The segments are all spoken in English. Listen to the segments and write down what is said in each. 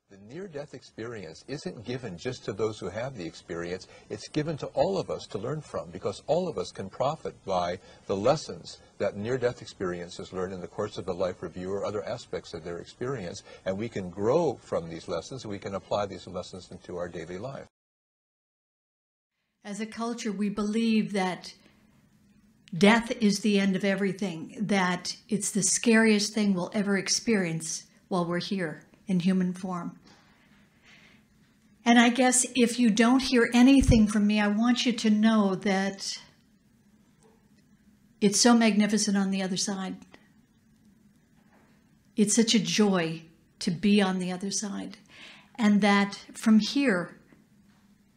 The near-death experience isn't given just to those who have the experience. It's given to all of us to learn from, because all of us can profit by the lessons that near-death experiences learn in the course of a life review or other aspects of their experience, and we can grow from these lessons, and we can apply these lessons into our daily life. As a culture, we believe that death is the end of everything, that it's the scariest thing we'll ever experience while we're here in human form. And I guess if you don't hear anything from me, I want you to know that it's so magnificent on the other side. It's such a joy to be on the other side. And that from here,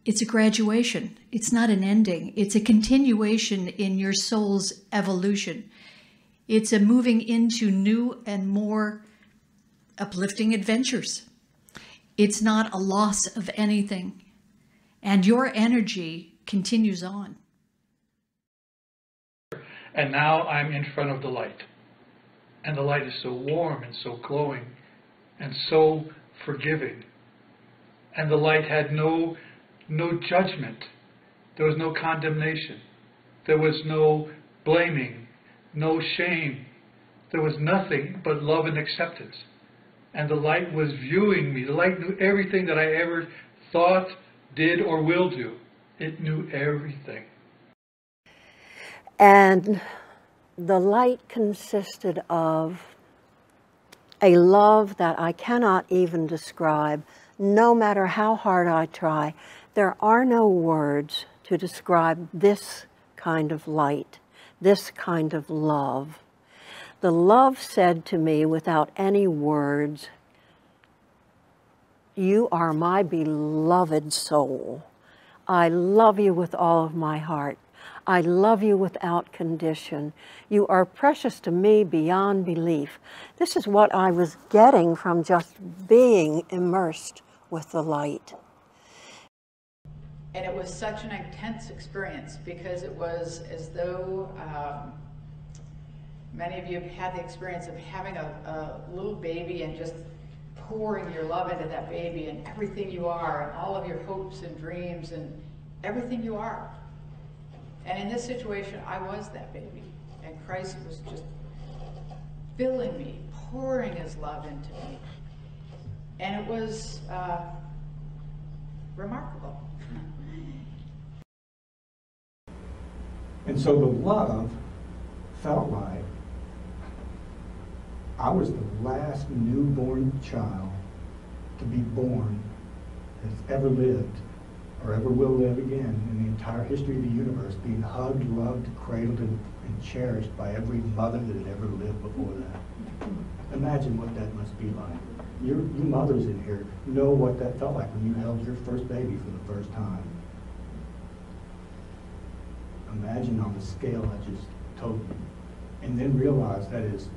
it's a graduation. It's not an ending. It's a continuation in your soul's evolution. It's a moving into new and more uplifting adventures. It's not a loss of anything. And your energy continues on. And now I'm in front of the light. And the light is so warm and so glowing and so forgiving. And the light had no judgment. There was no condemnation. There was no blaming, no shame. There was nothing but love and acceptance. And the light was viewing me. The light knew everything that I ever thought, did, or will do. It knew everything. And the light consisted of a love that I cannot even describe, no matter how hard I try. There are no words to describe this kind of light, this kind of love. The love said to me without any words, "You are my beloved soul. I love you with all of my heart. I love you without condition. You are precious to me beyond belief." This is what I was getting from just being immersed with the light. And it was such an intense experience because it was as though many of you have had the experience of having a little baby and just pouring your love into that baby and everything you are and all of your hopes and dreams and everything you are. And in this situation, I was that baby. And Christ was just filling me, pouring his love into me. And it was remarkable. And so the love felt like I was the last newborn child to be born that's ever lived or ever will live again in the entire history of the universe, being hugged, loved, cradled, and cherished by every mother that had ever lived before that. Imagine what that must be like. You mothers in here know what that felt like when you held your first baby for the first time. Imagine on the scale I just told you, and then realize that is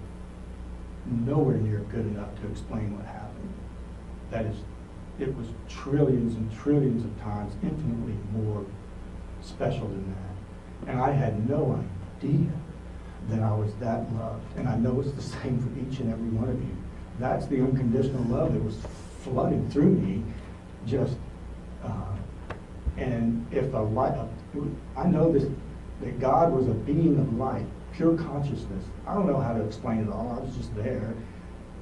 nowhere near good enough to explain what happened. That is, it was trillions and trillions of times infinitely more special than that. And I had no idea that I was that loved. And I know it's the same for each and every one of you. That's the unconditional love that was flooding through me. Just, and if the light, I know this, that God was a being of light, pure consciousness. I don't know how to explain it all. I was just there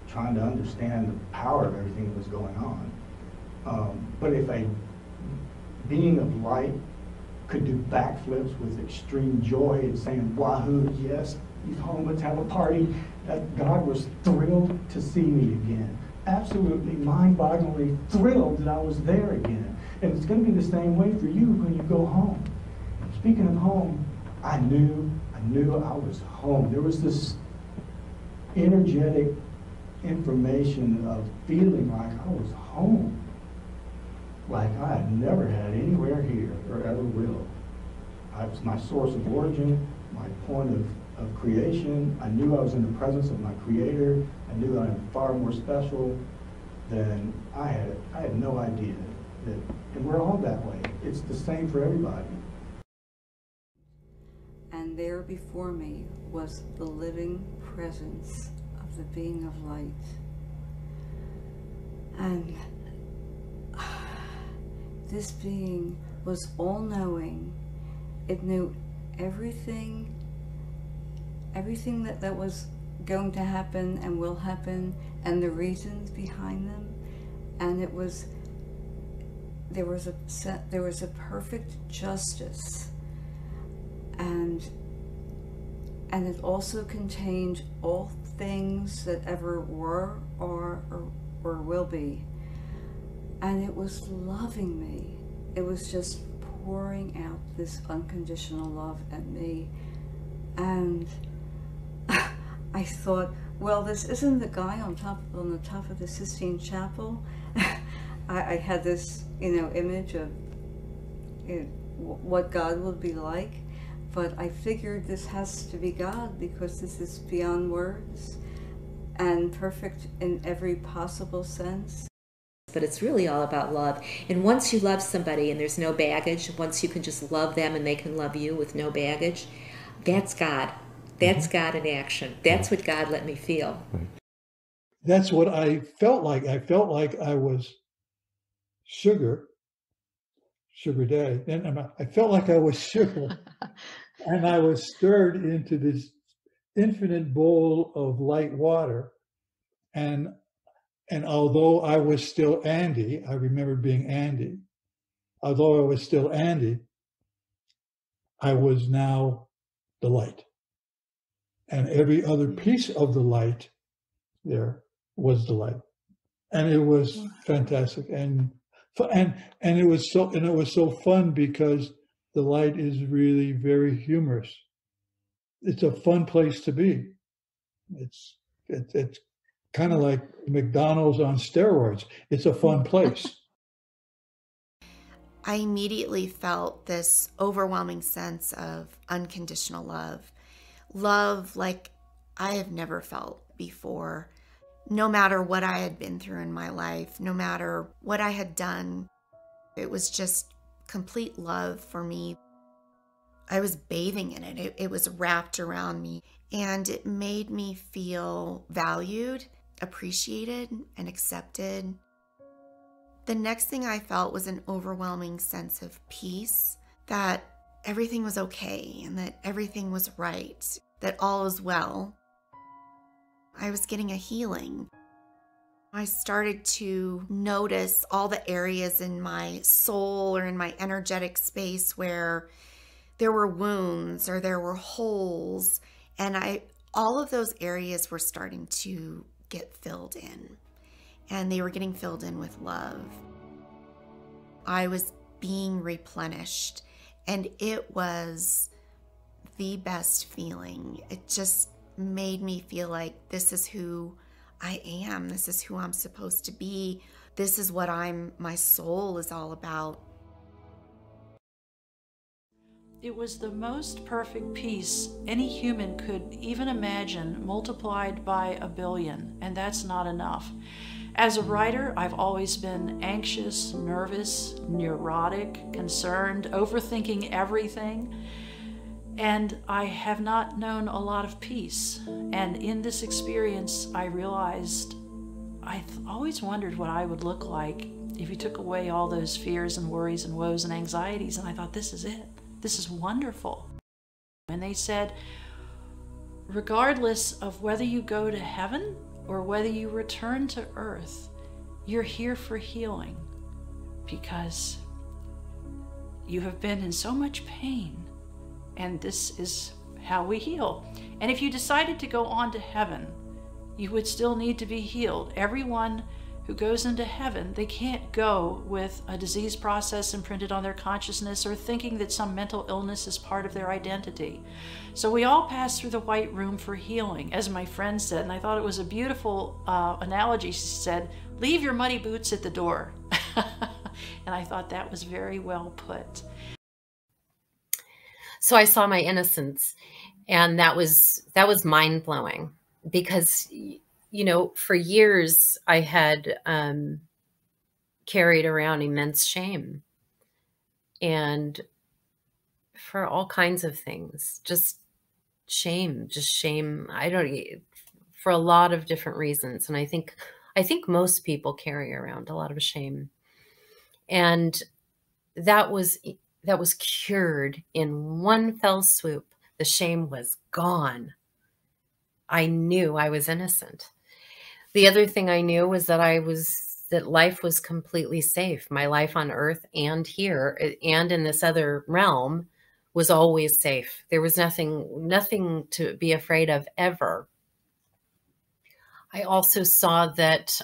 trying to understand the power of everything that was going on. But if a being of light could do backflips with extreme joy and saying, "Wahoo, yes, he's home, let's have a party," that God was thrilled to see me again. Absolutely mind-bogglingly thrilled that I was there again. And it's going to be the same way for you when you go home. Speaking of home, I knew I was home. There was this energetic information of feeling like I was home. Like I had never had anywhere here or ever will. I was my source of origin, my point of creation. I knew I was in the presence of my Creator. I knew I am far more special than I had no idea that, and we're all that way. It's the same for everybody. And there before me was the living presence of the being of light. And this being was all-knowing. It knew everything, that was going to happen and will happen, and the reasons behind them. And there was a perfect justice, and it also contained all things that ever were or will be. And it was loving me. It was just pouring out this unconditional love at me. And I thought, well, this isn't the guy on the top of the Sistine Chapel. I had this, image of what God would be like, but I figured this has to be God because this is beyond words and perfect in every possible sense. But it's really all about love. And once you love somebody and there's no baggage, once you can just love them and they can love you with no baggage, that's God. That's God in action. That's what God let me feel. That's what I felt like. I felt like I was sugar daddy. And I felt like I was sugar. And I was stirred into this infinite bowl of light water. And although I was still Andy, I remember being Andy. Although I was still Andy, I was now the light. And every other piece of the light there was the light. And it was fantastic. And it was so fun because the light is really very humorous. It's a fun place to be. It's kind of like McDonald's on steroids. It's a fun place. I immediately felt this overwhelming sense of unconditional love. Love like I have never felt before. No matter what I had been through in my life, no matter what I had done, it was just complete love for me. I was bathing in it. It was wrapped around me, and it made me feel valued, appreciated, and accepted. The next thing I felt was an overwhelming sense of peace, that everything was okay and that everything was right, that all is well. I was getting a healing. I started to notice all the areas in my soul or in my energetic space where there were wounds or there were holes, and all of those areas were starting to get filled in, and they were getting filled in with love. I was being replenished, and it was the best feeling. It just made me feel like this is who I am. This is who I'm supposed to be. This is what my soul is all about. It was the most perfect peace any human could even imagine, multiplied by 1 billion, and that's not enough. As a writer, I've always been anxious, nervous, neurotic, concerned, overthinking everything, and I have not known a lot of peace. And in this experience, I realized I always wondered what I would look like if you took away all those fears and worries and woes and anxieties, and I thought, this is it. This is wonderful. And they said, regardless of whether you go to heaven or whether you return to earth, you're here for healing because you have been in so much pain, and this is how we heal. And if you decided to go on to heaven, you would still need to be healed. Everyone who goes into heaven, they can't go with a disease process imprinted on their consciousness or thinking that some mental illness is part of their identity. So we all pass through the white room for healing, as my friend said, and I thought it was a beautiful analogy. She said, leave your muddy boots at the door. And I thought that was very well put. So I saw my innocence, and that was mind-blowing because, you know, for years I had carried around immense shame, and for all kinds of things, just shame, for a lot of different reasons. And I think most people carry around a lot of shame. And that was cured in one fell swoop. The shame was gone. I knew I was innocent. The other thing I knew was that that life was completely safe. My life on earth and here and in this other realm was always safe. There was nothing to be afraid of ever. I also saw that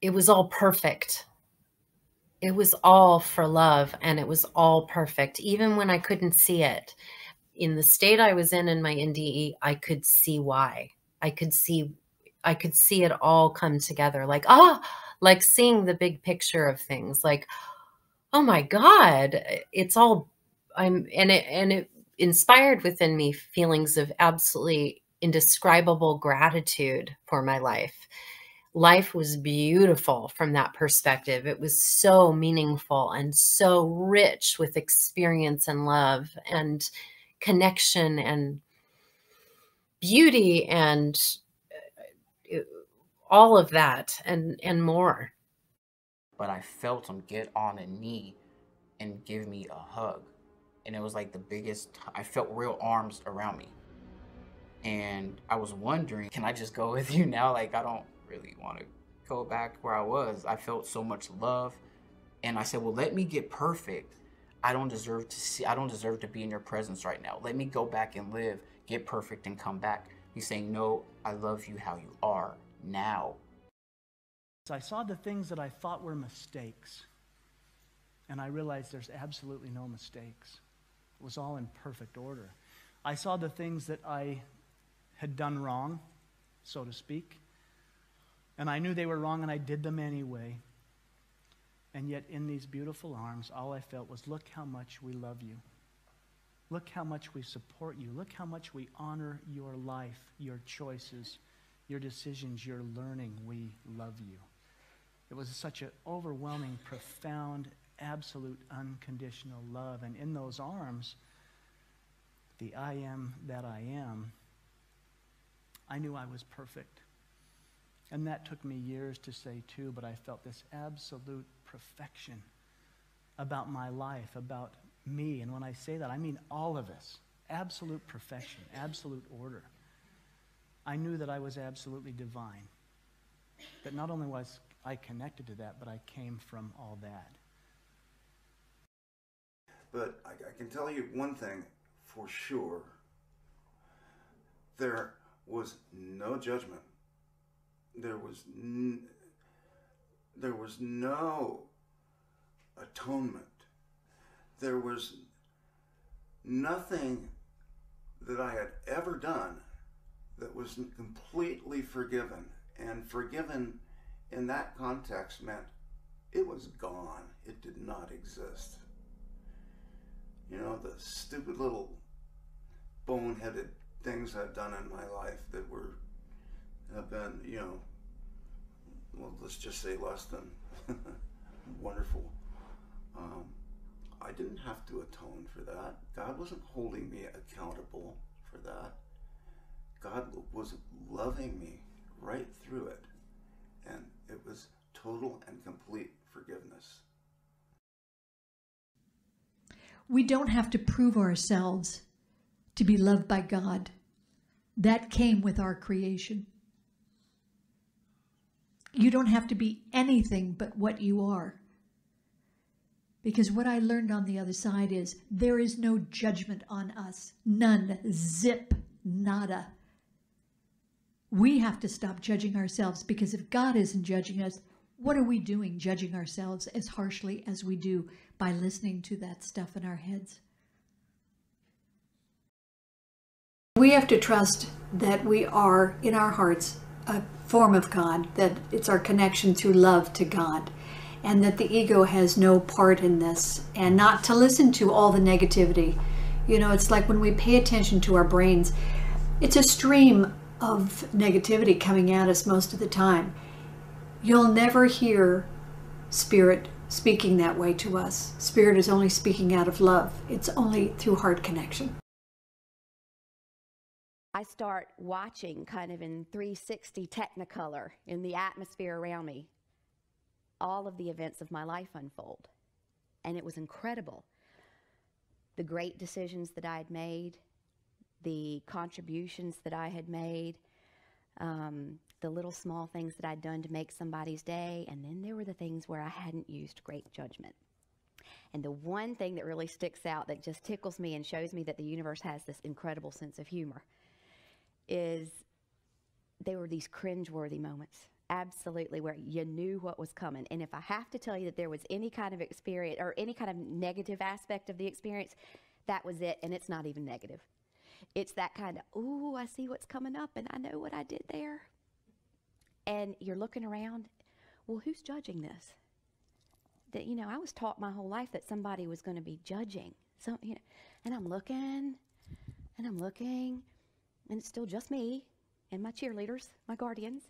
it was all perfect. It was all for love, and it was all perfect, even when I couldn't see it. In the state I was in my NDE, I could see why. I could see it all come together, like seeing the big picture of things, like, oh my God, it's all, and it inspired within me feelings of absolutely indescribable gratitude for my life. Life was beautiful from that perspective. It was so meaningful and so rich with experience and love and connection and beauty and all of that and more. But I felt him get on a knee and give me a hug. And it was like the biggest, I felt real arms around me. And I was wondering, can I just go with you now? Like, I don't really want to go back where I was. I felt so much love. And I said, well, let me get perfect. I don't deserve to be in your presence right now. Let me go back and live, get perfect, and come back. He's saying, no, I love you how you are now. I saw the things that I thought were mistakes, and I realized there's absolutely no mistakes. It was all in perfect order. I saw the things that I had done wrong, so to speak, and I knew they were wrong, and I did them anyway. And yet in these beautiful arms, all I felt was, look how much we love you. Look how much we support you. Look how much we honor your life, your choices, your decisions, your learning. We love you. It was such an overwhelming, profound, absolute, unconditional love. And in those arms, the I am that I am, I knew I was perfect. And that took me years to say too, but I felt this absolute perfection about my life, about me. And when I say that, I mean all of us. Absolute perfection, absolute order. I knew that I was absolutely divine. But not only was I connected to that, but I came from all that. But I can tell you one thing for sure. There was no judgment. There was no atonement. There was nothing that I had ever done that was completely forgiven. And forgiven in that context meant it was gone. It did not exist. You know, the stupid little boneheaded things I've done in my life that have been, you know, well, let's just say less than wonderful. I didn't have to atone for that. God wasn't holding me accountable for that. God was loving me right through it. And it was total and complete forgiveness. We don't have to prove ourselves to be loved by God. That came with our creation. You don't have to be anything but what you are. Because what I learned on the other side is there is no judgment on us. None. Zip. Nada. We have to stop judging ourselves, because if God isn't judging us, what are we doing judging ourselves as harshly as we do by listening to that stuff in our heads? We have to trust that we are, in our hearts, a form of God, that it's our connection through love to God, and that the ego has no part in this, and not to listen to all the negativity. You know, it's like when we pay attention to our brains, it's a stream of negativity coming at us most of the time. You'll never hear Spirit speaking that way to us. Spirit is only speaking out of love. It's only through heart connection. I start watching kind of in 360 Technicolor in the atmosphere around me. all of the events of my life unfold. And it was incredible. The great decisions that I had made, the contributions that I had made, the little small things that I'd done to make somebody's day, and then there were the things where I hadn't used great judgment. And the one thing that really sticks out that just tickles me and shows me that the universe has this incredible sense of humor is there were these cringeworthy moments, absolutely, where you knew what was coming. And if I have to tell you that there was any kind of experience or any kind of negative aspect of the experience, that was it, and it's not even negative. It's that kind of, ooh, I see what's coming up, and I know what I did there. And you're looking around, well, who's judging this? That, you know, I was taught my whole life that somebody was going to be judging. So, you know, and I'm looking, and it's still just me and my cheerleaders, my guardians.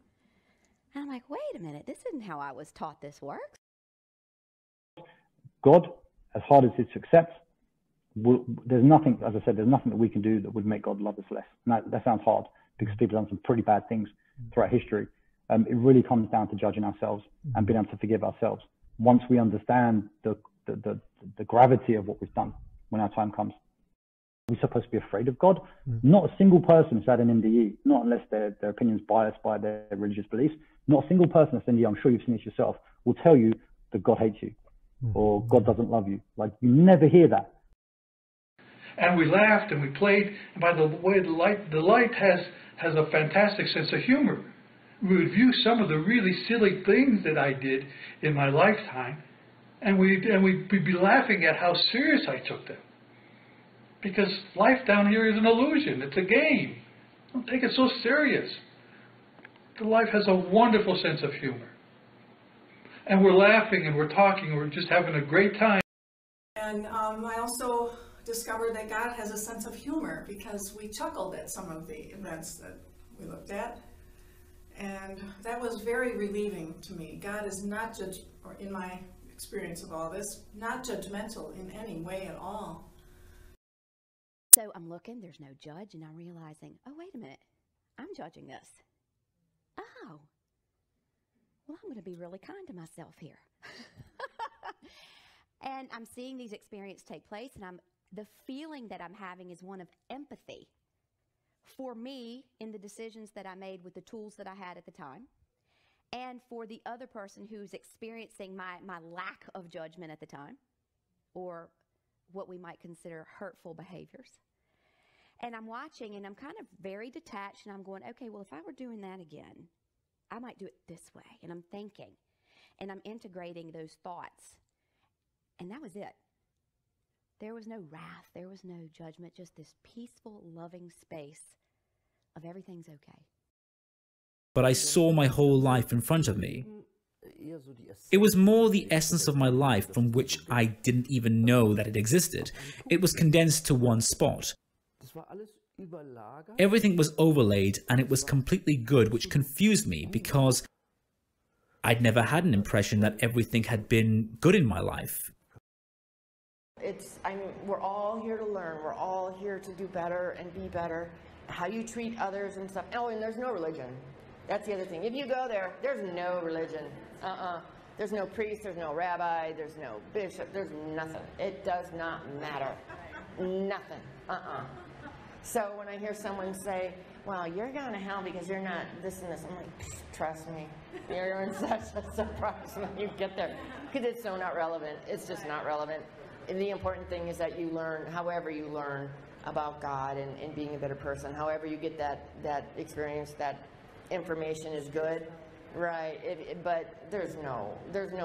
And I'm like, wait a minute, this isn't how I was taught this works. God, as hard as it's to accept, there's nothing, as I said, there's nothing that we can do that would make God love us less. And that sounds hard because people have done some pretty bad things throughout history. It really comes down to judging ourselves and being able to forgive ourselves. Once we understand the gravity of what we've done when our time comes. We're supposed to be afraid of God. Not a single person who's had an NDE, not unless their opinion's biased by their religious beliefs, not a single person that's NDE, I'm sure you've seen this yourself, will tell you that God hates you or God doesn't love you. Like, you never hear that. And we laughed and we played. And by the way, the light has a fantastic sense of humor. We would view some of the really silly things that I did in my lifetime, and we'd be laughing at how serious I took them. Because life down here is an illusion. It's a game. Don't take it so serious. The life has a wonderful sense of humor. And we're laughing and we're talking and we're just having a great time. And I also discovered that God has a sense of humor because we chuckled at some of the events that we looked at. And that was very relieving to me. God is not or in my experience of all this, not judgmental in any way at all. So I'm looking, there's no judge, and I'm realizing, oh, wait a minute, I'm judging this. Oh, well, I'm going to be really kind to myself here. And I'm seeing these experiences take place, and the feeling that I'm having is one of empathy for me in the decisions that I made with the tools that I had at the time, and for the other person who's experiencing my lack of judgment at the time, or what we might consider hurtful behaviors. And I'm watching, and I'm kind of very detached, and I'm going, okay, well, if I were doing that again, I might do it this way. And I'm thinking, and I'm integrating those thoughts. And that was it. There was no wrath. There was no judgment, just this peaceful, loving space of everything's okay. But I saw my whole life in front of me. It was more the essence of my life from which I didn't even know that it existed. It was condensed to one spot. Everything was overlaid and it was completely good, which confused me because I'd never had an impression that everything had been good in my life. We're all here to learn. We're all here to do better and be better. How you treat others and stuff. Oh, and there's no religion. That's the other thing. If you go there, there's no religion. There's no priest, there's no rabbi, there's no bishop, there's nothing. It does not matter. Nothing. So when I hear someone say, well, you're going to hell because you're not this and this, I'm like, trust me, you're in such a surprise when you get there. Because it's so not relevant. It's just not relevant. And the important thing is that you learn, however you learn about God and being a better person, however you get that experience, that information is good, right? But there's no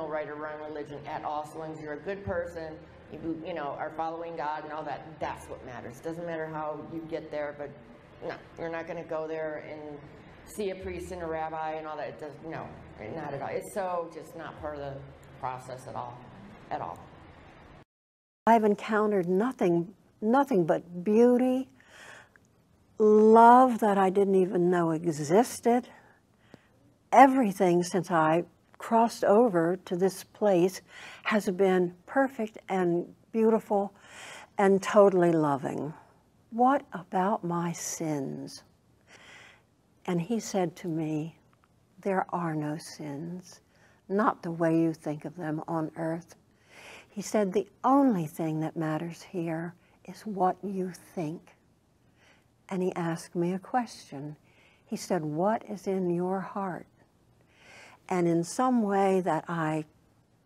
right or wrong religion at all. So long as you're a good person, you know, are following God and all that, that's what matters. Doesn't matter how you get there, but no, you're not going to go there and see a priest and a rabbi and all that. It does, no, not at all. It's so just not part of the process at all, at all. I've encountered nothing but beauty, love that I didn't even know existed. Everything since I crossed over to this place has been perfect and beautiful and totally loving. What about my sins? And he said to me, there are no sins. not the way you think of them on earth. He said, the only thing that matters here is what you think. And he asked me a question. He said, what is in your heart? And in some way that I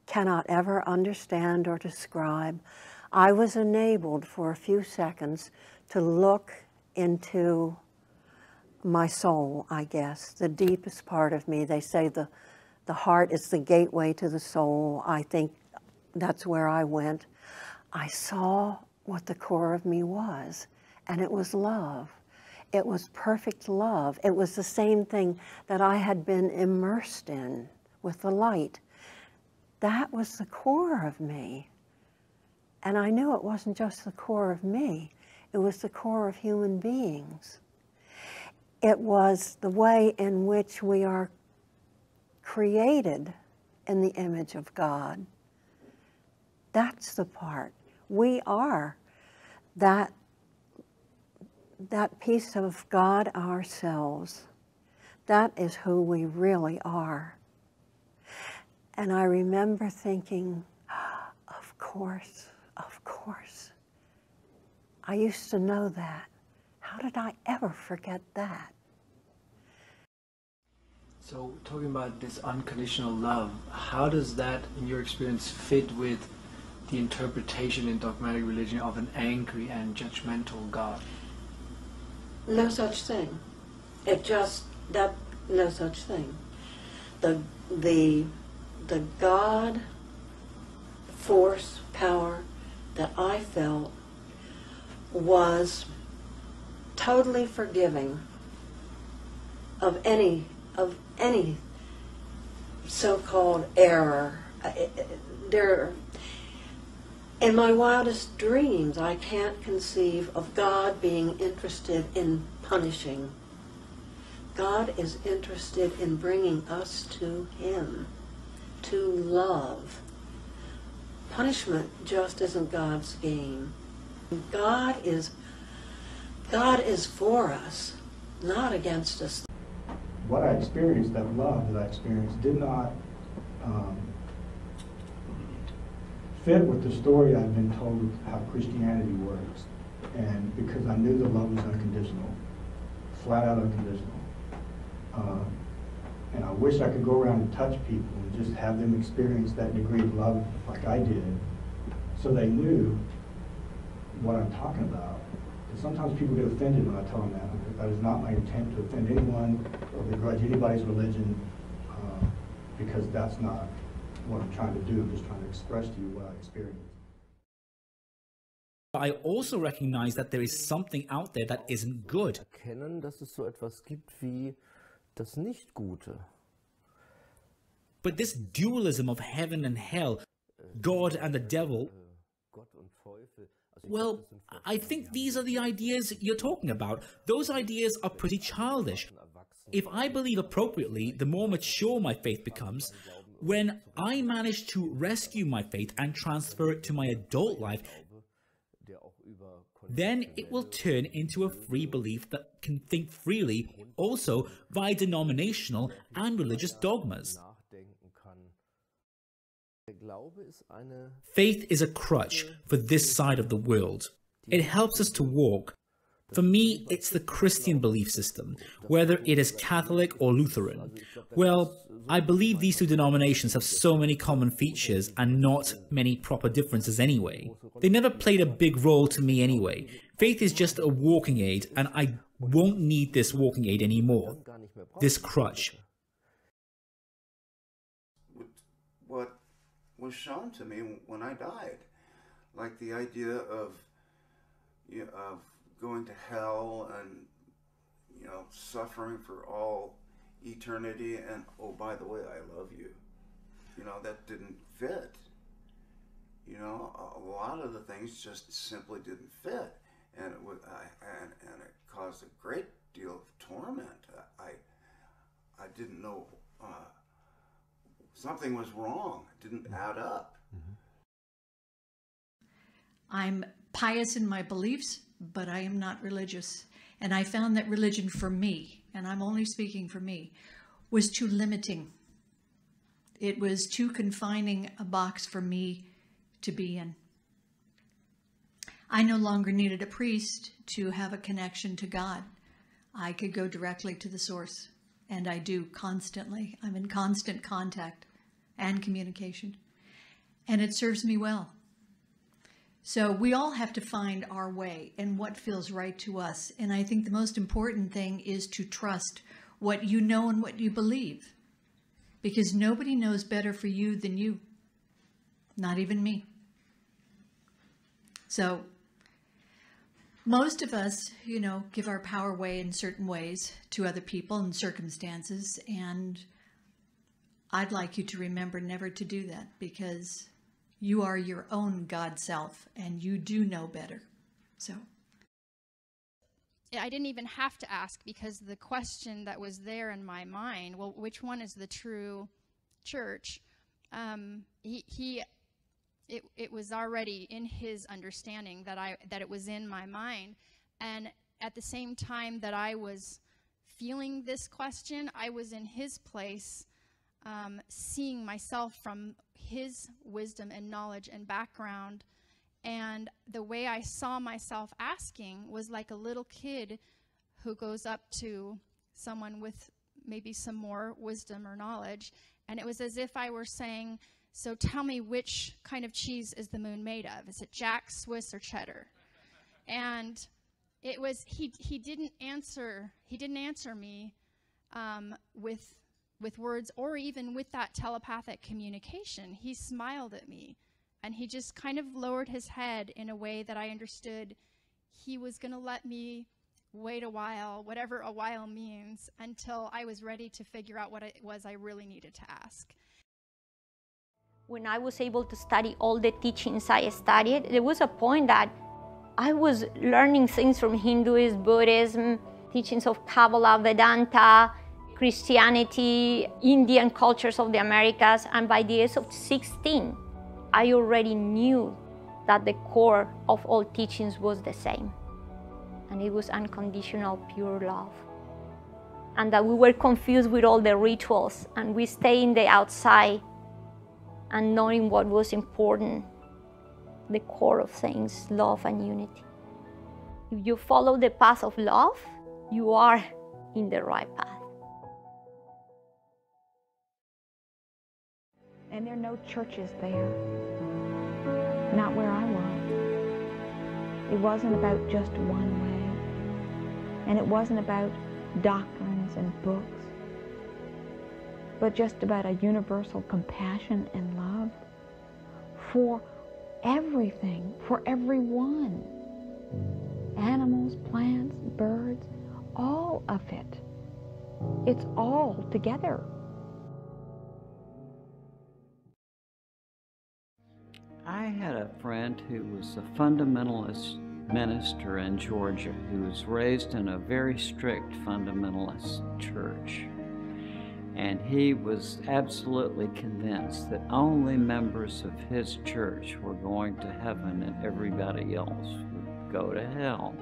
cannot ever understand or describe, I was enabled for a few seconds to look into my soul, I guess, the deepest part of me. They say the heart is the gateway to the soul. I think that's where I went. I saw what the core of me was, and it was love. It was perfect love. It was the same thing that I had been immersed in with the light. That was the core of me. And I knew it wasn't just the core of me. It was the core of human beings. It was the way in which we are created in the image of God. That's the part. We are that piece of God ourselves. That is who we really are. And I remember thinking, of course, of course. I used to know that. How did I ever forget that? So talking about this unconditional love, how does that, in your experience, fit with the interpretation in dogmatic religion of an angry and judgmental God? No such thing. No such thing. The God force, power that I felt was totally forgiving of any so-called error. In my wildest dreams, I can't conceive of God being interested in punishing. God is interested in bringing us to Him, to love. Punishment just isn't God's game. God is for us, not against us. What I experienced, that love that I experienced, did not fit with the story I've been told how Christianity works. And because I knew the love was unconditional, flat out unconditional. And I wish I could go around and touch people and just have them experience that degree of love like I did, so they knew what I'm talking about. Because sometimes people get offended when I tell them that. That is not my intent to offend anyone or begrudge anybody's religion, because that's not what I'm trying to do. I'm just trying to express to you what I experienced. I also recognize that there is something out there that isn't good. Erkennen, dass es so etwas gibt wie das Nicht-Gute. But this dualism of heaven and hell, God and the devil, well, I think these are the ideas you're talking about. Those ideas are pretty childish. If I believe appropriately, the more mature my faith becomes. When I manage to rescue my faith and transfer it to my adult life, then it will turn into a free belief that can think freely, also via denominational and religious dogmas. Faith is a crutch for this side of the world. It helps us to walk. For me, it's the Christian belief system, whether it is Catholic or Lutheran. Well, I believe these two denominations have so many common features and not many proper differences anyway. They never played a big role to me anyway. Faith is just a walking aid, and I won't need this walking aid anymore. This crutch. What was shown to me when I died, like the idea of going to hell and suffering for all eternity, and oh, by the way, I love you. That didn't fit. A lot of the things just simply didn't fit, and it caused a great deal of torment. I didn't know something was wrong. It didn't add up. I'm pious in my beliefs, but I am not religious. And I found that religion for me, and I'm only speaking for me, was too limiting. It was too confining a box for me to be in. I no longer needed a priest to have a connection to God. I could go directly to the source, and I do constantly. I'm in constant contact and communication, and it serves me well. So we all have to find our way and what feels right to us. And I think the most important thing is to trust what you know and what you believe, because nobody knows better for you than you, not even me. So most of us, give our power away in certain ways to other people and circumstances. And I'd like you to remember never to do that, because you are your own God self and you do know better. So I didn't even have to ask, because the question that was there in my mind, well, which one is the true church? It was already in his understanding that it was in my mind. And at the same time that I was feeling this question, I was in his place, seeing myself from his wisdom and knowledge and background. And the way I saw myself asking was like a little kid who goes up to someone with maybe some more wisdom or knowledge. And it was as if I were saying, so tell me, which kind of cheese is the moon made of? Is it Jack, Swiss, or cheddar? And it was, he didn't answer me with words or even with that telepathic communication. He smiled at me, and he just kind of lowered his head in a way that I understood he was going to let me wait a while, whatever a while means, until I was ready to figure out what it was I really needed to ask. When I was able to study all the teachings I studied, there was a point that I was learning things from Hinduism, Buddhism, teachings of Kabbalah, Vedanta, Christianity, Indian cultures of the Americas, and by the age of 16, I already knew that the core of all teachings was the same, and it was unconditional, pure love. And that we were confused with all the rituals, and we stay in the outside and knowing what was important, the core of things, love and unity. If you follow the path of love, you are in the right path. And there are no churches there, not where I was. It wasn't about just one way, and it wasn't about doctrines and books, but just about a universal compassion and love for everything, for everyone. Animals, plants, birds, all of it. It's all together. I had a friend who was a fundamentalist minister in Georgia who was raised in a very strict fundamentalist church. And he was absolutely convinced that only members of his church were going to heaven and everybody else would go to hell.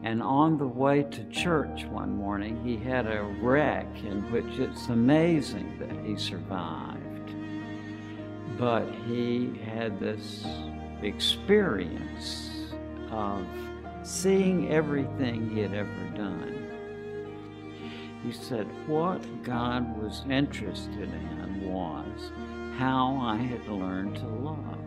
And on the way to church one morning, he had a wreck in which it's amazing that he survived. But he had this experience of seeing everything he had ever done. He said what God was interested in was how I had learned to love.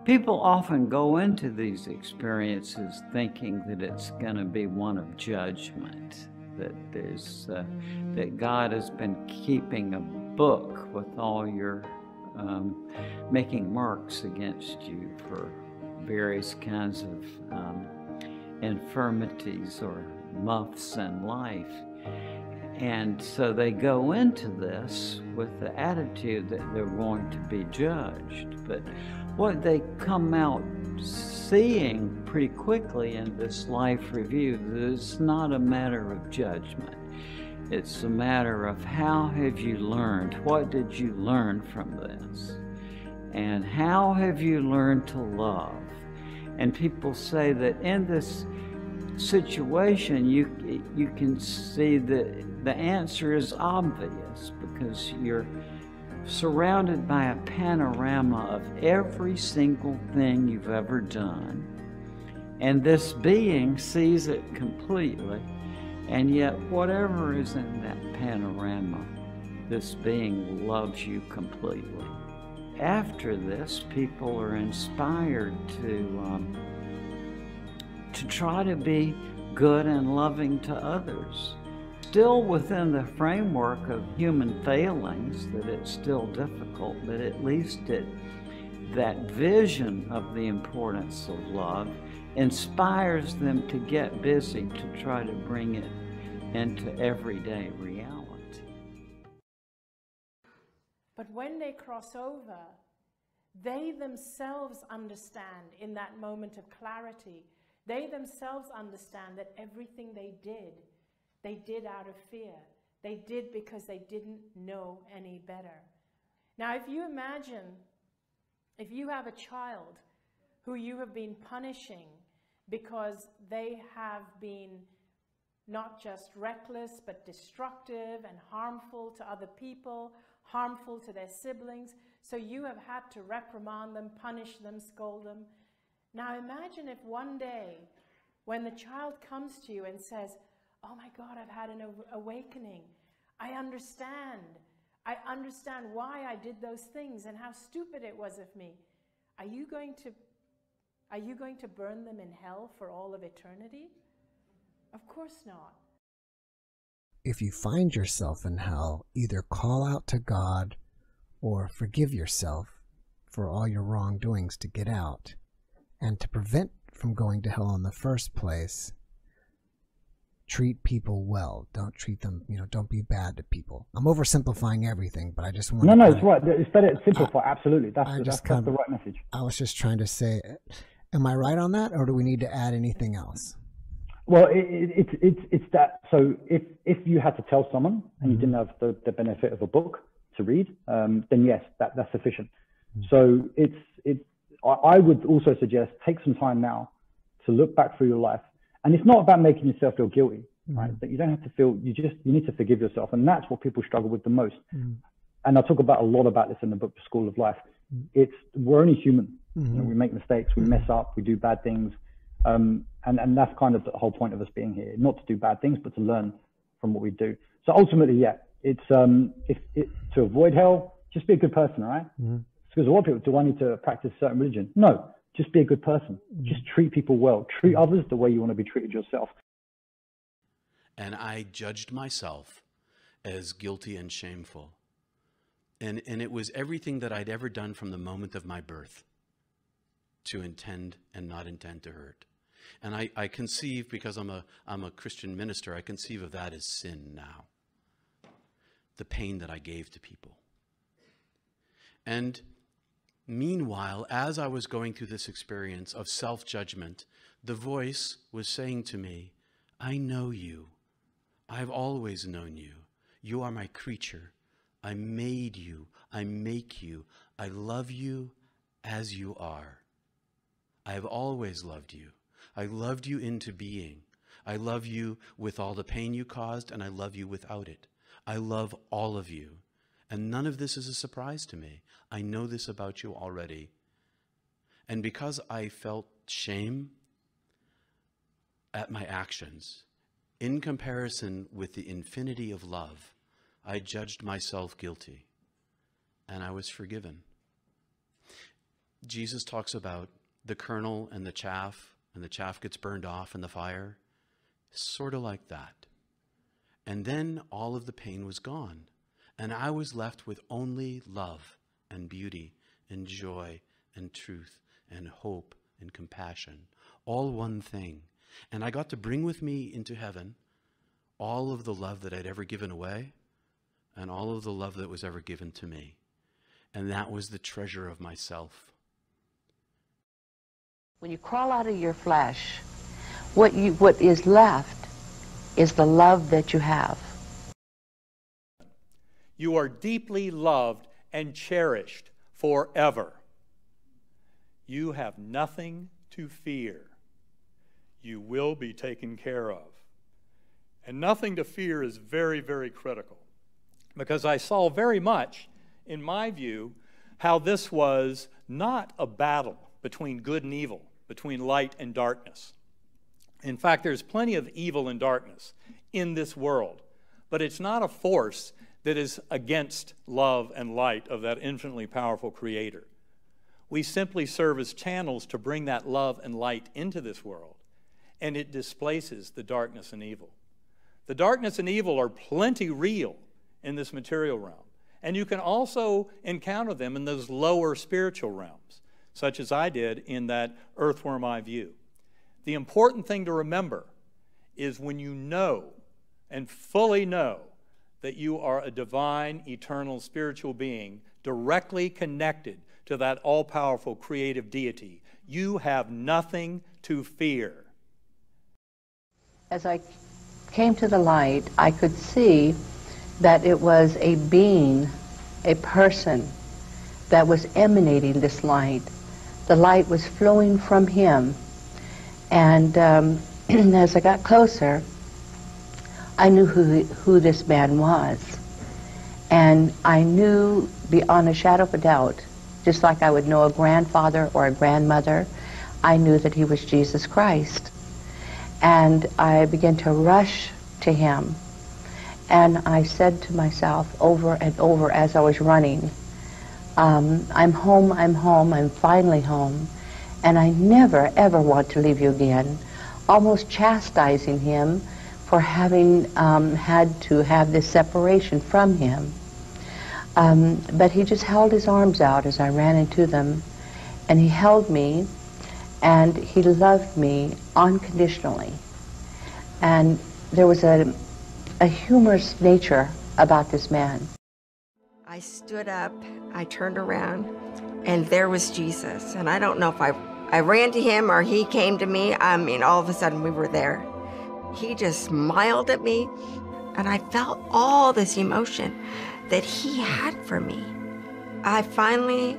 People often go into these experiences thinking that it's going to be one of judgment, that there's that God has been keeping a book with all your making marks against you for various kinds of infirmities or muffs in life. And so they go into this with the attitude that they're going to be judged. But what they come out seeing pretty quickly in this life review is it's not a matter of judgment. It's a matter of how have you learned? What did you learn from this? And how have you learned to love? And people say that in this situation, you can see that the answer is obvious because you're surrounded by a panorama of every single thing you've ever done. And this being sees it completely, and yet whatever is in that panorama, this being loves you completely. After this, people are inspired to try to be good and loving to others. Still within the framework of human failings, that it's still difficult, but at least that vision of the importance of love inspires them to get busy to try to bring it into everyday reality. But when they cross over, they themselves understand in that moment of clarity, they themselves understand that everything they did out of fear. They did because they didn't know any better. Now, if you imagine, if you have a child who you have been punishing because they have been not just reckless, but destructive and harmful to other people, harmful to their siblings, so you have had to reprimand them, punish them, scold them. Now imagine if one day, when the child comes to you and says, "Oh my God, I've had an awakening. I understand why I did those things and how stupid it was of me." Are you going to burn them in hell for all of eternity? Of course not. If you find yourself in hell, either call out to God or forgive yourself for all your wrongdoings to get out. And to prevent from going to hell in the first place, treat people well. Don't treat them, don't be bad to people. I'm oversimplifying everything, but I just want No, it's right. It's better to simplify. Absolutely. That's the right message. I was just trying to say, am I right on that, or do we need to add anything else? Well, it's that. So if you had to tell someone and you didn't have the benefit of a book to read, then yes, that's sufficient. So I would also suggest take some time now to look back through your life, and it's not about making yourself feel guilty, right? But you don't have to feel. You need to forgive yourself, and that's what people struggle with the most. And I talk about a lot about this in the book, The School of Life. We're only human. We make mistakes, we mess up, we do bad things. And that's kind of the whole point of us being here, not to do bad things, but to learn from what we do. So ultimately, yeah, it's to avoid hell, just be a good person, all right? Because a lot of people, do I need to practice a certain religion? No, just be a good person. Just treat people well. Treat others the way you want to be treated yourself. And I judged myself as guilty and shameful. And it was everything that I'd ever done from the moment of my birth, to intend and not intend to hurt. And I conceive, because I'm a Christian minister, I conceive of that as sin now. The pain that I gave to people. And meanwhile, as I was going through this experience of self-judgment, the voice was saying to me, "I know you. I've always known you. You are my creature. I made you. I make you. I love you as you are. I have always loved you. I loved you into being. I love you with all the pain you caused, and I love you without it. I love all of you. And none of this is a surprise to me. I know this about you already." And because I felt shame at my actions, in comparison with the infinity of love, I judged myself guilty, and I was forgiven. Jesus talks about the kernel and the chaff gets burned off in the fire, sort of like that. And then all of the pain was gone, and I was left with only love and beauty and joy and truth and hope and compassion, all one thing. And I got to bring with me into heaven all of the love that I'd ever given away and all of the love that was ever given to me. And that was the treasure of myself. When you crawl out of your flesh, what is left is the love that you have. You are deeply loved and cherished forever. You have nothing to fear. You will be taken care of. And nothing to fear is very, very critical, because I saw very much in my view, how this was not a battle between good and evil, between light and darkness. In fact, there's plenty of evil and darkness in this world, but it's not a force that is against love and light of that infinitely powerful Creator. We simply serve as channels to bring that love and light into this world, and it displaces the darkness and evil. The darkness and evil are plenty real in this material realm, and you can also encounter them in those lower spiritual realms, such as I did in that earthworm eye view. The important thing to remember is when you know and fully know that you are a divine, eternal, spiritual being directly connected to that all-powerful creative deity, you have nothing to fear. As I came to the light, I could see that it was a being, a person, that was emanating this light. The light was flowing from him. And as I got closer, I knew who this man was. And I knew beyond a shadow of a doubt, just like I would know a grandfather or a grandmother, I knew that he was Jesus Christ. And I began to rush to him. And I said to myself over and over as I was running, I'm home, I'm finally home. And I never, ever want to leave you again. Almost chastising him for having had to have this separation from him. But he just held his arms out as I ran into them, and he held me, and he loved me unconditionally. And there was a humorous nature about this man. I stood up, I turned around, and there was Jesus. And I don't know if I ran to him or he came to me. I mean, all of a sudden we were there. He just smiled at me, and I felt all this emotion that he had for me. I finally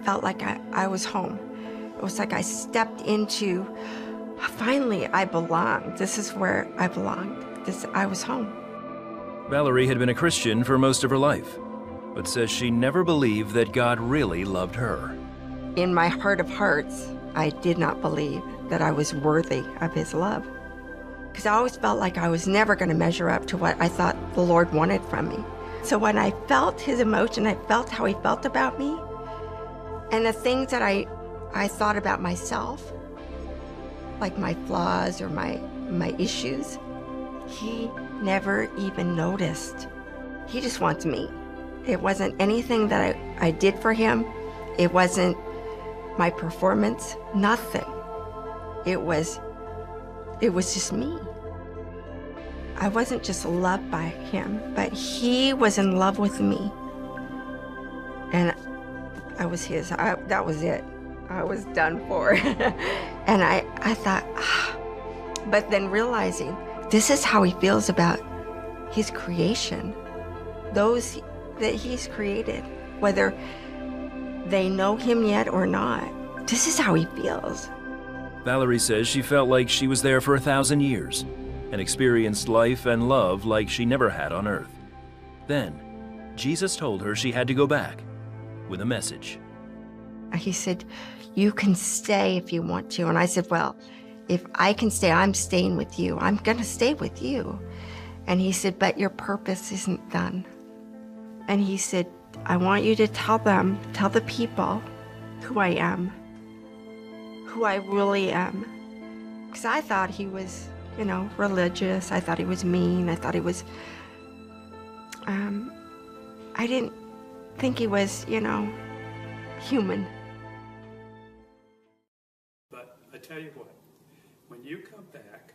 felt like I was home. It was like I stepped into, finally I belonged. This is where I belonged. I was home. Valerie had been a Christian for most of her life, but says she never believed that God really loved her. In my heart of hearts, I did not believe that I was worthy of his love. Because I always felt like I was never going to measure up to what I thought the Lord wanted from me. So when I felt his emotion, I felt how he felt about me, and the things that I thought about myself, like my flaws or my issues, he never even noticed. He just wants me. It wasn't anything that I did for him. It wasn't my performance, nothing. It was just me. I wasn't just loved by him, but he was in love with me. And I was his. That was it. I was done for. And I thought, but then realizing this is how he feels about his creation, those that he's created, whether they know him yet or not. This is how he feels. Valerie says she felt like she was there for 1,000 years and experienced life and love like she never had on earth. Then, Jesus told her she had to go back with a message. He said, you can stay if you want to. And I said, well, if I can stay, I'm staying with you. I'm going to stay with you. And he said, but your purpose isn't done. And he said, I want you to tell the people who I am, who I really am. Because I thought he was, religious. I thought he was mean. I thought he was, I didn't think he was, human. But I tell you what, when you come back,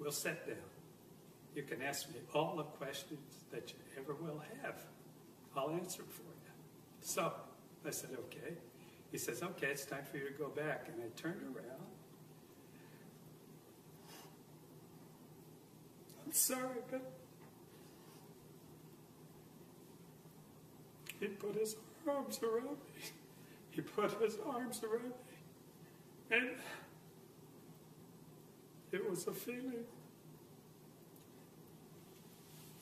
we'll sit down. You can ask me all the questions that you ever will have. I'll answer them for you. So I said, okay. He says, okay, it's time for you to go back. And I turned around. I'm sorry, but he put his arms around me. He put his arms around me. And it was a feeling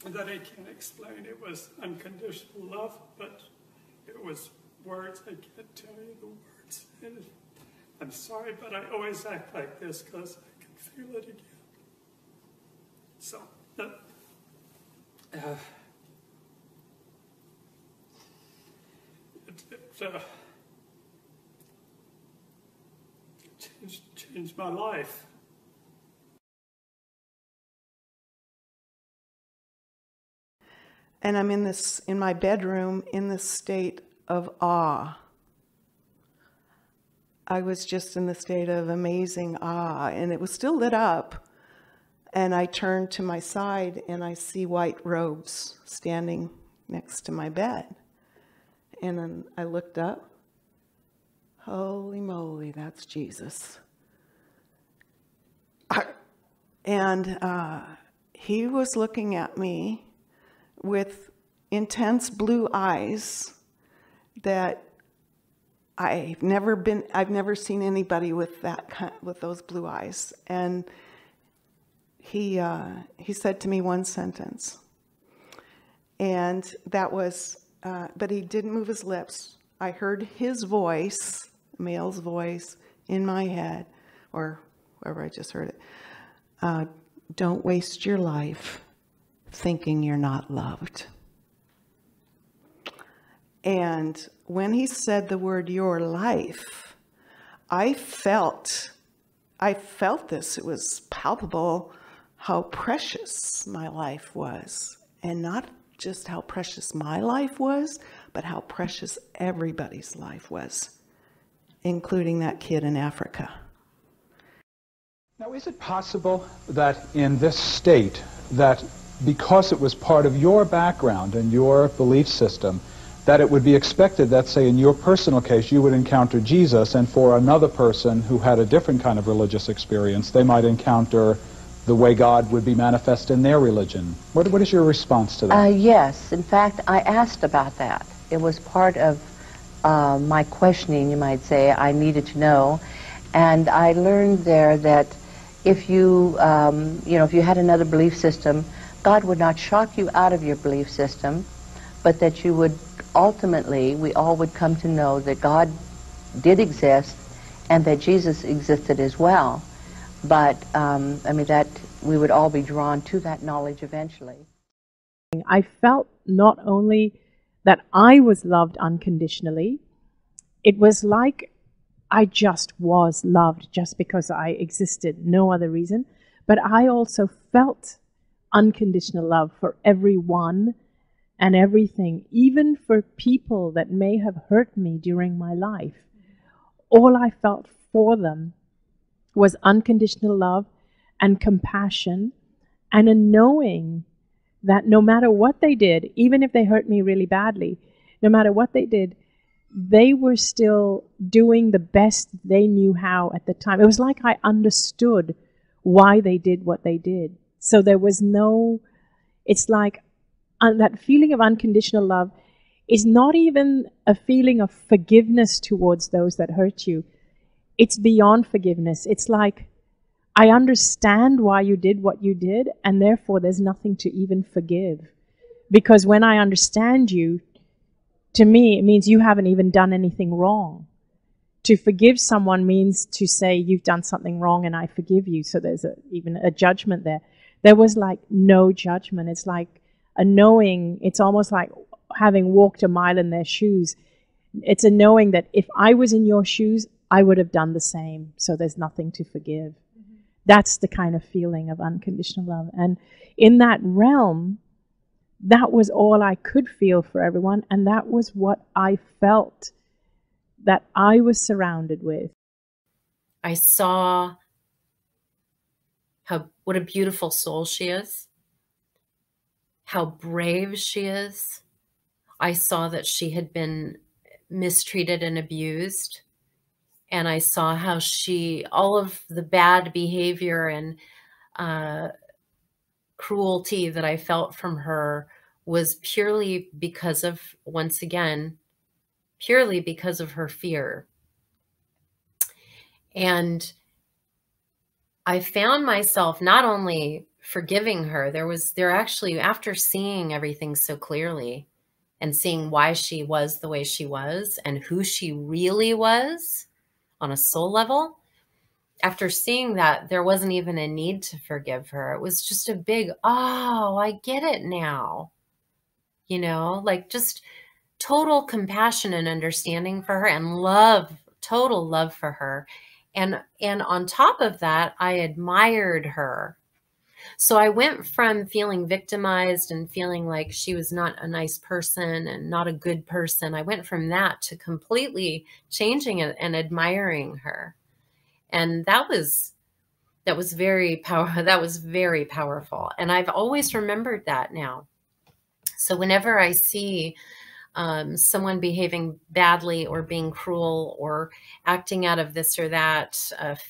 that I can't explain. It was unconditional love, but it was words. I can't tell you the words. And I'm sorry, but I always act like this because I can feel it again. So, it changed my life. And I'm in my bedroom in this state of awe. I was just in the state of amazing awe, and it was still lit up. And I turned to my side and I see white robes standing next to my bed. And then I looked up. Holy moly, that's Jesus. And he was looking at me with intense blue eyes that I've never seen anybody with with those blue eyes. And he said to me one sentence, and that was, but he didn't move his lips. I heard his voice, male's voice, in my head, or wherever I just heard it. Don't waste your life thinking you're not loved. And when he said the word your life, I felt this. It was palpable how precious my life was. And not just how precious my life was, but how precious everybody's life was, including that kid in Africa. Now, is it possible that in this state, that because it was part of your background and your belief system, that it would be expected that, say, in your personal case, you would encounter Jesus, and for another person who had a different kind of religious experience, they might encounter the way God would be manifest in their religion? What is your response to that? Yes. In fact, I asked about that. It was part of my questioning, you might say. I needed to know. And I learned there that if you, if you had another belief system, God would not shock you out of your belief system, but that you would ultimately, we all would come to know that God did exist and that Jesus existed as well. But, that we would all be drawn to that knowledge eventually. I felt not only that I was loved unconditionally, it was like I just was loved just because I existed, no other reason. But I also felt unconditional love for everyone and everything, even for people that may have hurt me during my life. All I felt for them was unconditional love and compassion, and a knowing that no matter what they did, even if they hurt me really badly, no matter what they did, they were still doing the best they knew how at the time. It was like I understood why they did what they did. So there was no, it's like that feeling of unconditional love is not even a feeling of forgiveness towards those that hurt you. It's beyond forgiveness. It's like, I understand why you did what you did, and therefore there's nothing to even forgive. Because when I understand you, to me, it means you haven't even done anything wrong. To forgive someone means to say you've done something wrong and I forgive you. So there's even a judgment there. There was like no judgment. It's like a knowing. It's almost like having walked a mile in their shoes. It's a knowing that if I was in your shoes, I would have done the same. So there's nothing to forgive. Mm-hmm. That's the kind of feeling of unconditional love. And in that realm, that was all I could feel for everyone. And that was what I felt that I was surrounded with. I saw what a beautiful soul she is, how brave she is. I saw that she had been mistreated and abused. And I saw how all of the bad behavior and cruelty that I felt from her was purely because of, once again, purely because of her fear. And I found myself not only forgiving her. There actually, after seeing everything so clearly and seeing why she was the way she was and who she really was on a soul level, after seeing that, there wasn't even a need to forgive her. It was just a big, oh, I get it now. You know, like just total compassion and understanding for her and love, total love for her. And on top of that, I admired her. So I went from feeling victimized and feeling like she was not a nice person and not a good person. I went from that to completely changing it and admiring her. And that was very powerful. And I've always remembered that now. So whenever I see someone behaving badly or being cruel or acting out of this or that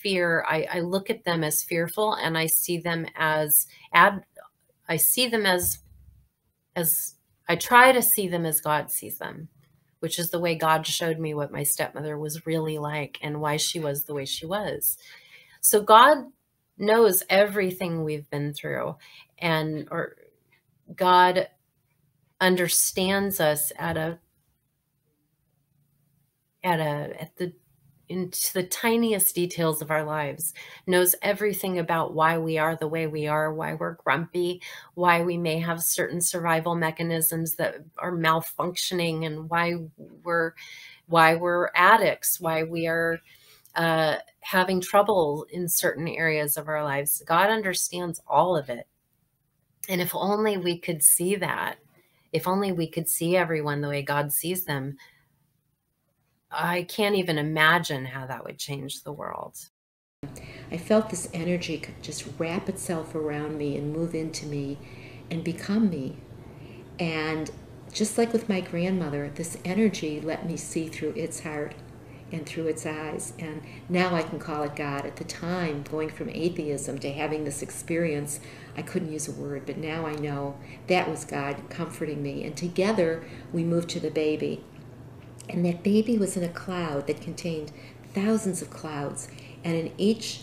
fear, I look at them as fearful, and I see them as I try to see them as God sees them, which is the way God showed me what my stepmother was really like and why she was the way she was. So God knows everything we've been through, or God understands us into the tiniest details of our lives, knows everything about why we are the way we are, why we're grumpy, why we may have certain survival mechanisms that are malfunctioning, and why we're addicts, why we are having trouble in certain areas of our lives. God understands all of it. And if only we could see that, if only we could see everyone the way God sees them, I can't even imagine how that would change the world. I felt this energy just wrap itself around me and move into me and become me. And just like with my grandmother, this energy let me see through its heart and through its eyes. And now I can call it God. At the time, going from atheism to having this experience, I couldn't use a word, but now I know that was God comforting me. And together we moved to the baby. And that baby was in a cloud that contained thousands of clouds, and in each,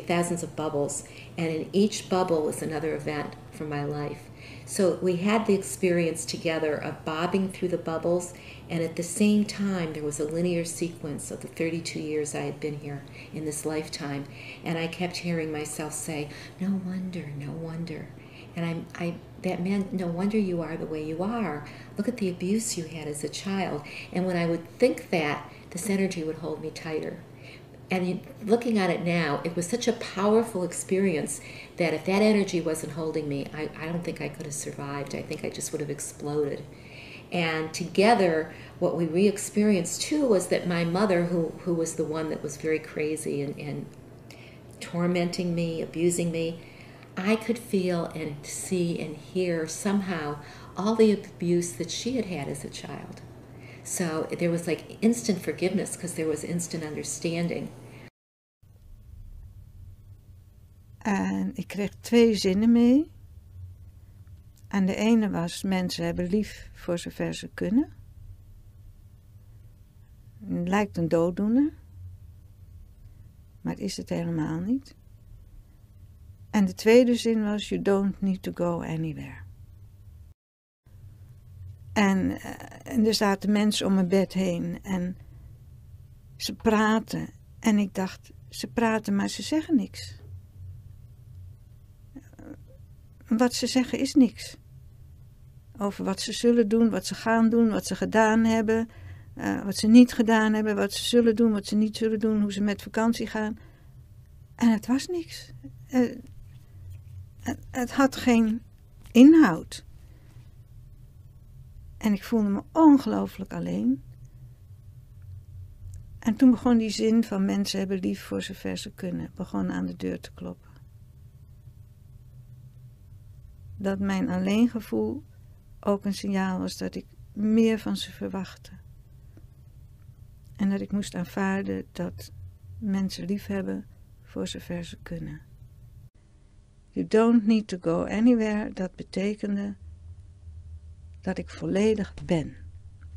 thousands of bubbles, and in each bubble was another event from my life. So we had the experience together of bobbing through the bubbles, and at the same time there was a linear sequence of the 32 years I had been here in this lifetime, and I kept hearing myself say, no wonder, no wonder. And that meant, no wonder you are the way you are. Look at the abuse you had as a child. And when I would think that, this energy would hold me tighter. And looking at it now, it was such a powerful experience that if that energy wasn't holding me, I don't think I could have survived. I think I just would have exploded. And together, what we re-experienced too was that my mother, who was the one that was very crazy and tormenting me, abusing me, I could feel and see and hear somehow all the abuse that she had had as a child. So there was like instant forgiveness because there was instant understanding. En ik kreeg 2 zinnen mee. En de ene was, mensen hebben lief voor zover ze kunnen. Het lijkt een dooddoener. Maar het is het helemaal niet. En de tweede zin was, you don't need to go anywhere. En er zaten mensen om mijn bed heen en ze praten. En ik dacht, ze praten maar ze zeggen niks. Wat ze zeggen is niks. Over wat ze zullen doen, wat ze gaan doen, wat ze gedaan hebben, wat ze niet gedaan hebben, wat ze zullen doen, wat ze niet zullen doen, hoe ze met vakantie gaan. En het was niks. Het had geen inhoud. En ik voelde me ongelooflijk alleen. En toen begon die zin van mensen hebben lief voor zover ze kunnen, begon aan de deur te kloppen. Dat mijn alleengevoel ook een signaal was dat ik meer van ze verwachtte. En dat ik moest aanvaarden dat mensen lief hebben voor zover ze kunnen. You don't need to go anywhere, dat betekende dat ik volledig ben.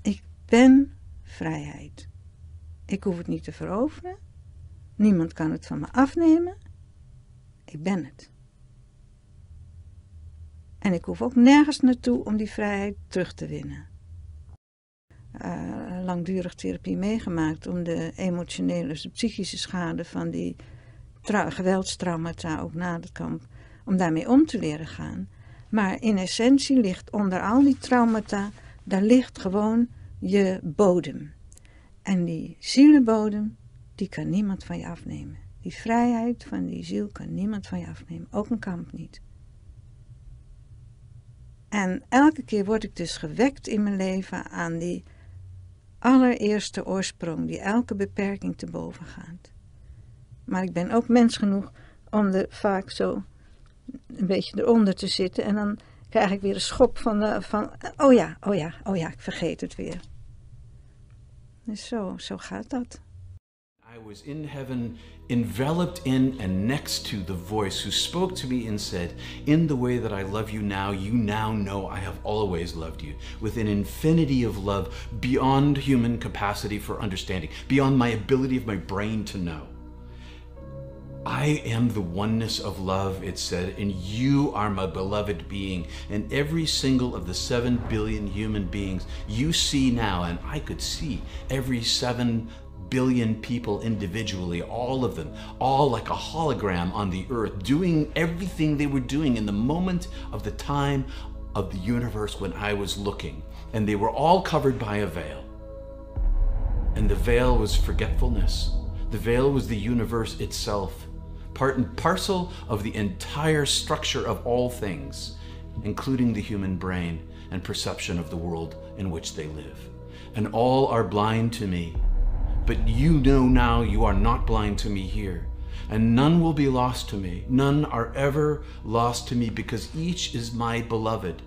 Ik ben vrijheid. Ik hoef het niet te veroveren. Niemand kan het van me afnemen. Ik ben het. En ik hoef ook nergens naartoe om die vrijheid terug te winnen. Langdurig therapie meegemaakt om de emotionele, dus de psychische schade van die geweldstraumata ook na het kamp, om daarmee om te leren gaan. Maar in essentie ligt onder al die traumata, daar ligt gewoon je bodem. En die zielenbodem, die kan niemand van je afnemen. Die vrijheid van die ziel kan niemand van je afnemen, ook een kamp niet. En elke keer word ik dus gewekt in mijn leven aan die allereerste oorsprong, die elke beperking te boven gaat. Maar ik ben ook mens genoeg om er vaak zo een beetje eronder te zitten en dan krijg ik weer een schop van oh ja, ik vergeet het weer. Dus zo gaat dat. I was in heaven, enveloped in and next to the voice who spoke to me and said, "In the way that I love you now know I have always loved you, with an infinity of love beyond human capacity for understanding, beyond my ability of my brain to know. I am the oneness of love," it said, "and you are my beloved being, and every single of the 7 billion human beings you see now," and I could see every 7 billion people individually, all of them, all like a hologram on the earth, doing everything they were doing in the moment of the time of the universe when I was looking. And they were all covered by a veil. And the veil was forgetfulness. The veil was the universe itself, part and parcel of the entire structure of all things, including the human brain and perception of the world in which they live. And all are blind to me. But you know now you are not blind to me here, and none will be lost to me. None are ever lost to me, because each is my beloved.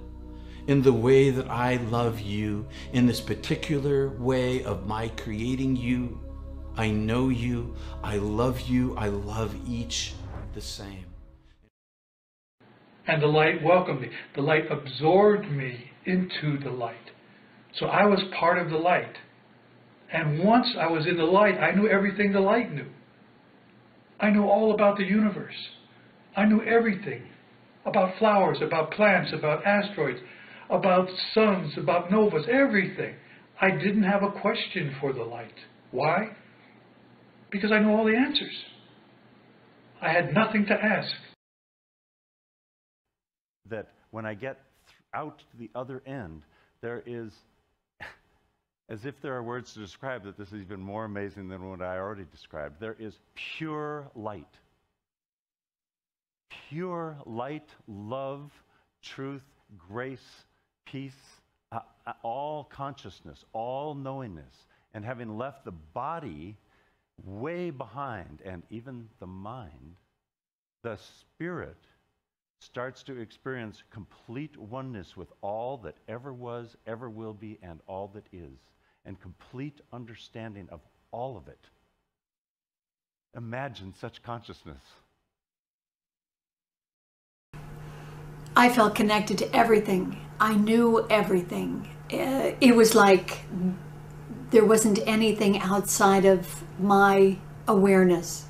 In the way that I love you, in this particular way of my creating you, I know you, I love each the same. And the light welcomed me. The light absorbed me into the light. So I was part of the light. And once I was in the light, I knew everything the light knew. I knew all about the universe. I knew everything about flowers, about plants, about asteroids, about suns, about novas, everything. I didn't have a question for the light. Why? Because I knew all the answers. I had nothing to ask. That when I get out to the other end, there is, as if there are words to describe that, this is even more amazing than what I already described. There is pure light. Pure light, love, truth, grace, peace, all consciousness, all knowingness. And having left the body way behind, and even the mind, the spirit starts to experience complete oneness with all that ever was, ever will be, and all that is, and complete understanding of all of it. Imagine such consciousness. I felt connected to everything. I knew everything. It was like there wasn't anything outside of my awareness.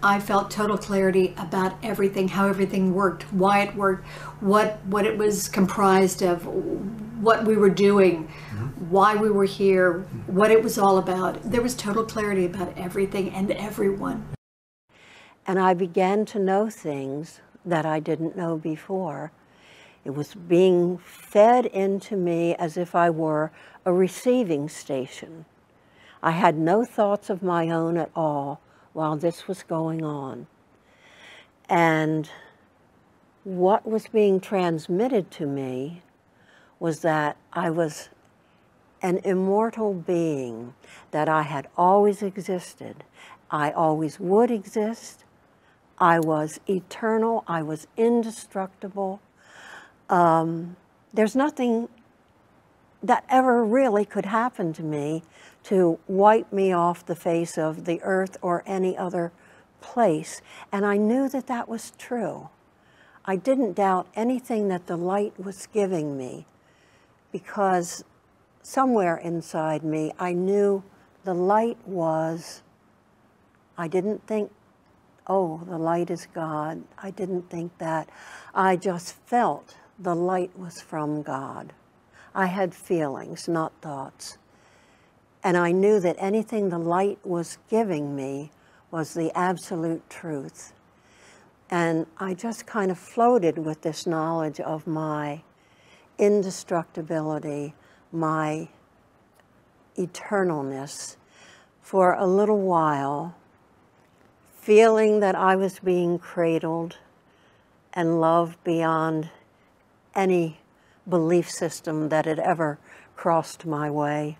I felt total clarity about everything, how everything worked, why it worked, what it was comprised of, what we were doing, why we were here, what it was all about. There was total clarity about everything and everyone. And I began to know things that I didn't know before. It was being fed into me as if I were a receiving station. I had no thoughts of my own at all while this was going on. And what was being transmitted to me was that I was an immortal being, that I had always existed. I always would exist. I was eternal. I was indestructible. There's nothing that ever really could happen to me to wipe me off the face of the earth or any other place. And I knew that that was true. I didn't doubt anything that the light was giving me, because somewhere inside me I knew the light was, I didn't think oh, the light is God. I didn't think that. I just felt the light was from God. I had feelings, not thoughts. And I knew that anything the light was giving me was the absolute truth. And I just kind of floated with this knowledge of my indestructibility, my eternalness for a little while, feeling that I was being cradled and loved beyond any belief system that had ever crossed my way.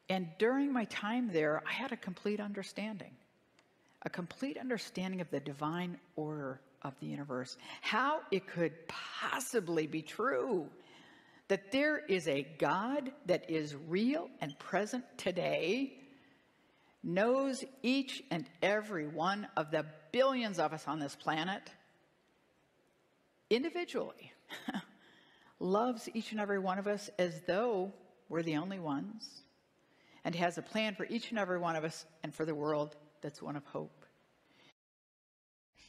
And during my time there, I had a complete understanding of the divine order of the universe, how it could possibly be true that there is a God that is real and present today, knows each and every one of the billions of us on this planet individually, loves each and every one of us as though we're the only ones, and has a plan for each and every one of us and for the world that's one of hope.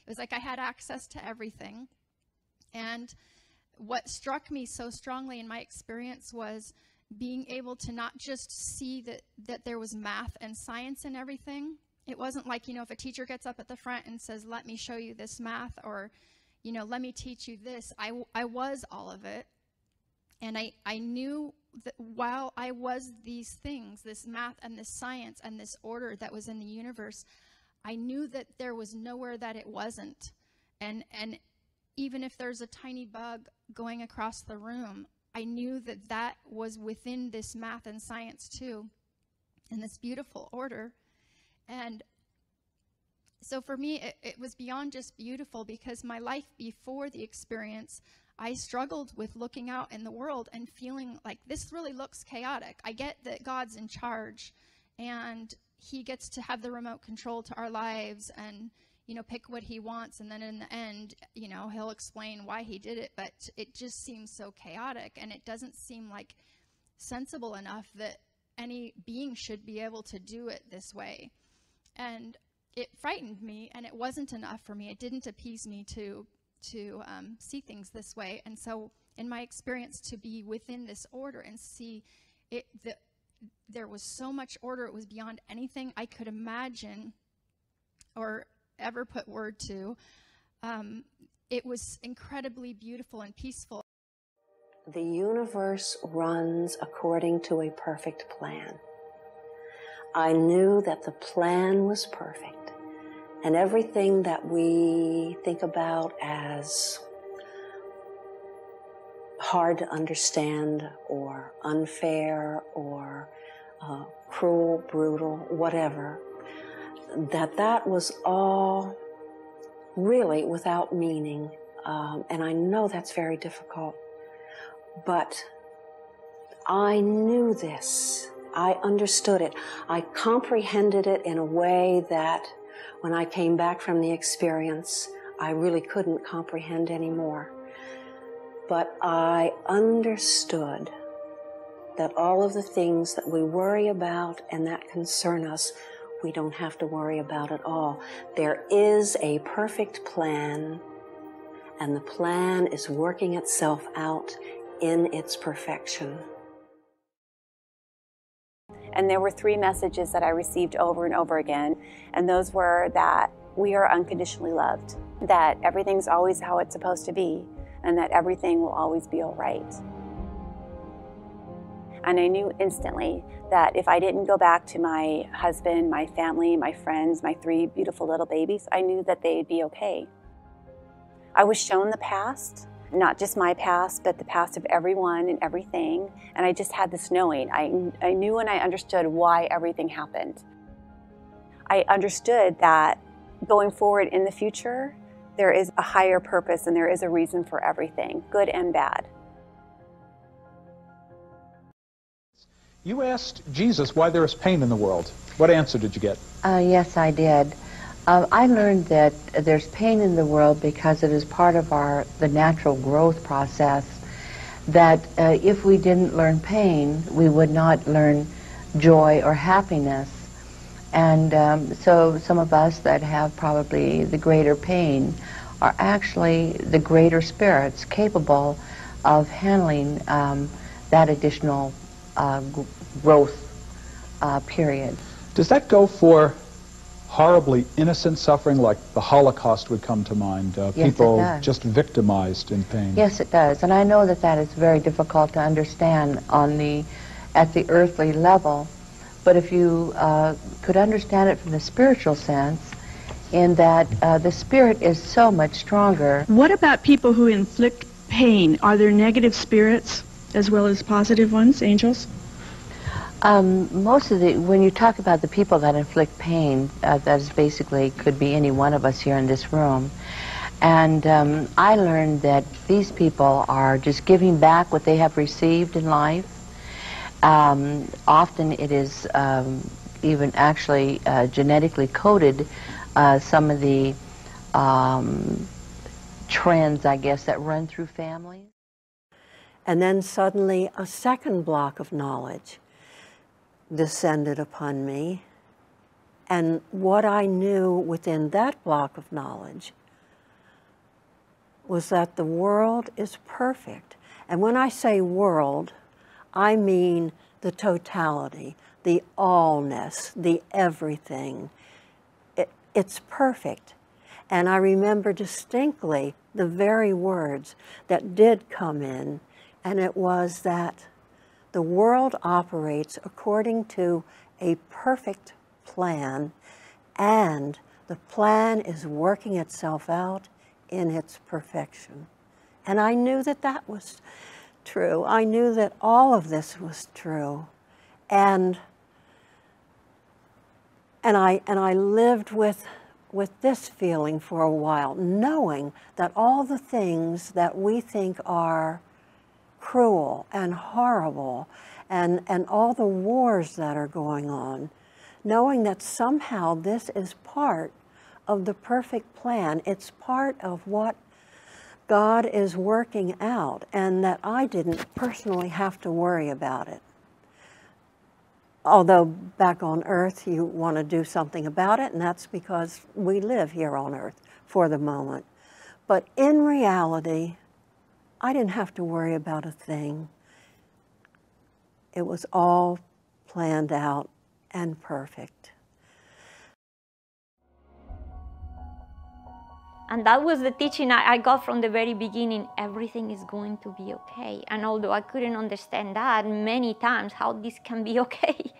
It was like I had access to everything. And what struck me so strongly in my experience was being able to not just see that there was math and science in everything. It wasn't like, if a teacher gets up at the front and says, let me show you this math, or, let me teach you this. I was all of it. And I knew that while I was these things, this math and this science and this order that was in the universe, I knew that there was nowhere that it wasn't. And even if there's a tiny bug going across the room, I knew that that was within this math and science too, in this beautiful order. And so for me, it was beyond just beautiful, because my life before the experience, I struggled with looking out in the world and feeling like this really looks chaotic. I get that God's in charge and he gets to have the remote control to our lives and, pick what he wants. And then in the end, he'll explain why he did it. But it just seems so chaotic, and it doesn't seem like sensible enough that any being should be able to do it this way. And it frightened me, and it wasn't enough for me. It didn't appease me to see things this way. And so in my experience, to be within this order and see it, there was so much order, it was beyond anything I could imagine or ever put word to. It was incredibly beautiful and peaceful. The universe runs according to a perfect plan. I knew that the plan was perfect, and everything that we think about as hard to understand or unfair or cruel, brutal, whatever, that was all really without meaning. And I know that's very difficult, but I knew this. I understood it. I comprehended it in a way that when I came back from the experience, I really couldn't comprehend anymore. But I understood that all of the things that we worry about and that concern us, we don't have to worry about at all. There is a perfect plan, and the plan is working itself out in its perfection. And there were 3 messages that I received over and over again, and those were that we are unconditionally loved, that everything's always how it's supposed to be, and that everything will always be all right. And I knew instantly that if I didn't go back to my husband, my family, my friends, my 3 beautiful little babies, I knew that they'd be okay. I was shown the past, not just my past, but the past of everyone and everything. And I just had this knowing. I knew and I understood why everything happened. I understood that going forward in the future, there is a higher purpose and there is a reason for everything, good and bad. You asked Jesus why there is pain in the world. What answer did you get? Yes, I did. I learned that there's pain in the world because it is part of the natural growth process, that if we didn't learn pain, we would not learn joy or happiness. And so some of us that have probably the greater pain are actually the greater spirits capable of handling that additional growth period. Does that go for horribly innocent suffering, like the Holocaust would come to mind? Yes, people it does. just victimized in pain. Yes, it does. And I know that that is very difficult to understand at the earthly level. But if you could understand it from the spiritual sense, in that the spirit is so much stronger. What about people who inflict pain? Are there negative spirits as well as positive ones, angels? Most of when you talk about the people that inflict pain, that is basically could be any one of us here in this room. And I learned that these people are just giving back what they have received in life. Often it is even actually genetically coded, some of the trends, I guess, that run through families. And then suddenly a second block of knowledge descended upon me. And what I knew within that block of knowledge was that the world is perfect. And when I say world, I mean the totality, the allness, the everything. It's perfect. And I remember distinctly the very words that did come in, and it was that the world operates according to a perfect plan, and the plan is working itself out in its perfection. And I knew that that was true. I knew that all of this was true. And I lived with this feeling for a while, knowing that all the things that we think are cruel and horrible, and all the wars that are going on, knowing that somehow this is part of the perfect plan. It's part of what God is working out, and that I didn't personally have to worry about it. Although back on earth you want to do something about it, and that's because we live here on earth for the moment. But in reality, I didn't have to worry about a thing. It was all planned out and perfect. And that was the teaching I got from the very beginning. Everything is going to be okay. And although I couldn't understand that many times, how this can be okay,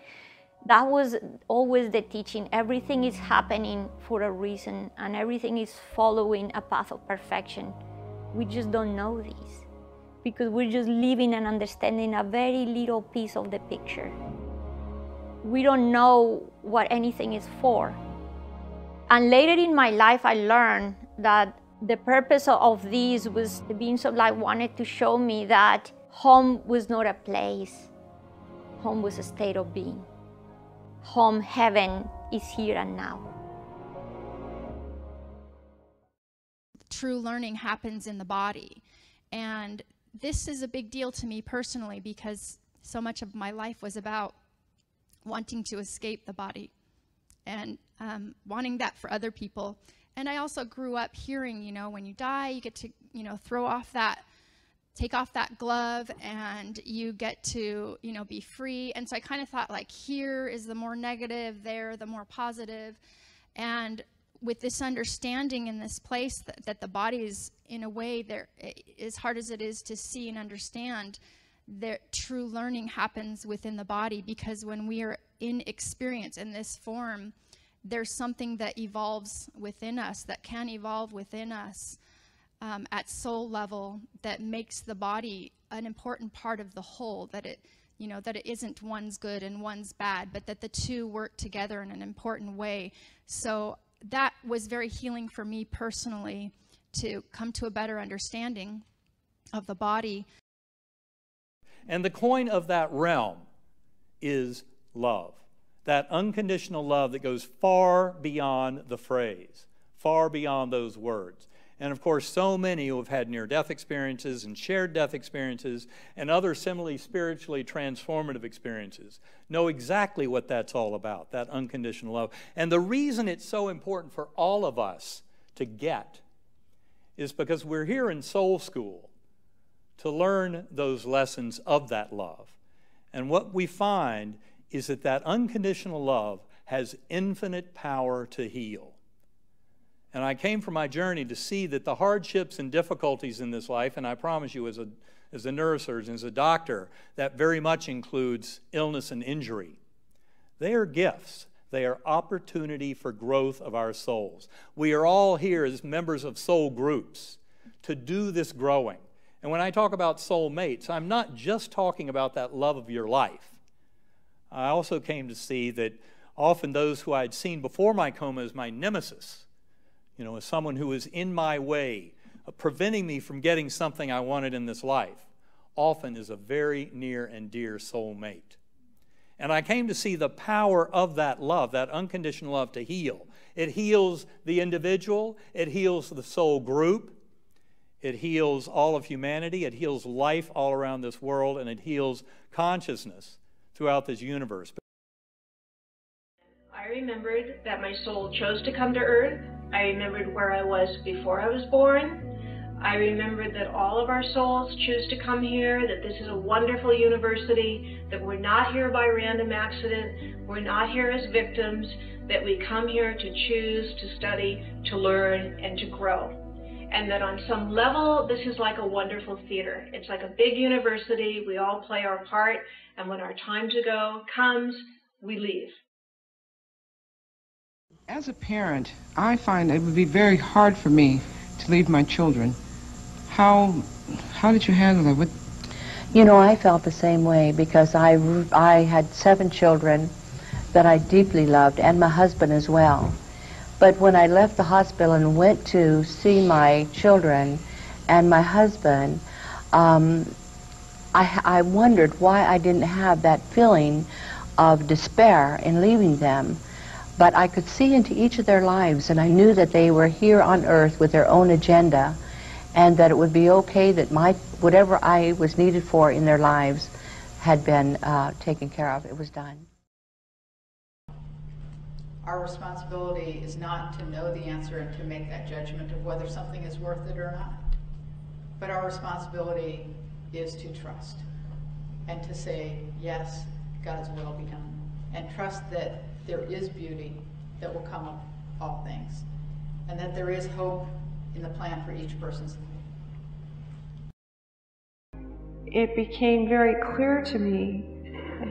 that was always the teaching. Everything is happening for a reason, and everything is following a path of perfection. We just don't know this, because we're just living and understanding a very little piece of the picture. We don't know what anything is for. And later in my life, I learned that the purpose of this was the beings of light wanted to show me that home was not a place. Home was a state of being. Home, heaven, is here and now. True learning happens in the body. And this is a big deal to me personally, because so much of my life was about wanting to escape the body and wanting that for other people. And I also grew up hearing, when you die, you get to, take off that glove, and you get to, be free. And so I kind of thought, like, here is the more negative, there the more positive. And with this understanding in this place that the body is, in a way, there, as hard as it is to see and understand, true learning happens within the body, because when we are in experience in this form, there's something that evolves within us, that can evolve within us at soul level, that makes the body an important part of the whole, that it isn't one's good and one's bad, but that the two work together in an important way. So that was very healing for me personally, to come to a better understanding of the body. And the coin of that realm is love. That unconditional love that goes far beyond the phrase, far beyond those words. And of course, so many who have had near-death experiences and shared death experiences and other similarly spiritually transformative experiences know exactly what that's all about, that unconditional love. And the reason it's so important for all of us to get is because we're here in Soul School to learn those lessons of that love. And what we find is that that unconditional love has infinite power to heal. And I came from my journey to see that the hardships and difficulties in this life, and I promise you as a neurosurgeon, as a doctor, that very much includes illness and injury. They are gifts. They are opportunity for growth of our souls. We are all here as members of soul groups to do this growing. And when I talk about soul mates, I'm not just talking about that love of your life. I also came to see that often those who I'd seen before my coma as my nemesis, you know, as someone who was in my way, preventing me from getting something I wanted in this life, often is a very near and dear soul mate. And I came to see the power of that love, that unconditional love, to heal. It heals the individual, it heals the soul group, it heals all of humanity, it heals life all around this world, and it heals consciousness throughout this universe. I remembered that my soul chose to come to Earth. I remembered where I was before I was born. I remembered that all of our souls choose to come here, that this is a wonderful university, that we're not here by random accident, we're not here as victims, that we come here to choose, to study, to learn, and to grow. And that on some level, this is like a wonderful theater. It's like a big university, we all play our part, and when our time to go comes, we leave. As a parent, I find it would be very hard for me to leave my children. How did you handle it? You know, I felt the same way because I had 7 children that I deeply loved, and my husband as well. But when I left the hospital and went to see my children and my husband, I wondered why I didn't have that feeling of despair in leaving them. But I could see into each of their lives, and I knew that they were here on earth with their own agenda, and that it would be okay that whatever I was needed for in their lives had been taken care of. It was done. Our responsibility is not to know the answer and to make that judgment of whether something is worth it or not. But our responsibility is to trust and to say, yes, God's will be done. And trust that there is beauty that will come of all things. And that there is hope in the plan for each person's life. It became very clear to me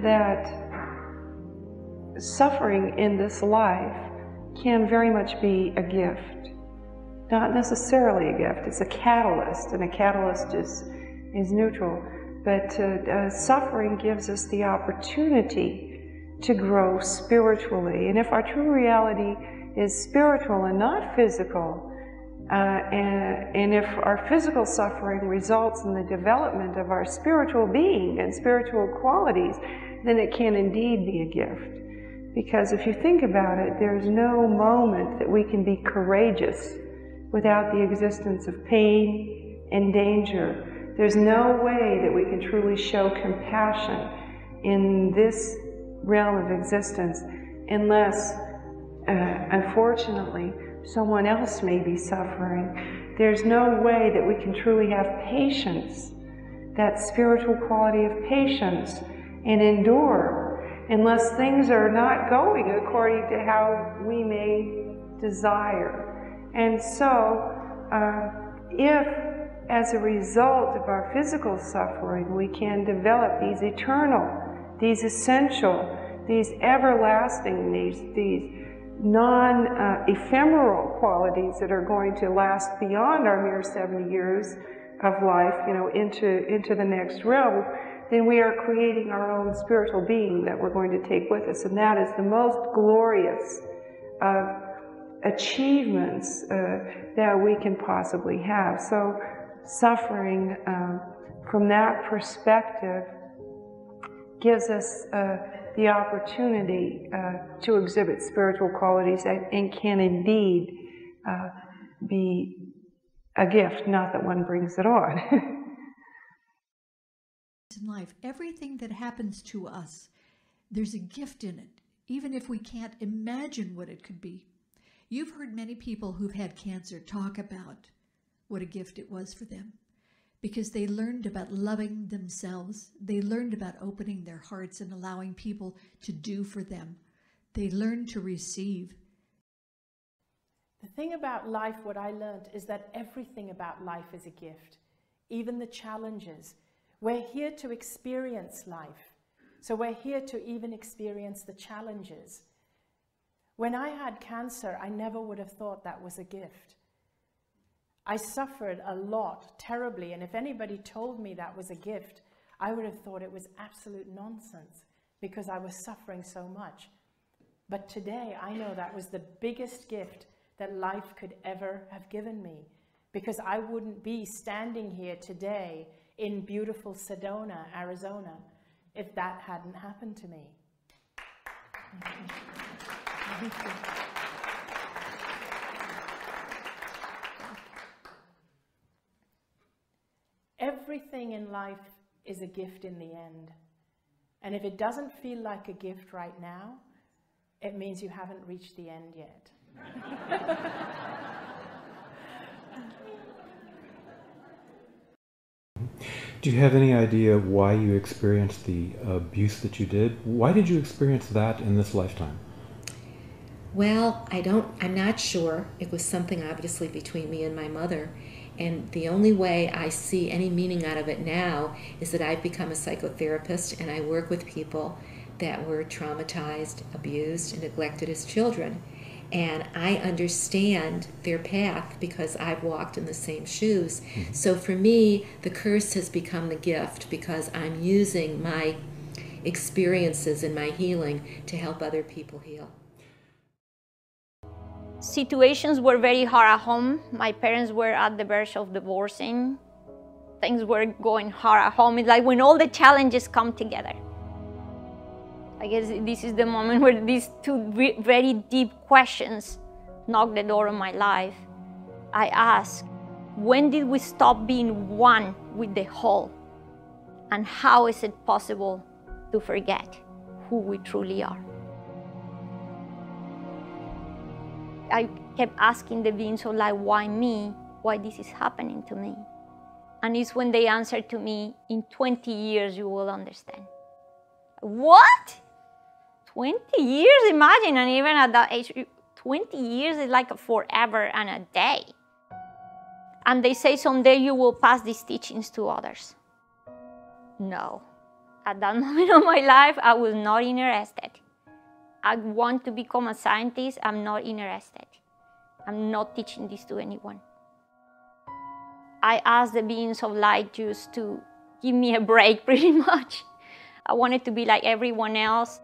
that suffering in this life can very much be a gift. Not necessarily a gift, it's a catalyst, and a catalyst is neutral. But suffering gives us the opportunity to grow spiritually. And if our true reality is spiritual and not physical, and if our physical suffering results in the development of our spiritual being and spiritual qualities, then it can indeed be a gift. Because if you think about it, there's no moment that we can be courageous without the existence of pain and danger. There's no way that we can truly show compassion in this realm of existence unless, unfortunately, someone else may be suffering. There's no way that we can truly have patience, that spiritual quality of patience, and endure unless things are not going according to how we may desire. And so, if as a result of our physical suffering we can develop these eternal, these essential, these everlasting, these non-ephemeral qualities that are going to last beyond our mere 70 years of life, you know, into the next realm, then we are creating our own spiritual being that we're going to take with us. And that is the most glorious of achievements that we can possibly have. So suffering from that perspective gives us the opportunity to exhibit spiritual qualities and can indeed be a gift, not that one brings it on. In life, everything that happens to us, there's a gift in it, even if we can't imagine what it could be. You've heard many people who've had cancer talk about what a gift it was for them, because they learned about loving themselves. They learned about opening their hearts and allowing people to do for them. They learned to receive. The thing about life, what I learned, is that everything about life is a gift, even the challenges. We're here to experience life, so we're here to even experience the challenges. When I had cancer, I never would have thought that was a gift. I suffered a lot, terribly, and if anybody told me that was a gift, I would have thought it was absolute nonsense because I was suffering so much. But today, I know that was the biggest gift that life could ever have given me, because I wouldn't be standing here today in beautiful Sedona, Arizona, if that hadn't happened to me. Thank you. Everything in life is a gift in the end. And if it doesn't feel like a gift right now, it means you haven't reached the end yet. Do you have any idea why you experienced the abuse that you did? Why did you experience that in this lifetime? Well, I'm not sure. It was something obviously between me and my mother. And the only way I see any meaning out of it now is that I've become a psychotherapist and I work with people that were traumatized, abused, and neglected as children. And I understand their path because I've walked in the same shoes. Mm-hmm. So for me, the curse has become the gift because I'm using my experiences and my healing to help other people heal. Situations were very hard at home. My parents were at the verge of divorcing. Things were going hard at home. It's like when all the challenges come together. I guess this is the moment where these two very deep questions knock the door of my life. I ask, when did we stop being one with the whole? And how is it possible to forget who we truly are? I kept asking the beings of light, why me? Why this is happening to me? And it's when they answered to me, in 20 years you will understand. What? 20 years? Imagine, and even at that age, 20 years is like a forever and a day. And they say someday you will pass these teachings to others. No. At that moment of my life, I was not interested. I want to become a scientist. I'm not interested. I'm not teaching this to anyone. I asked the beings of light just to give me a break, pretty much. I wanted to be like everyone else.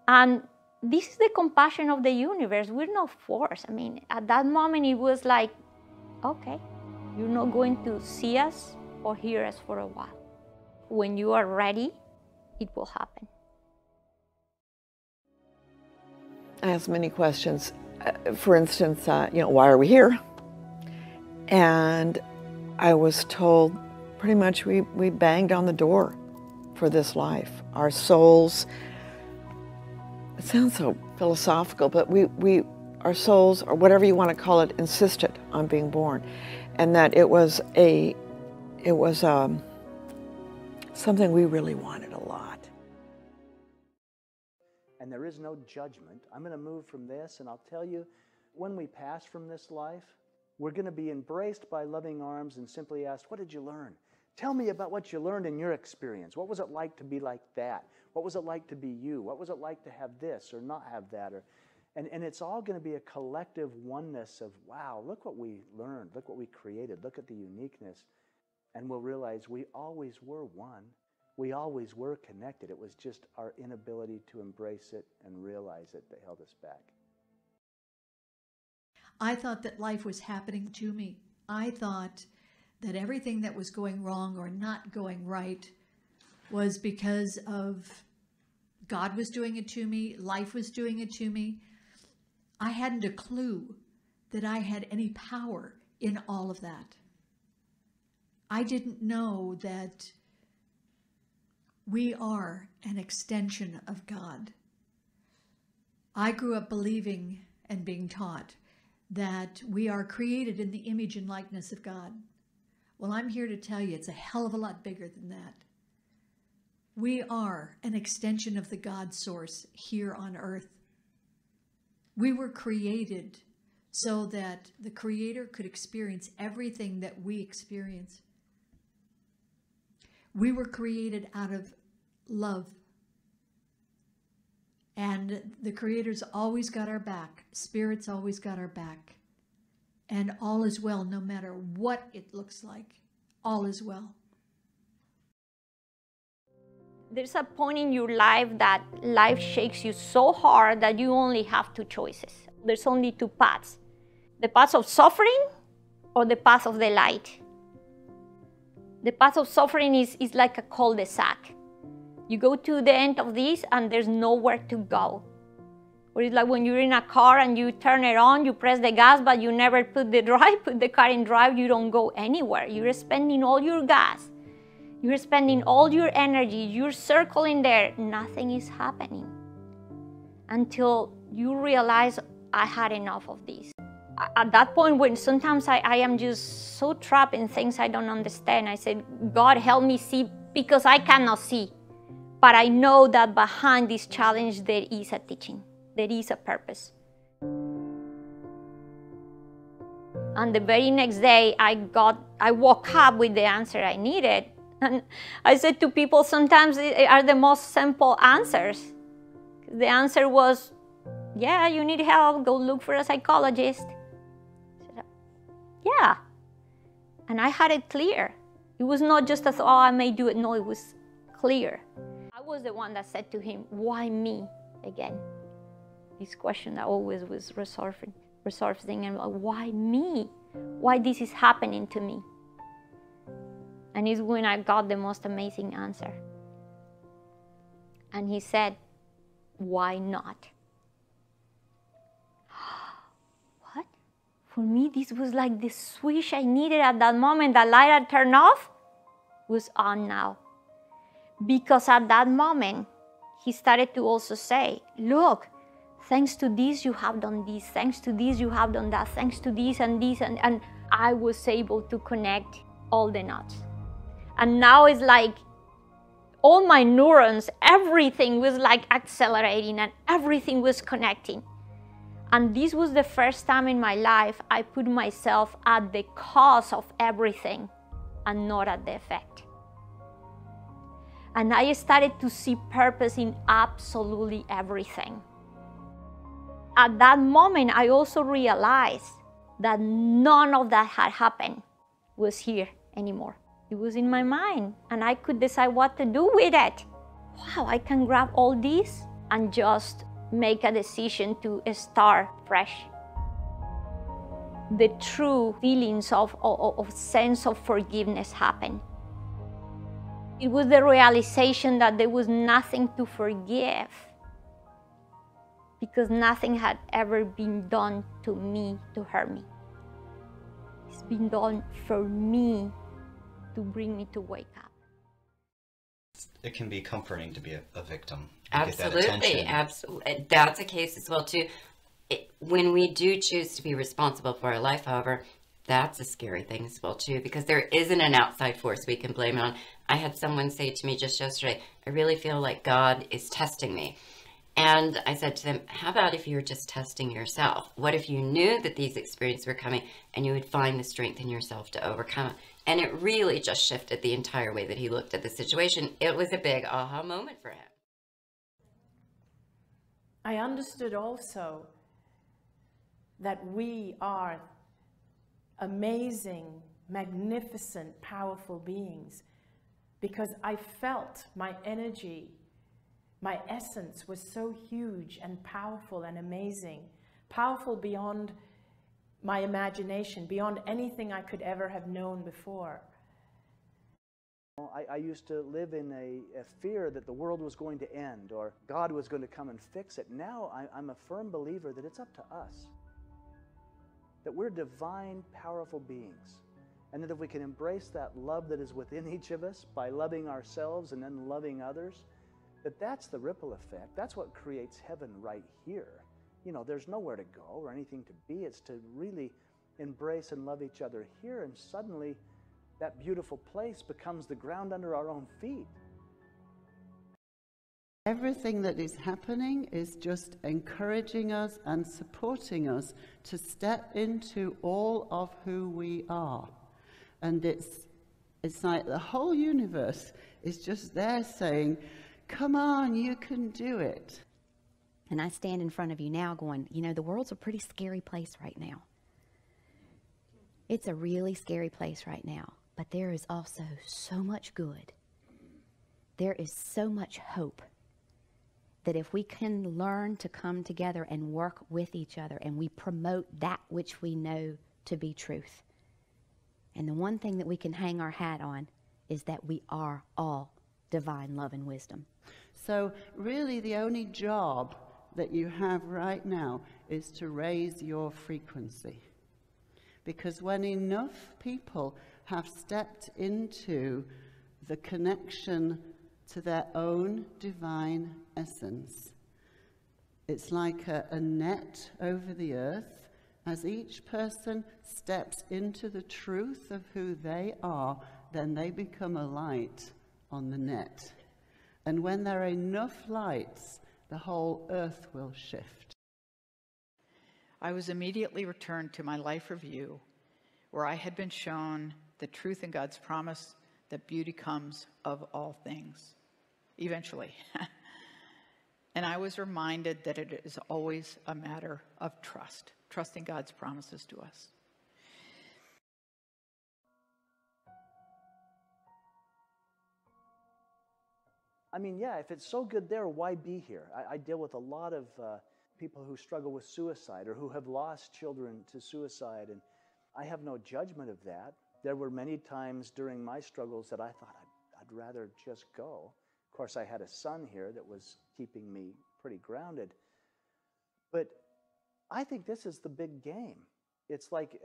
And this is the compassion of the universe. We're not forced. I mean, at that moment, it was like, okay, you're not going to see us or hear us for a while. When you are ready, it will happen. I asked many questions. For instance, why are we here? And I was told pretty much we banged on the door for this life. Our souls, it sounds so philosophical, but our souls, or whatever you want to call it, insisted on being born. And that it was something we really wanted a lot. And there is no judgment. I'm going to move from this, and I'll tell you, when we pass from this life, we're going to be embraced by loving arms and simply asked, what did you learn? Tell me about what you learned in your experience. What was it like to be like that? What was it like to be you? What was it like to have this or not have that? And it's all going to be a collective oneness of, wow, look what we learned. Look what we created. Look at the uniqueness. And we'll realize we always were one. We always were connected. It was just our inability to embrace it and realize it that held us back. I thought that life was happening to me. I thought that everything that was going wrong or not going right was because of God was doing it to me, life was doing it to me. I hadn't a clue that I had any power in all of that. I didn't know that we are an extension of God. I grew up believing and being taught that we are created in the image and likeness of God. Well, I'm here to tell you it's a hell of a lot bigger than that. We are an extension of the God source here on earth. We were created so that the Creator could experience everything that we experience. We were created out of love. And the Creator's always got our back. Spirit's always got our back. And all is well, no matter what it looks like. All is well. There's a point in your life that life shakes you so hard that you only have two choices. There's only two paths. The path of suffering or the path of the light. The path of suffering is like a cul-de-sac. You go to the end of this and there's nowhere to go. Or it's like when you're in a car and you turn it on, you press the gas, but you never put the car in drive, you don't go anywhere. You're spending all your gas. You're spending all your energy. You're circling there. Nothing is happening. Until you realize, I had enough of this. At that point, when sometimes I am just so trapped in things I don't understand, I said, God, help me see, because I cannot see. But I know that behind this challenge, there is a teaching. There is a purpose. And the very next day, I woke up with the answer I needed. And I said to people, sometimes they are the most simple answers. The answer was, yeah, you need help, go look for a psychologist. I said, yeah. And I had it clear. It was not just as, oh, I may do it. No, it was clear. I was the one that said to him, why me again? This question that always was resurfacing, and why me? Why this is happening to me? And it's when I got the most amazing answer. And he said, why not? What? For me, this was like the switch I needed at that moment. The light I turned off was on now. Because at that moment, he started to also say, look, thanks to this, you have done this. Thanks to this, you have done that. Thanks to this and this. And I was able to connect all the knots. And now it's like all my neurons, everything was like accelerating and everything was connecting. And this was the first time in my life I put myself at the cause of everything and not at the effect. And I started to see purpose in absolutely everything. At that moment, I also realized that none of that had happened was here anymore. It was in my mind, and I could decide what to do with it. Wow, I can grab all this and just make a decision to start fresh. The true feelings of sense of forgiveness happened. It was the realization that there was nothing to forgive, because nothing had ever been done to me to hurt me. It's been done for me to bring me to wake up. It can be comforting to be a victim. Absolutely, absolutely. That's a case as well too. When we do choose to be responsible for our life, however, that's a scary thing as well too, because there isn't an outside force we can blame it on. I had someone say to me just yesterday, I really feel like God is testing me. And I said to them, how about if you were just testing yourself? What if you knew that these experiences were coming and you would find the strength in yourself to overcome it? And it really just shifted the entire way that he looked at the situation. It was a big aha moment for him. I understood also that we are amazing, magnificent, powerful beings, because I felt my energy, my essence was so huge and powerful and amazing, powerful beyond my imagination, beyond anything I could ever have known before. I used to live in a fear that the world was going to end or God was going to come and fix it. Now I'm a firm believer that it's up to us, that we're divine, powerful beings. And that if we can embrace that love that is within each of us by loving ourselves and then loving others, that's the ripple effect. That's what creates heaven right here. You know, there's nowhere to go or anything to be. It's to really embrace and love each other here, and suddenly that beautiful place becomes the ground under our own feet. Everything that is happening is just encouraging us and supporting us to step into all of who we are. And it's like the whole universe is just there saying, come on, you can do it. And I stand in front of you now going, you know, the world's a pretty scary place right now. It's a really scary place right now. But there is also so much good. There is so much hope that if we can learn to come together and work with each other and we promote that which we know to be truth. And the one thing that we can hang our hat on is that we are all divine love and wisdom. So really the only job that you have right now is to raise your frequency. Because when enough people have stepped into the connection to their own divine essence, it's like a net over the earth. As each person steps into the truth of who they are, then they become a light on the net. And when there are enough lights, the whole earth will shift. I was immediately returned to my life review, where I had been shown the truth in God's promise that beauty comes of all things, eventually. And I was reminded that it is always a matter of trust, trusting God's promises to us. I mean, yeah, if it's so good there, why be here? I deal with a lot of people who struggle with suicide or who have lost children to suicide, and I have no judgment of that. There were many times during my struggles that I thought I'd rather just go. Of course, I had a son here that was keeping me pretty grounded. But I think this is the big game. It's like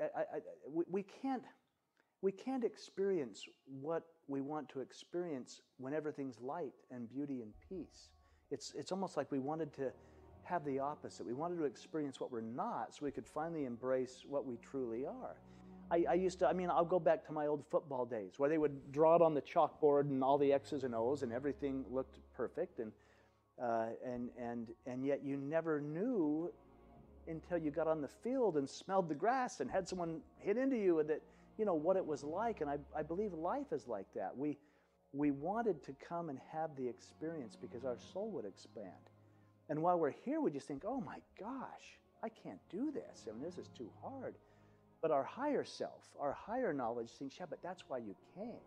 we can't experience what we want to experience when everything's light and beauty and peace. It's almost like we wanted to have the opposite. We wanted to experience what we're not so we could finally embrace what we truly are. I'll go back to my old football days where they would draw it on the chalkboard and all the X's and O's and everything looked perfect, and yet you never knew until you got on the field and smelled the grass and had someone hit into you that, you know, what it was like. And I believe life is like that. We wanted to come and have the experience because our soul would expand. And while we're here, we just think, oh my gosh, I can't do this. I mean, this is too hard. But our higher self, our higher knowledge thinks, yeah, but that's why you came.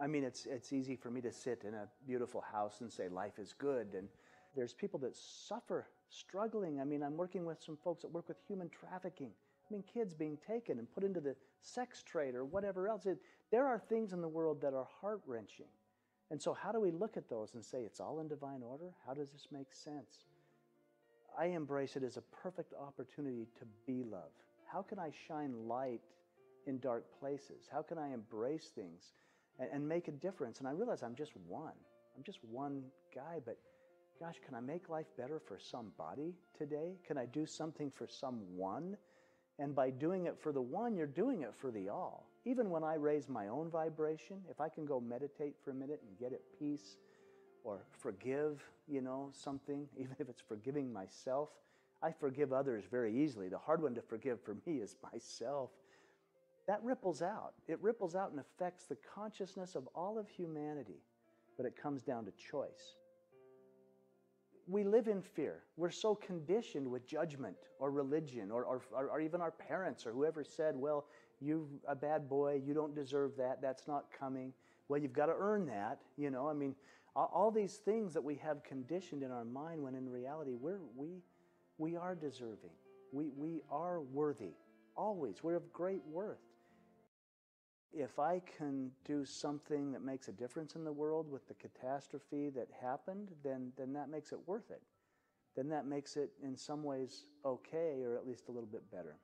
I mean, it's easy for me to sit in a beautiful house and say life is good. And there's people that suffer, struggling. I mean, I'm working with some folks that work with human trafficking. I mean, kids being taken and put into the sex trade or whatever else. There are things in the world that are heart-wrenching. And so how do we look at those and say it's all in divine order? How does this make sense? I embrace it as a perfect opportunity to be love. How can I shine light in dark places? How can I embrace things and make a difference? And I realize I'm just one. I'm just one guy, but gosh, can I make life better for somebody today? Can I do something for someone? And by doing it for the one, you're doing it for the all. Even when I raise my own vibration, if I can go meditate for a minute and get at peace, or forgive, you know, something, even if it's forgiving myself. I forgive others very easily. The hard one to forgive for me is myself. That ripples out. It ripples out and affects the consciousness of all of humanity, but it comes down to choice. We live in fear. We're so conditioned with judgment or religion or even our parents or whoever said, well, you're a bad boy, you don't deserve that, that's not coming. Well, you've got to earn that, you know. I mean, all these things that we have conditioned in our mind when in reality we are deserving. We are worthy, always. We're of great worth. If I can do something that makes a difference in the world with the catastrophe that happened, then that makes it worth it. Then that makes it in some ways okay, or at least a little bit better.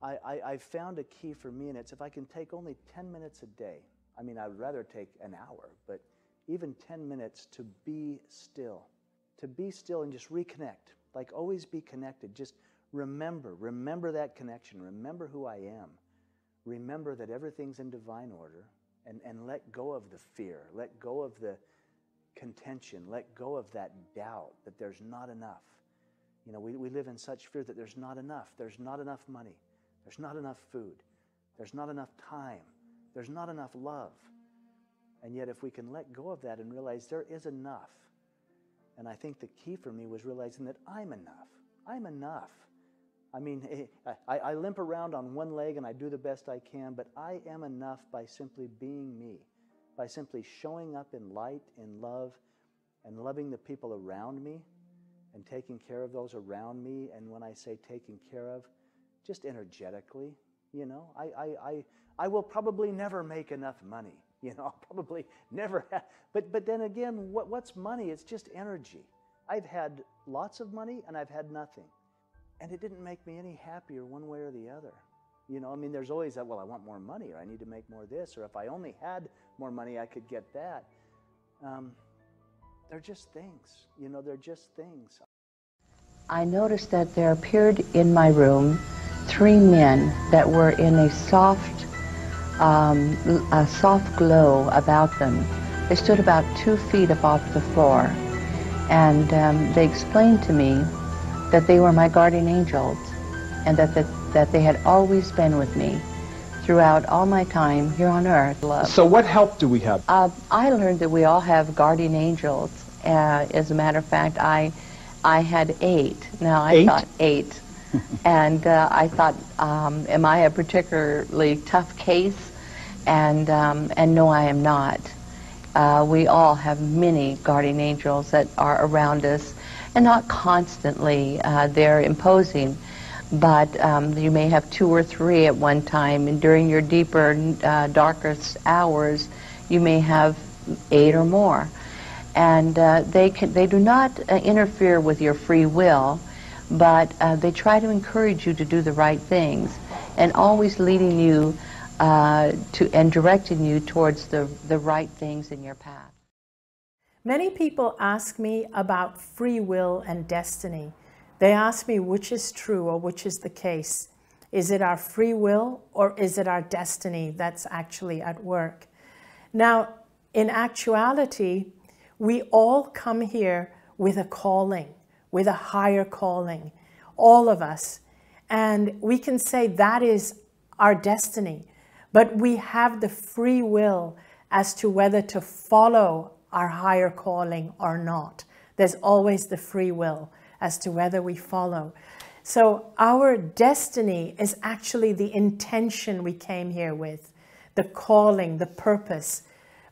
I found a key for me, and it's if I can take only 10 minutes a day. I mean, I'd rather take an hour, but even 10 minutes to be still and just reconnect. Like, always be connected. Just remember that connection. Remember who I am. Remember that everything's in divine order, and let go of the fear. Let go of the contention. Let go of that doubt that there's not enough. You know, we live in such fear that there's not enough. There's not enough money. There's not enough food. There's not enough time. There's not enough love. And yet, if we can let go of that and realize there is enough, and I think the key for me was realizing that I'm enough. I'm enough. I mean, I limp around on one leg and I do the best I can, but I am enough by simply being me, by simply showing up in light, in love, and loving the people around me and taking care of those around me. And when I say taking care of, just energetically, you know, I will probably never make enough money. You know, I'll probably never have. But then again, what's money? It's just energy. I've had lots of money and I've had nothing. And it didn't make me any happier one way or the other. You know, I mean, there's always that, well, I want more money, or I need to make more of this, or if I only had more money, I could get that. They're just things. You know, they're just things. I noticed that there appeared in my room 3 men that were in a soft glow about them. They stood about 2 feet above the floor, and they explained to me that they were my guardian angels, and that they had always been with me throughout all my time here on earth. So what help do we have? I learned that we all have guardian angels. As a matter of fact, I had 8. Now, I thought 8. And I thought, am I a particularly tough case? And no, I am not. We all have many guardian angels that are around us, and not constantly. They're imposing, but you may have 2 or 3 at one time, and during your deeper, darkest hours, you may have 8 or more. And they do not interfere with your free will, but they try to encourage you to do the right things, and always leading you and directing you towards the right things in your path. Many people ask me about free will and destiny. They ask me which is true or which is the case. Is it our free will or is it our destiny that's actually at work? Now, in actuality, we all come here with a calling, with a higher calling, all of us. And we can say that is our destiny. But we have the free will as to whether to follow our higher calling or not. There's always the free will as to whether we follow. So our destiny is actually the intention we came here with, the calling, the purpose,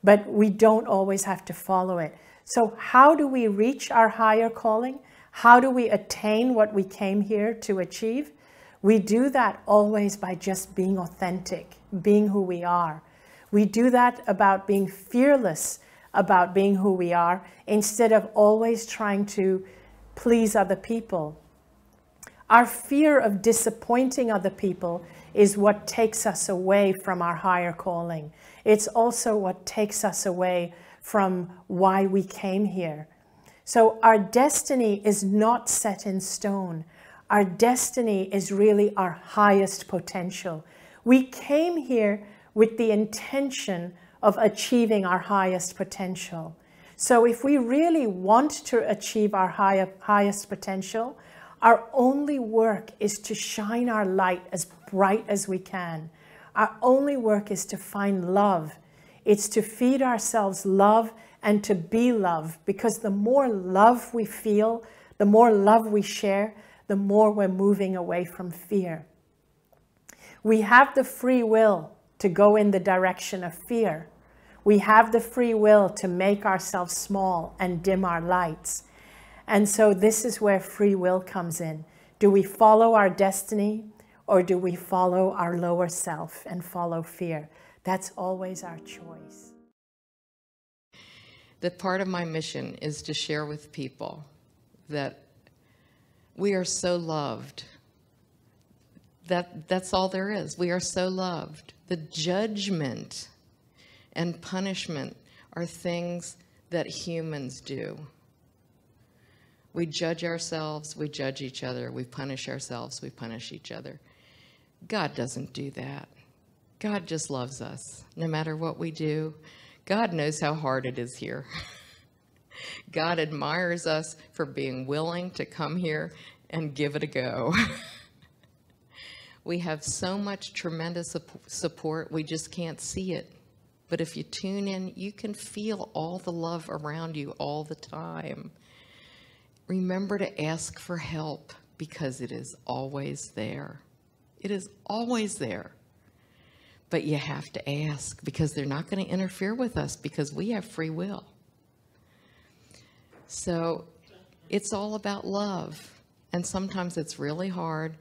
but we don't always have to follow it. So how do we reach our higher calling? How do we attain what we came here to achieve? We do that always by just being authentic, being who we are. We do that about being fearless about being who we are, instead of always trying to please other people. Our fear of disappointing other people is what takes us away from our higher calling. It's also what takes us away from why we came here. So our destiny is not set in stone. Our destiny is really our highest potential. We came here with the intention of achieving our highest potential. So if we really want to achieve our highest potential, our only work is to shine our light as bright as we can. Our only work is to find love. It's to feed ourselves love and to be love, because the more love we feel, the more love we share, the more we're moving away from fear. We have the free will to go in the direction of fear. We have the free will to make ourselves small and dim our lights. And so this is where free will comes in. Do we follow our destiny, or do we follow our lower self and follow fear? That's always our choice. That part of my mission is to share with people that we are so loved, That's all there is. We are so loved. The judgment and punishment are things that humans do. We judge ourselves, we judge each other, we punish ourselves, we punish each other. God doesn't do that. God just loves us, no matter what we do. God knows how hard it is here. God admires us for being willing to come here and give it a go. We have so much tremendous support, we just can't see it. But if you tune in, you can feel all the love around you all the time. Remember to ask for help, because it is always there. It is always there. But you have to ask, because they're not going to interfere with us, because we have free will. So it's all about love. And sometimes it's really hard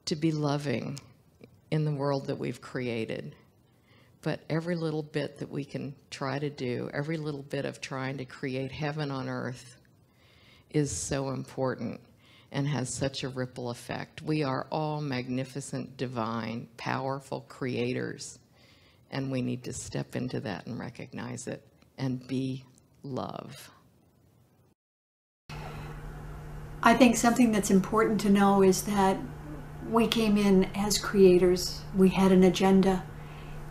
to be loving in the world that we've created. But every little bit that we can try to do, every little bit of trying to create heaven on earth is so important and has such a ripple effect. We are all magnificent, divine, powerful creators, and we need to step into that and recognize it and be love. I think something that's important to know is that we came in as creators. We had an agenda,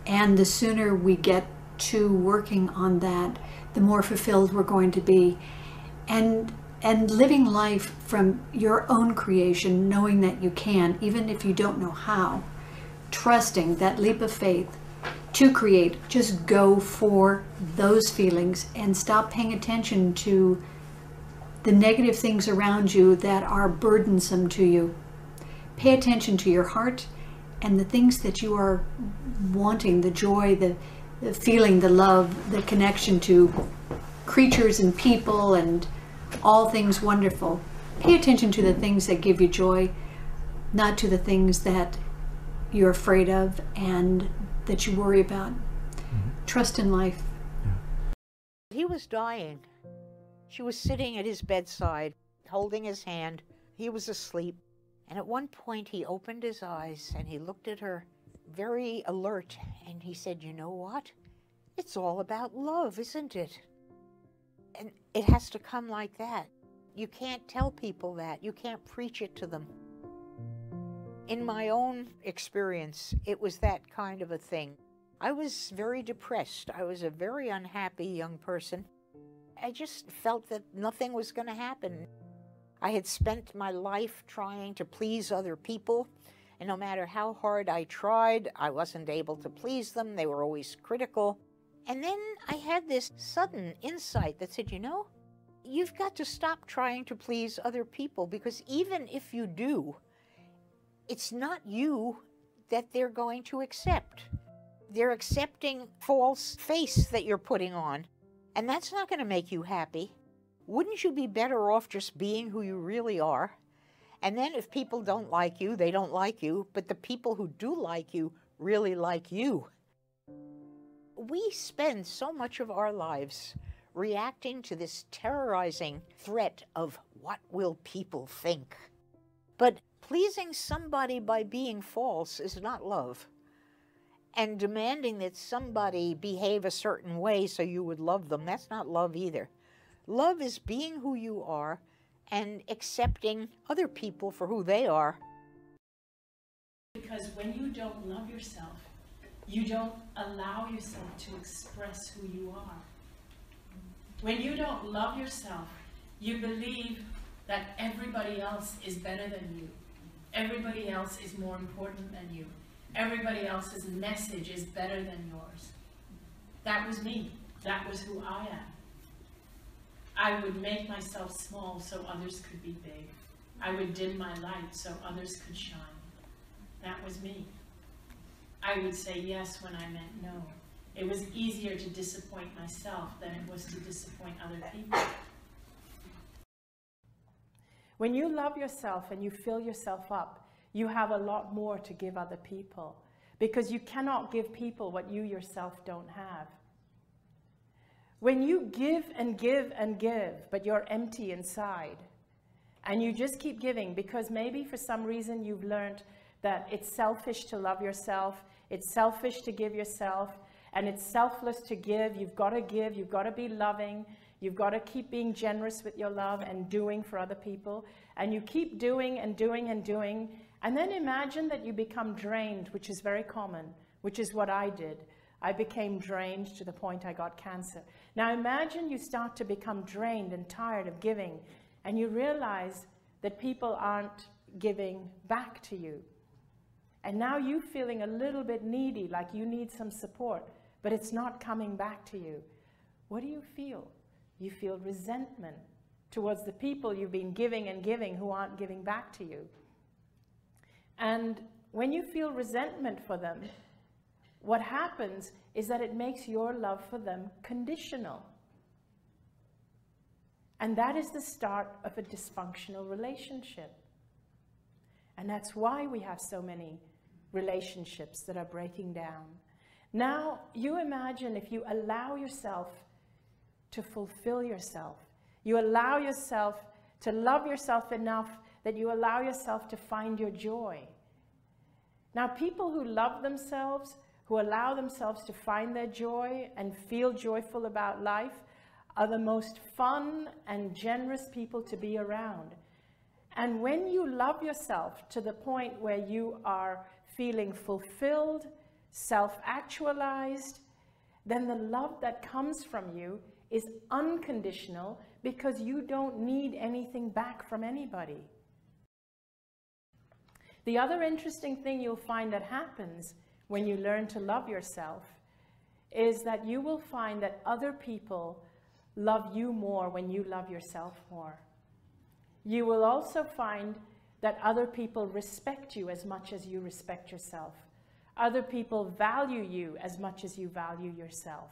and the sooner we get to working on that, the more fulfilled we're going to be. And living life from your own creation, knowing that you can, even if you don't know how, trusting that leap of faith to create. Just go for those feelings and stop paying attention to the negative things around you that are burdensome to you. Pay attention to your heart and the things that you are wanting, the joy, the feeling, the love, the connection to creatures and people and all things wonderful. Pay attention to the things that give you joy, not to the things that you're afraid of and that you worry about. Trust in life. He was dying. She was sitting at his bedside, holding his hand. He was asleep. And at one point he opened his eyes and he looked at her very alert and he said, "You know what? It's all about love, isn't it?" And it has to come like that. You can't tell people that. You can't preach it to them. In my own experience, it was that kind of a thing. I was very depressed. I was a very unhappy young person. I just felt that nothing was going to happen. I had spent my life trying to please other people, and no matter how hard I tried, I wasn't able to please them. They were always critical. And then I had this sudden insight that said, you know, you've got to stop trying to please other people, because even if you do, it's not you that they're going to accept. They're accepting false face that you're putting on, and that's not going to make you happy. Wouldn't you be better off just being who you really are? And then if people don't like you, they don't like you, but the people who do like you really like you. We spend so much of our lives reacting to this terrorizing threat of what will people think. But pleasing somebody by being false is not love. And demanding that somebody behave a certain way so you would love them, that's not love either. Love is being who you are and accepting other people for who they are. Because when you don't love yourself, you don't allow yourself to express who you are. When you don't love yourself, you believe that everybody else is better than you. Everybody else is more important than you. Everybody else's message is better than yours. That was me. That was who I am. I would make myself small so others could be big. I would dim my light so others could shine. That was me. I would say yes when I meant no. It was easier to disappoint myself than it was to disappoint other people. When you love yourself and you fill yourself up, you have a lot more to give other people, because you cannot give people what you yourself don't have. When you give and give and give, but you're empty inside, and you just keep giving because maybe for some reason you've learned that it's selfish to love yourself, it's selfish to give yourself, and it's selfless to give. You've got to be loving, you've got to keep being generous with your love and doing for other people. And you keep doing and doing and doing, and then imagine that you become drained, which is very common, which is what I did. I became drained to the point I got cancer. Now imagine you start to become drained and tired of giving, and you realize that people aren't giving back to you. And now you're feeling a little bit needy, like you need some support, but it's not coming back to you. What do you feel? You feel resentment towards the people you've been giving and giving who aren't giving back to you. And when you feel resentment for them, what happens is that it makes your love for them conditional. And that is the start of a dysfunctional relationship. And that's why we have so many relationships that are breaking down. Now, you imagine if you allow yourself to fulfill yourself, you allow yourself to love yourself enough that you allow yourself to find your joy. Now, people who love themselves, who allow themselves to find their joy and feel joyful about life, are the most fun and generous people to be around. And when you love yourself to the point where you are feeling fulfilled, self-actualized, then the love that comes from you is unconditional because you don't need anything back from anybody. The other interesting thing you'll find that happens when you learn to love yourself is that you will find that other people love you more when you love yourself more. You will also find that other people respect you as much as you respect yourself. Other people value you as much as you value yourself.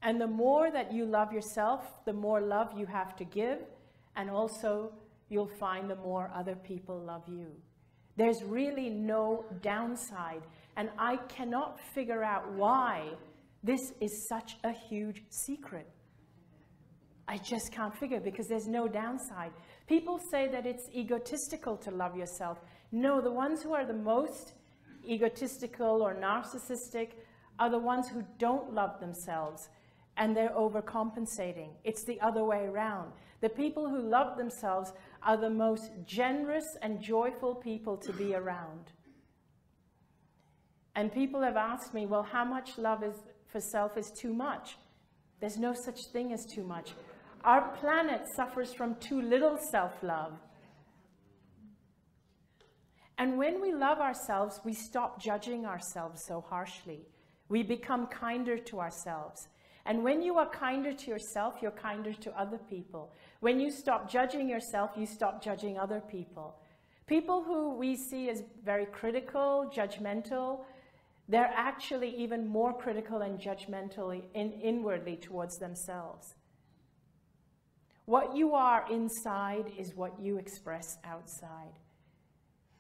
And the more that you love yourself, the more love you have to give, and also you'll find the more other people love you. There's really no downside, and I cannot figure out why this is such a huge secret. I just can't figure, because there's no downside. People say that it's egotistical to love yourself. No, the ones who are the most egotistical or narcissistic are the ones who don't love themselves, and they're overcompensating. It's the other way around. The people who love themselves are the most generous and joyful people to be around. And people have asked me, well, how much love for self is too much? There's no such thing as too much. Our planet suffers from too little self-love. And when we love ourselves, we stop judging ourselves so harshly. We become kinder to ourselves. And when you are kinder to yourself, you're kinder to other people. When you stop judging yourself, you stop judging other people. People who we see as very critical, judgmental, they're actually even more critical and judgmental inwardly towards themselves. What you are inside is what you express outside.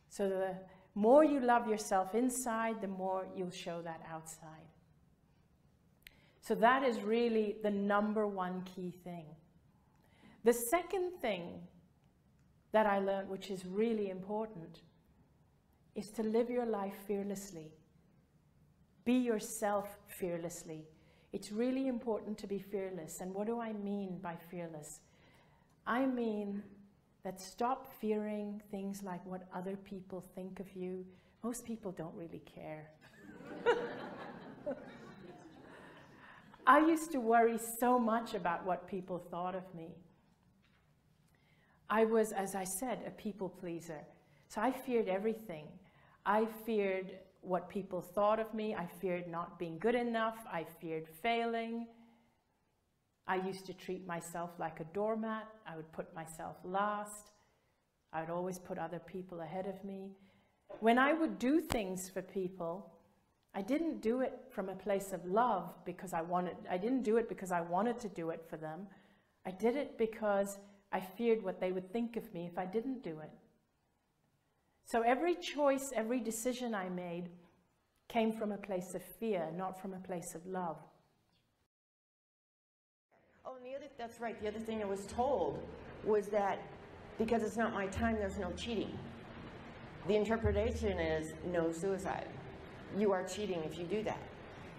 So the more you love yourself inside, the more you'll show that outside. So that is really the #1 key thing. The second thing that I learned, which is really important, is to live your life fearlessly. Be yourself fearlessly. It's really important to be fearless. And what do I mean by fearless? I mean that stop fearing things like what other people think of you. Most people don't really care. I used to worry so much about what people thought of me. I was, as I said, a people pleaser. So I feared everything. I feared what people thought of me. I feared not being good enough. I feared failing. I used to treat myself like a doormat. I would put myself last. I would always put other people ahead of me. When I would do things for people, I didn't do it from a place of love because I didn't do it because I wanted to do it for them. I did it because I feared what they would think of me if I didn't do it. So every choice, every decision I made came from a place of fear, not from a place of love. Oh, and that's right. The other thing I was told was that because it's not my time, there's no cheating. The interpretation is no suicide. You are cheating if you do that.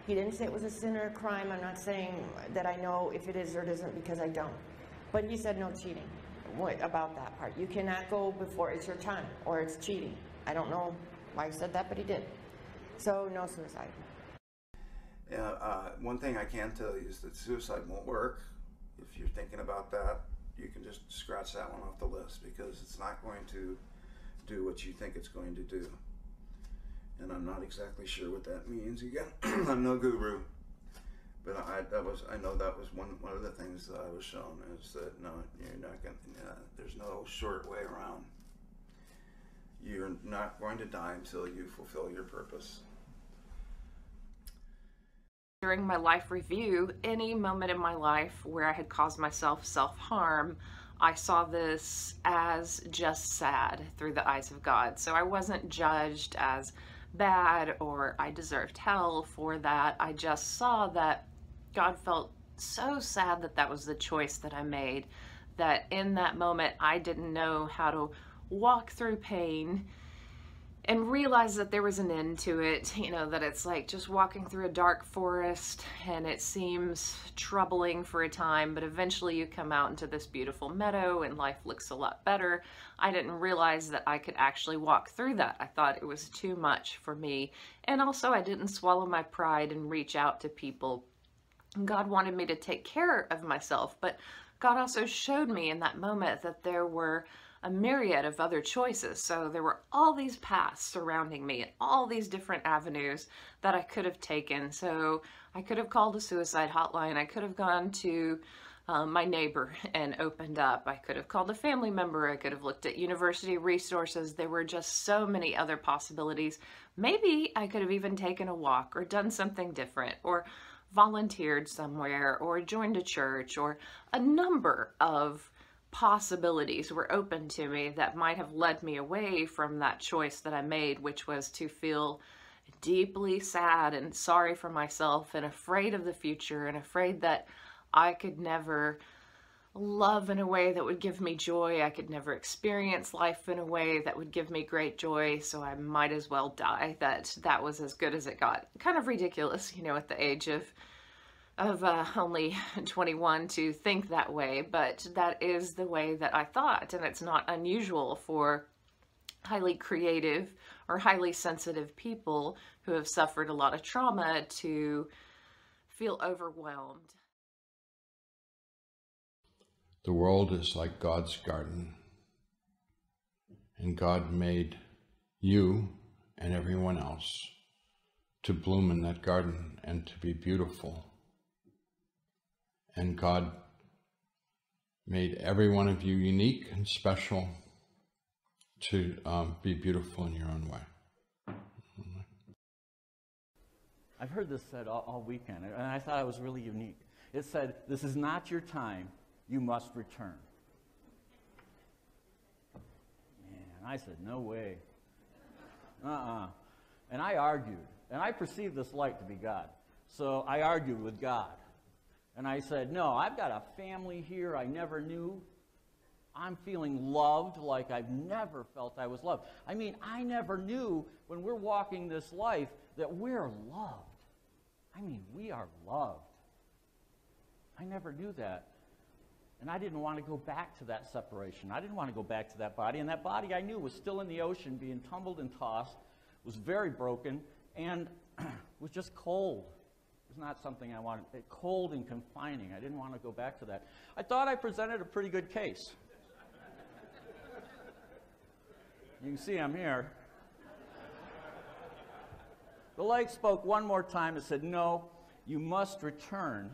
He didn't say it was a sin or a crime. I'm not saying that I know if it is or it isn't because I don't. But he said no cheating. What about that part? You cannot go before it's your time or it's cheating. I don't know why he said that, but he did. So no suicide. Yeah, one thing I can tell you is that suicide won't work. If you're thinking about that, you can just scratch that one off the list because it's not going to do what you think it's going to do. And I'm not exactly sure what that means. Again, I'm no guru, but I know that was one of the things that I was shown is that no, you're not going. There's no short way around. You're not going to die until you fulfill your purpose. During my life review, any moment in my life where I had caused myself self-harm, I saw this as just sad through the eyes of God. So I wasn't judged as bad or I deserved hell for that. I just saw that God felt so sad that that was the choice that I made, that in that moment I didn't know how to walk through pain and realize that there was an end to it, you know, that it's like just walking through a dark forest and it seems troubling for a time, but eventually you come out into this beautiful meadow and life looks a lot better. I didn't realize that I could actually walk through that. I thought it was too much for me. And also I didn't swallow my pride and reach out to people. God wanted me to take care of myself, but God also showed me in that moment that there were a myriad of other choices. So there were all these paths surrounding me and all these different avenues that I could have taken. So I could have called a suicide hotline. I could have gone to my neighbor and opened up. I could have called a family member. I could have looked at university resources. There were just so many other possibilities. Maybe I could have even taken a walk or done something different or volunteered somewhere or joined a church, or a number of possibilities were open to me that might have led me away from that choice that I made, which was to feel deeply sad and sorry for myself and afraid of the future and afraid that I could never love in a way that would give me joy. I could never experience life in a way that would give me great joy, so I might as well die. That was as good as it got. Kind of ridiculous, you know, at the age of only 21 to think that way, but that is the way that I thought, and it's not unusual for highly creative or highly sensitive people who have suffered a lot of trauma to feel overwhelmed. The world is like God's garden, and God made you and everyone else to bloom in that garden and to be beautiful. And God made every one of you unique and special to be beautiful in your own way. I've heard this said all weekend, and I thought it was really unique. It said, "This is not your time, you must return." Man, I said, no way. And I argued, and I perceived this light to be God. So I argued with God. And I said, no, I've got a family here I never knew. I'm feeling loved like I've never felt I was loved. I mean, I never knew when we're walking this life that we're loved. I mean, we are loved. I never knew that. And I didn't want to go back to that separation. I didn't want to go back to that body. And that body I knew was still in the ocean, being tumbled and tossed, was very broken, and was just cold. It was not something I wanted. Cold and confining. I didn't want to go back to that. I thought I presented a pretty good case. You can see I'm here. The light spoke one more time and said, no, you must return.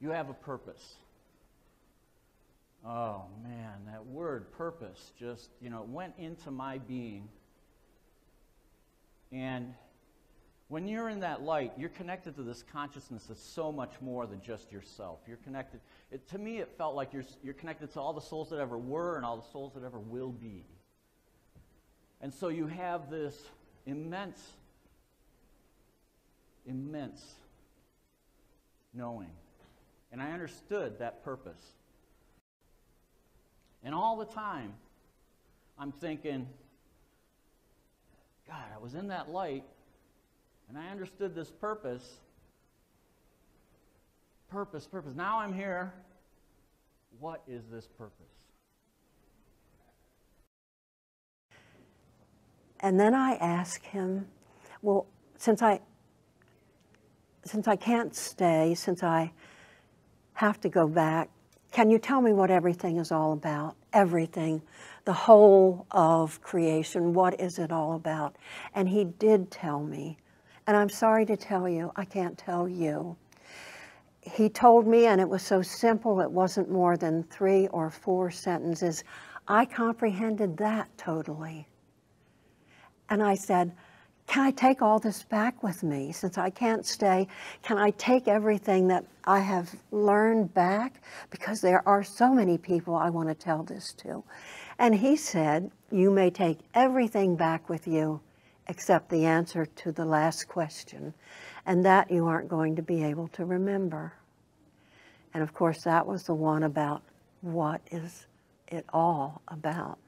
You have a purpose. Oh man, that word purpose just, went into my being. And when you're in that light, you're connected to this consciousness that's so much more than just yourself. You're connected. To me, it felt like you're connected to all the souls that ever were and all the souls that ever will be. And so you have this immense knowing. And I understood that purpose. And all the time, I'm thinking, God, I was in that light, and I understood this purpose. Purpose. Now I'm here. What is this purpose? And then I ask him, well, since I can't stay, since I have to go back, can you tell me what everything is all about? Everything, the whole of creation, what is it all about? And he did tell me, and I'm sorry to tell you, I can't tell you. He told me, and it was so simple, it wasn't more than 3 or 4 sentences. I comprehended that totally. And I said, can I take all this back with me? Since I can't stay, can I take everything that I have learned back? Because there are so many people I want to tell this to. And he said, you may take everything back with you except the answer to the last question. And that you aren't going to be able to remember. And of course, that was the one about what is it all about.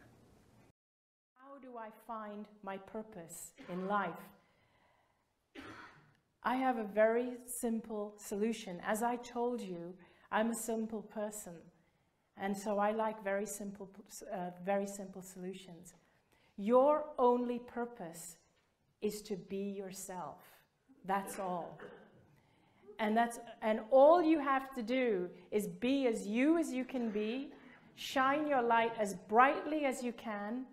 How do I find my purpose in life? I have a very simple solution. As I told you, I'm a simple person. And so I like very simple solutions. Your only purpose is to be yourself. That's all. And all you have to do is be as you can be, shine your light as brightly as you can,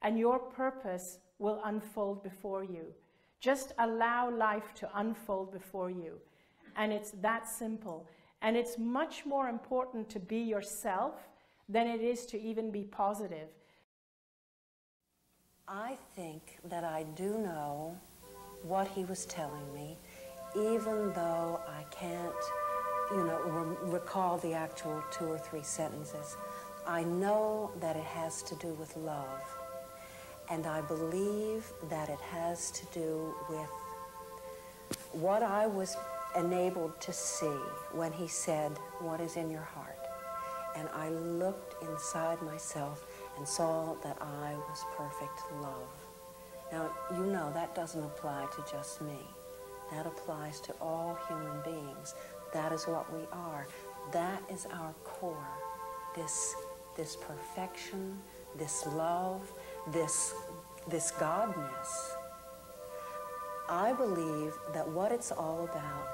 and your purpose will unfold before you. Just allow life to unfold before you. And it's that simple. And it's much more important to be yourself than it is to even be positive. I think that I do know what he was telling me, even though I can't, recall the actual 2 or 3 sentences. I know that it has to do with love. And I believe that it has to do with what I was enabled to see when he said, what is in your heart? And I looked inside myself and saw that I was perfect love. Now, you know that doesn't apply to just me. That applies to all human beings. That is what we are. That is our core. This perfection, this love, this Godness. I believe that what it's all about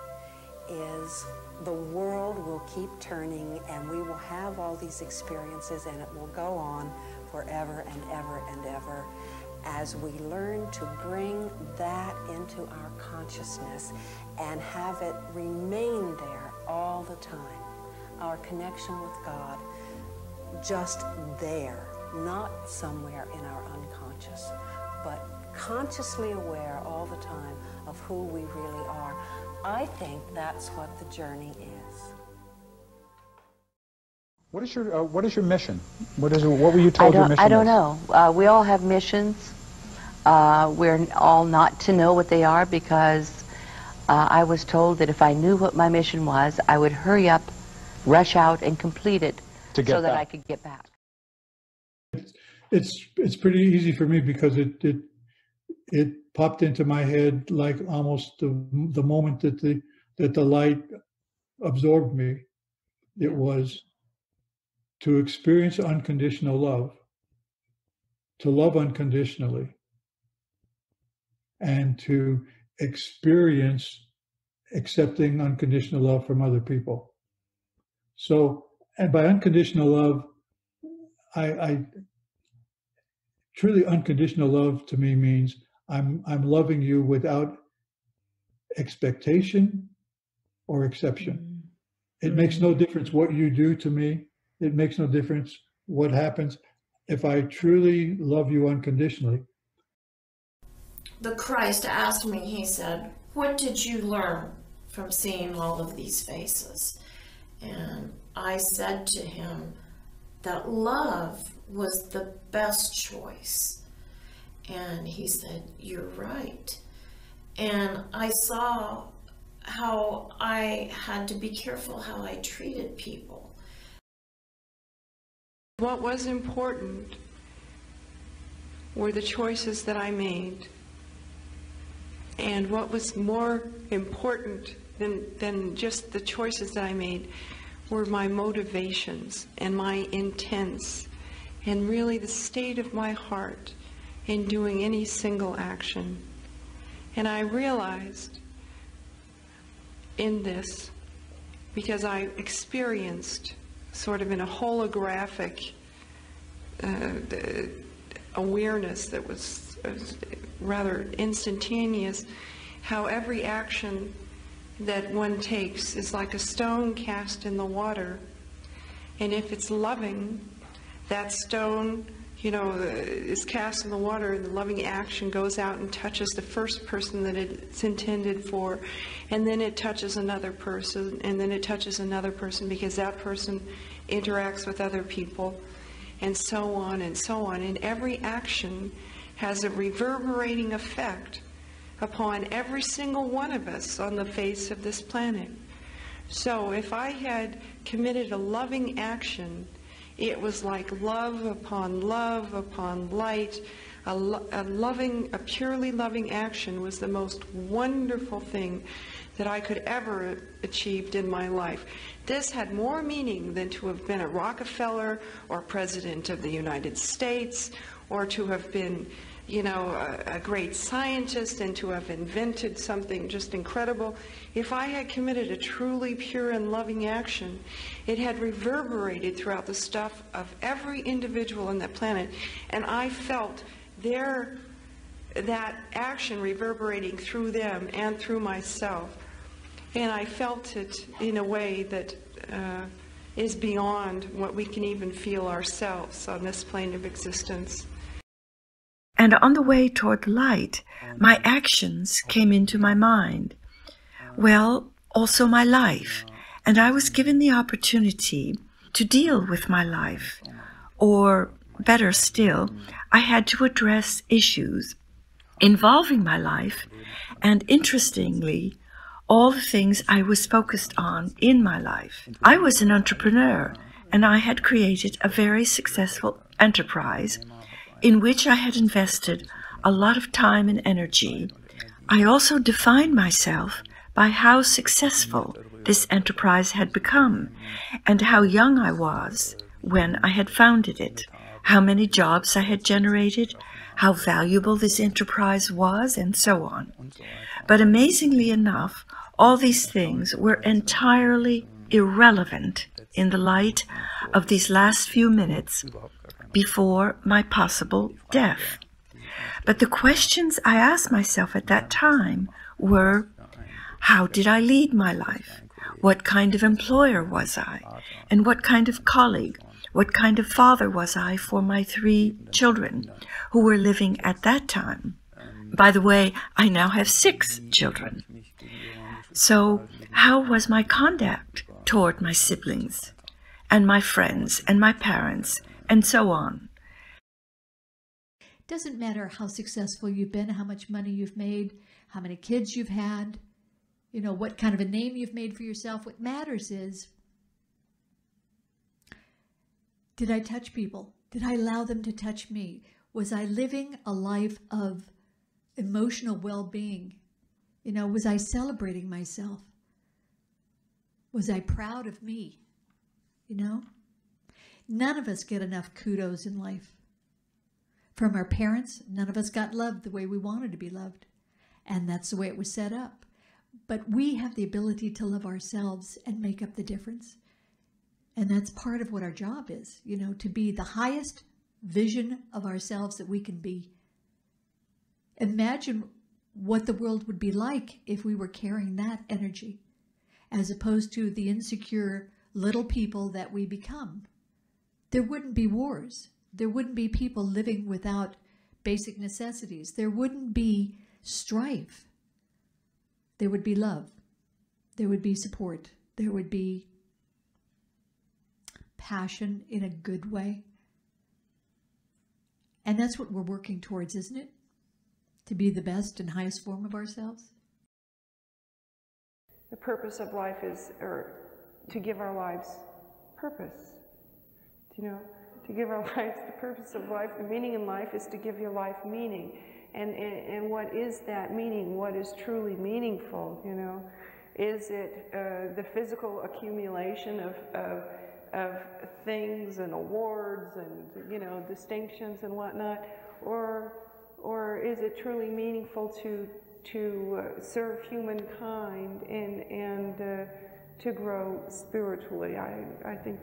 is the world will keep turning and we will have all these experiences and it will go on forever and ever and ever as we learn to bring that into our consciousness and have it remain there all the time. Our connection with God just there, not somewhere in our unconscious, but consciously aware all the time of who we really are. I think that's what the journey is. What is your mission? What were you told your mission I don't is? know. We all have missions. We're all not to know what they are because I was told that if I knew what my mission was, I would hurry up, rush out, and complete it so that I could get back. It's pretty easy for me because it popped into my head like almost the moment that the light absorbed me. It was to experience unconditional love, to love unconditionally, and to experience accepting unconditional love from other people. So, and by unconditional love, I truly unconditional love to me means I'm loving you without expectation or exception. It makes no difference what you do to me. It makes no difference what happens. If I truly love you unconditionally. The Christ asked me, he said, what did you learn from seeing all of these faces? And I said to him that love was the best choice. And he said, you're right. And I saw how I had to be careful how I treated people. What was important were the choices that I made. And what was more important than just the choices that I made were my motivations and my intents and really the state of my heart in doing any single action. And I realized in this, because I experienced sort of in a holographic awareness that was rather instantaneous, how every action that one takes is like a stone cast in the water. And if it's loving, that stone, is cast in the water, and the loving action goes out and touches the first person that it's intended for, and then it touches another person, and then it touches another person, because that person interacts with other people, and so on and so on. And every action has a reverberating effect upon every single one of us on the face of this planet. So if I had committed a loving action, it was like love upon light. A purely loving action was the most wonderful thing that I could ever have achieved in my life. This had more meaning than to have been a Rockefeller or President of the United States, or to have been, a great scientist and to have invented something just incredible. If I had committed a truly pure and loving action, it had reverberated throughout the stuff of every individual on that planet, and I felt that action reverberating through them and through myself. And I felt it in a way that is beyond what we can even feel ourselves on this plane of existence. And on the way toward the light, my actions came into my mind. Well, also my life. And I was given the opportunity to deal with my life. Or, better still, I had to address issues involving my life, and interestingly, all the things I was focused on in my life. I was an entrepreneur, and I had created a very successful enterprise in which I had invested a lot of time and energy. I also defined myself by how successful this enterprise had become, and how young I was when I had founded it, how many jobs I had generated, how valuable this enterprise was, and so on. But amazingly enough, all these things were entirely irrelevant in the light of these last few minutes before my possible death. But the questions I asked myself at that time were, how did I lead my life? What kind of employer was I? And what kind of colleague? What kind of father was I for my 3 children who were living at that time? By the way, I now have 6 children. So how was my conduct toward my siblings and my friends and my parents and so on? It doesn't matter how successful you've been, how much money you've made, how many kids you've had, what kind of a name you've made for yourself. What matters is, did I touch people? Did I allow them to touch me? Was I living a life of emotional well-being? Was I celebrating myself? Was I proud of me? None of us get enough kudos in life. From our parents, none of us got loved the way we wanted to be loved. And that's the way it was set up. But we have the ability to love ourselves and make up the difference. And that's part of what our job is, to be the highest vision of ourselves that we can be. Imagine what the world would be like if we were carrying that energy, as opposed to the insecure little people that we become. There wouldn't be wars. There wouldn't be people living without basic necessities. There wouldn't be strife. There would be love. There would be support. There would be passion in a good way. And that's what we're working towards, isn't it? To be the best and highest form of ourselves. The purpose of life is to give our lives purpose. to give our lives the purpose of life. The meaning in life is to give your life meaning. And what is that meaning? What is truly meaningful, you know? Is it the physical accumulation of things and awards and, you know, distinctions and whatnot? Or is it truly meaningful to serve humankind and to grow spiritually? I think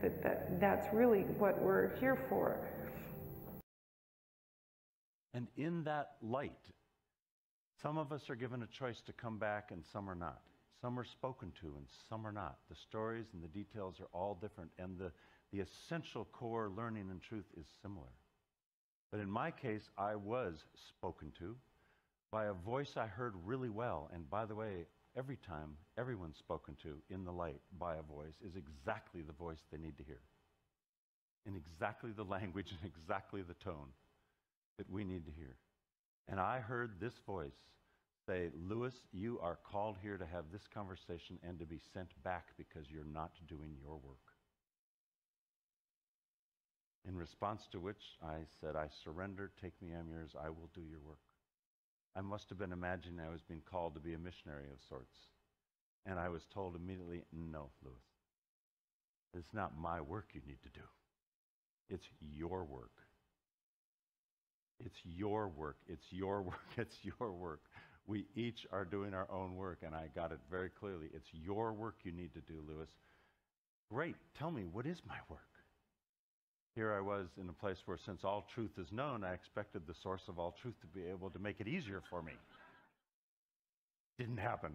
that's really what we're here for. And in that light, some of us are given a choice to come back and some are not. Some are spoken to and some are not. The stories and the details are all different, and the essential core learning and truth is similar. But in my case, I was spoken to by a voice I heard really well. And by the way, every time everyone's spoken to in the light by a voice is exactly the voice they need to hear, in exactly the language and exactly the tone that we need to hear. And I heard this voice say, Lewis, you are called here to have this conversation and to be sent back because you're not doing your work. In response to which I said, I surrender, take me, I'm yours, I will do your work. I must have been imagining I was being called to be a missionary of sorts. And I was told immediately, no, Lewis, it's not my work you need to do. It's your work. It's your work. It's your work. It's your work. We each are doing our own work, and I got it very clearly. It's your work you need to do, Lewis. Great. Tell me, what is my work? Here I was in a place where, since all truth is known, I expected the source of all truth to be able to make it easier for me. Didn't happen.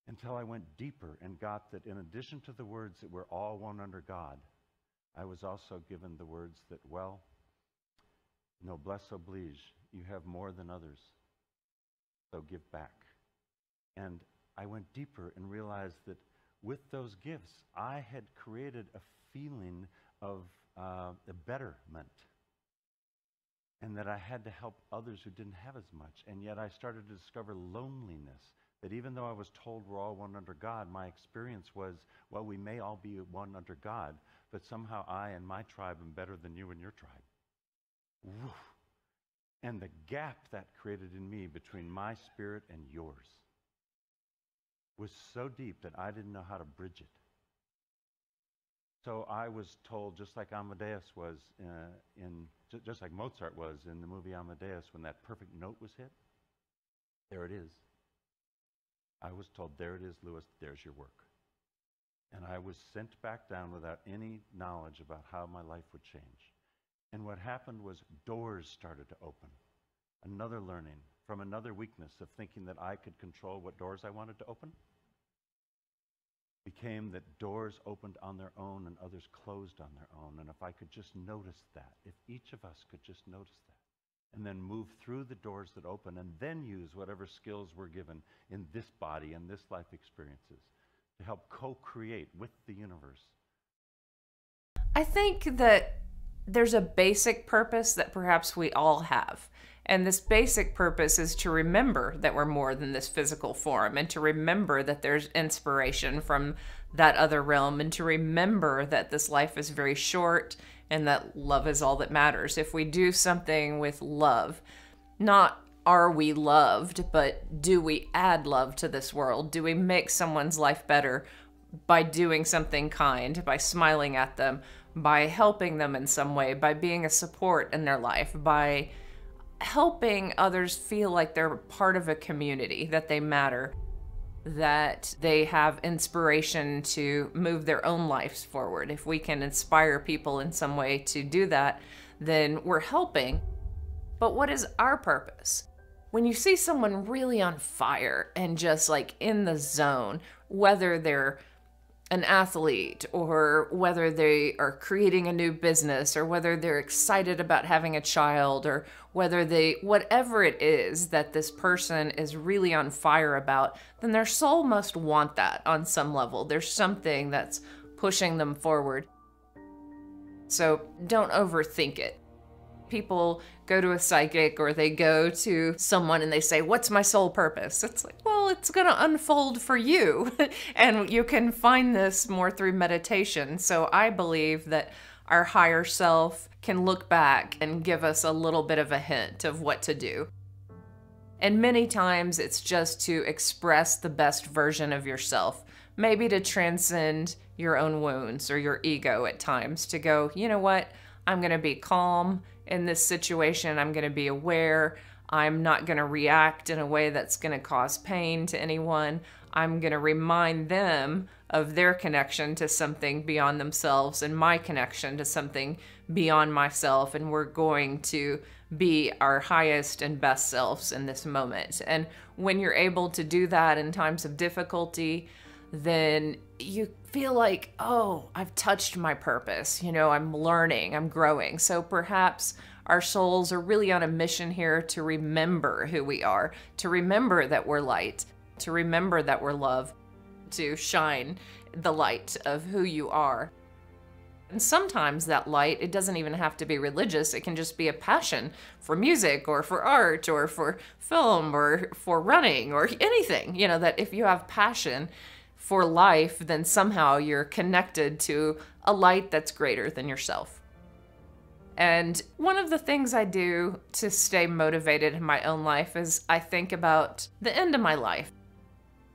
Until I went deeper and got that in addition to the words that we're all one under God, I was also given the words that, well, noblesse oblige, you have more than others, so give back. And I went deeper and realized that with those gifts, I had created a feeling of a betterment, and that I had to help others who didn't have as much. And yet I started to discover loneliness, that even though I was told we're all one under God, my experience was, well, we may all be one under God, but somehow I and my tribe am better than you and your tribe. Woo. And the gap that created in me between my spirit and yours was so deep that I didn't know how to bridge it. So I was told, just like Amadeus was just like Mozart was in the movie Amadeus, when that perfect note was hit, there it is. I was told, there it is, Lewis, there's your work. And I was sent back down without any knowledge about how my life would change. And what happened was doors started to open. Another learning from another weakness of thinking that I could control what doors I wanted to open became that doors opened on their own and others closed on their own. And if I could just notice that, if each of us could just notice that, and then move through the doors that open and then use whatever skills we're given in this body and this life experiences to help co-create with the universe. I think that there's a basic purpose that perhaps we all have. And this basic purpose is to remember that we're more than this physical form, and to remember that there's inspiration from that other realm, and to remember that this life is very short and that love is all that matters. If we do something with love, not are we loved, but do we add love to this world? Do we make someone's life better by doing something kind, by smiling at them, by helping them in some way, by being a support in their life, by helping others feel like they're part of a community, that they matter, that they have inspiration to move their own lives forward. If we can inspire people in some way to do that, then we're helping. But what is our purpose? When you see someone really on fire and just like in the zone, whether they're an athlete or whether they are creating a new business or whether they're excited about having a child or whether whatever it is that this person is really on fire about, then their soul must want that on some level. There's something that's pushing them forward. So don't overthink it. People go to a psychic or they go to someone and they say, what's my soul purpose? It's like, well, it's going to unfold for you. And you can find this more through meditation. So I believe that our higher self can look back and give us a little bit of a hint of what to do. And many times it's just to express the best version of yourself, maybe to transcend your own wounds or your ego at times, to go, you know what, I'm going to be calm in this situation. I'm going to be aware. I'm not going to react in a way that's going to cause pain to anyone. I'm going to remind them of their connection to something beyond themselves and my connection to something beyond myself. And we're going to be our highest and best selves in this moment. And when you're able to do that in times of difficulty, then you feel like, oh, I've touched my purpose. You know, I'm learning, I'm growing. So perhaps our souls are really on a mission here to remember who we are, to remember that we're light, to remember that we're love, to shine the light of who you are. And sometimes that light, it doesn't even have to be religious. It can just be a passion for music or for art or for film or for running or anything. You know, that if you have passion for life, then somehow you're connected to a light that's greater than yourself. And one of the things I do to stay motivated in my own life is I think about the end of my life,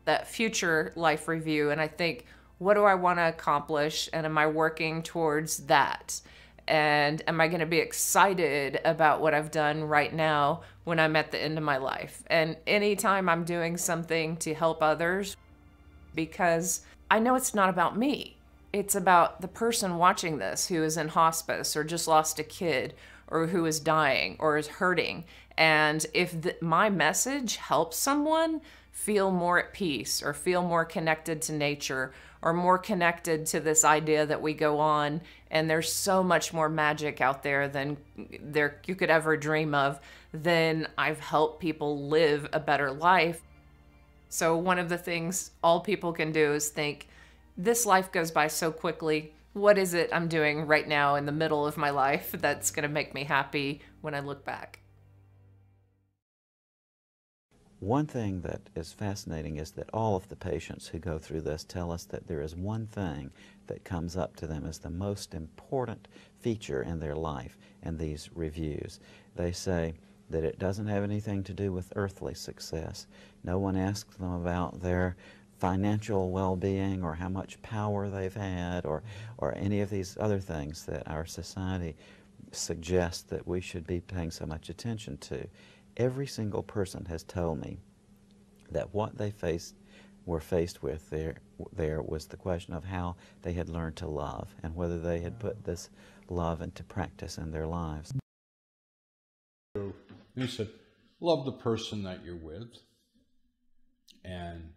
that future life review, and I think, what do I want to accomplish, and am I working towards that? And am I going to be excited about what I've done right now when I'm at the end of my life? And anytime I'm doing something to help others, because I know it's not about me. It's about the person watching this who is in hospice or just lost a kid or who is dying or is hurting. And if my message helps someone feel more at peace or feel more connected to nature or more connected to this idea that we go on and there's so much more magic out there than you could ever dream of, then I've helped people live a better life. So one of the things all people can do is think, this life goes by so quickly. What is it I'm doing right now in the middle of my life that's going to make me happy when I look back? One thing that is fascinating is that all of the patients who go through this tell us that there is one thing that comes up to them as the most important feature in their life in these reviews. They say that it doesn't have anything to do with earthly success. No one asks them about their financial well-being or how much power they've had or any of these other things that our society suggests that we should be paying so much attention to. Every single person has told me that what they were faced with there was the question of how they had learned to love and whether they had put this love into practice in their lives. He said, love the person that you're with. And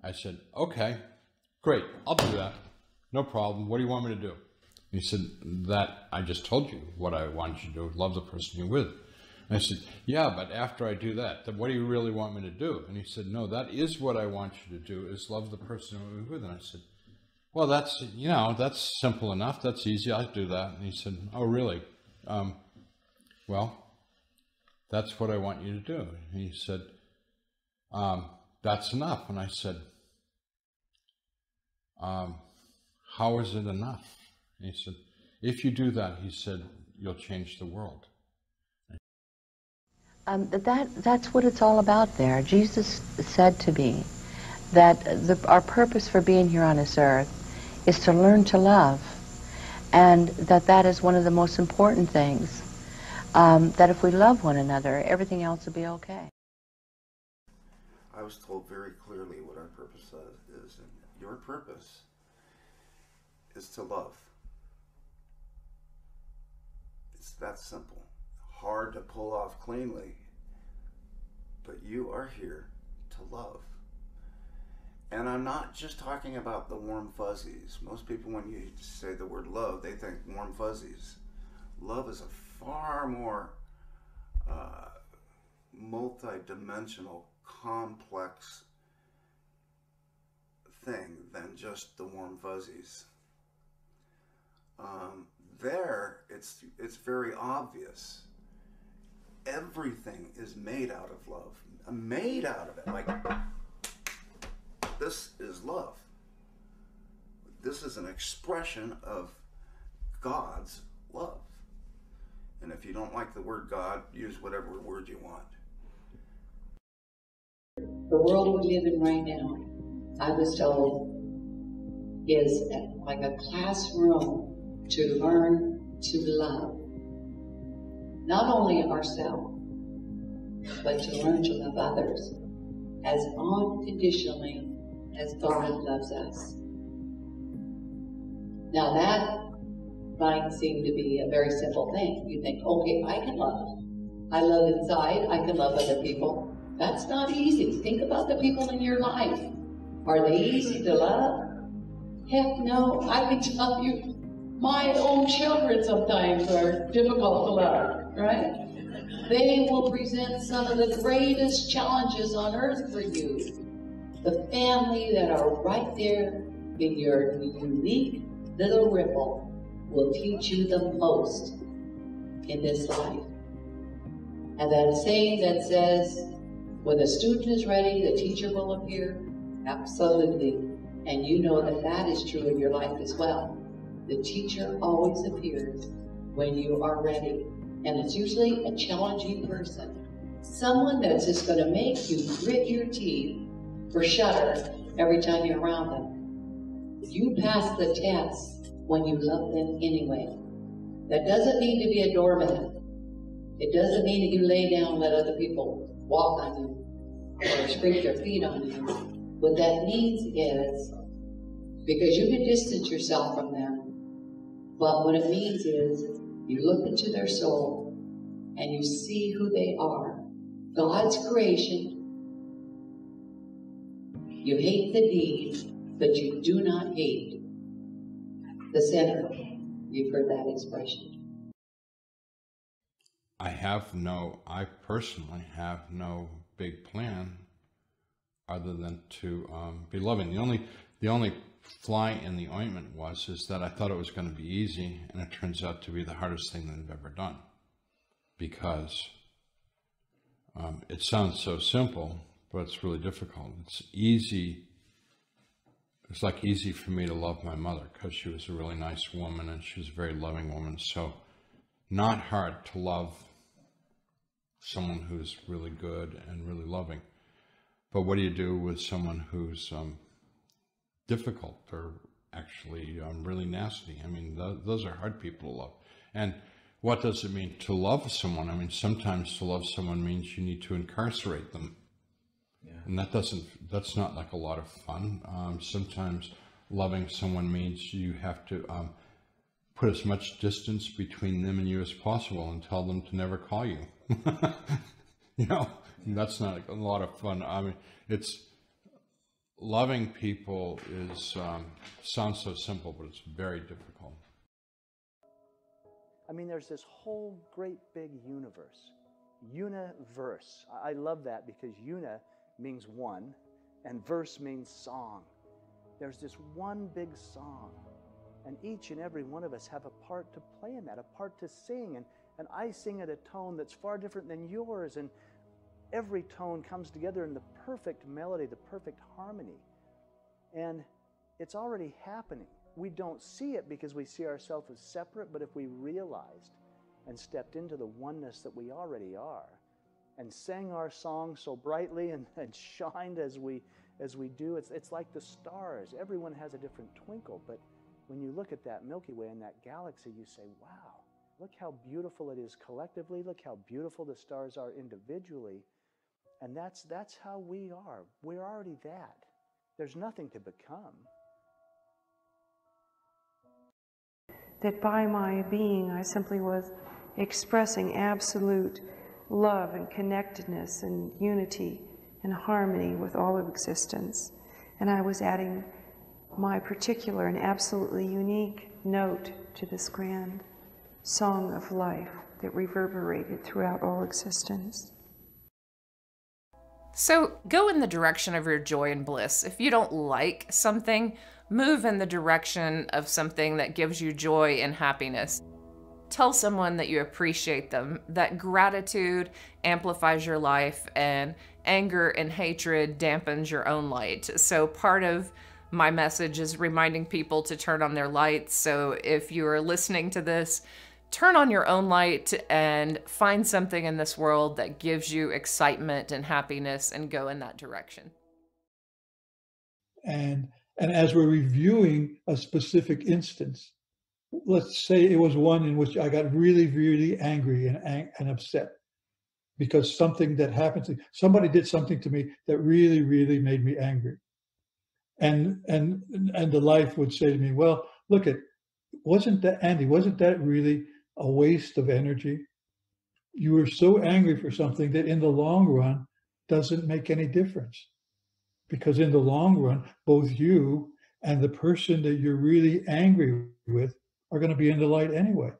I said, okay, great, I'll do that. No problem. What do you want me to do? He said, that I just told you what I want you to do, love the person you're with. And I said, yeah, but after I do that, then what do you really want me to do? And he said, no, that is what I want you to do, is love the person you're with. And I said, well, that's, you know, that's simple enough. That's easy. I'll do that. And he said, oh, really? Well, that's what I want you to do. And he said, that's enough. And I said, how is it enough? And he said, if you do that, he said, you'll change the world. That's what it's all about there. Jesus said to me that our purpose for being here on this earth is to learn to love, and that is one of the most important things, that if we love one another, everything else will be okay. I was told very clearly what our purpose is, and your purpose is to love. It's that simple. Hard to pull off cleanly, but you are here to love. And I'm not just talking about the warm fuzzies. Most people, when you say the word love, they think warm fuzzies. Love is a far more multi-dimensional, complex thing than just the warm fuzzies. There, it's very obvious. everything is made out of love. Made out of it. Like, this is love. This is an expression of God's love. And if you don't like the word God, use whatever word you want. The world we live in right now, I was told, is like a classroom to learn to love. Not only ourselves, but to learn to love others as unconditionally as God loves us. Now that might seem to be a very simple thing. You think, okay, I can love. I love inside, I can love other people. That's not easy. Think about the people in your life. Are they easy to love? Heck no. I can tell you, my own children sometimes are difficult to love, right? They will present some of the greatest challenges on earth for you. The family that are right there in your unique little ripple will teach you the most in this life. And that saying that says, when the student is ready, the teacher will appear. Absolutely. And you know that that is true in your life as well. The teacher always appears when you are ready. And it's usually a challenging person. Someone that's just going to make you grit your teeth or shudder every time you're around them. You pass the test when you love them anyway. That doesn't mean to be a doormat. It doesn't mean that you lay down and let other people walk on you or scrape their feet on you. What that means is, because you can distance yourself from them, but what it means is you look into their soul and you see who they are. God's creation. You hate the deed, but you do not hate the sinner. You've heard that expression. I personally have no big plan other than to be loving. The only fly in the ointment is that I thought it was going to be easy, and it turns out to be the hardest thing that I've ever done. Because it sounds so simple, but it's really difficult. It's easy. It's like easy for me to love my mother because she was a really nice woman and she was a very loving woman. So not hard to love someone who's really good and really loving. But what do you do with someone who's difficult or actually really nasty? I mean, those are hard people to love. And what does it mean to love someone? I mean, sometimes to love someone means you need to incarcerate them. Yeah. And that's not like a lot of fun. Sometimes loving someone means you have to put as much distance between them and you as possible and tell them to never call you. You know, that's not a lot of fun. I mean, it's loving people sounds so simple, but it's very difficult. I mean, there's this whole great big universe. Universe. I love that because una means one and verse means song. There's this one big song. And each and every one of us have a part to play in that, a part to sing. And I sing at a tone that's far different than yours. And every tone comes together in the perfect melody, the perfect harmony. And it's already happening. We don't see it because we see ourselves as separate, but if we realized and stepped into the oneness that we already are and sang our song so brightly and shined as we do, it's like the stars. Everyone has a different twinkle, but when you look at that Milky Way and that galaxy, you say, wow, look how beautiful it is collectively. Look how beautiful the stars are individually. And that's how we are. We're already that. There's nothing to become. That by my being, I simply was expressing absolute love and connectedness and unity and harmony with all of existence. And I was adding my particular and absolutely unique note to this grand song of life that reverberated throughout all existence. So go in the direction of your joy and bliss. If you don't like something, move in the direction of something that gives you joy and happiness. Tell someone that you appreciate them, that gratitude amplifies your life and anger and hatred dampens your own light. So part of my message is reminding people to turn on their lights. So if you are listening to this, turn on your own light and find something in this world that gives you excitement and happiness and go in that direction. And as we're reviewing a specific instance, let's say it was one in which I got really, really angry and upset because something that happened to somebody did something to me that really, really made me angry. And the life would say to me, well, look wasn't that really a waste of energy? You were so angry for something that in the long run doesn't make any difference. Because in the long run, both you and the person that you're really angry with are going to be in the light anyway.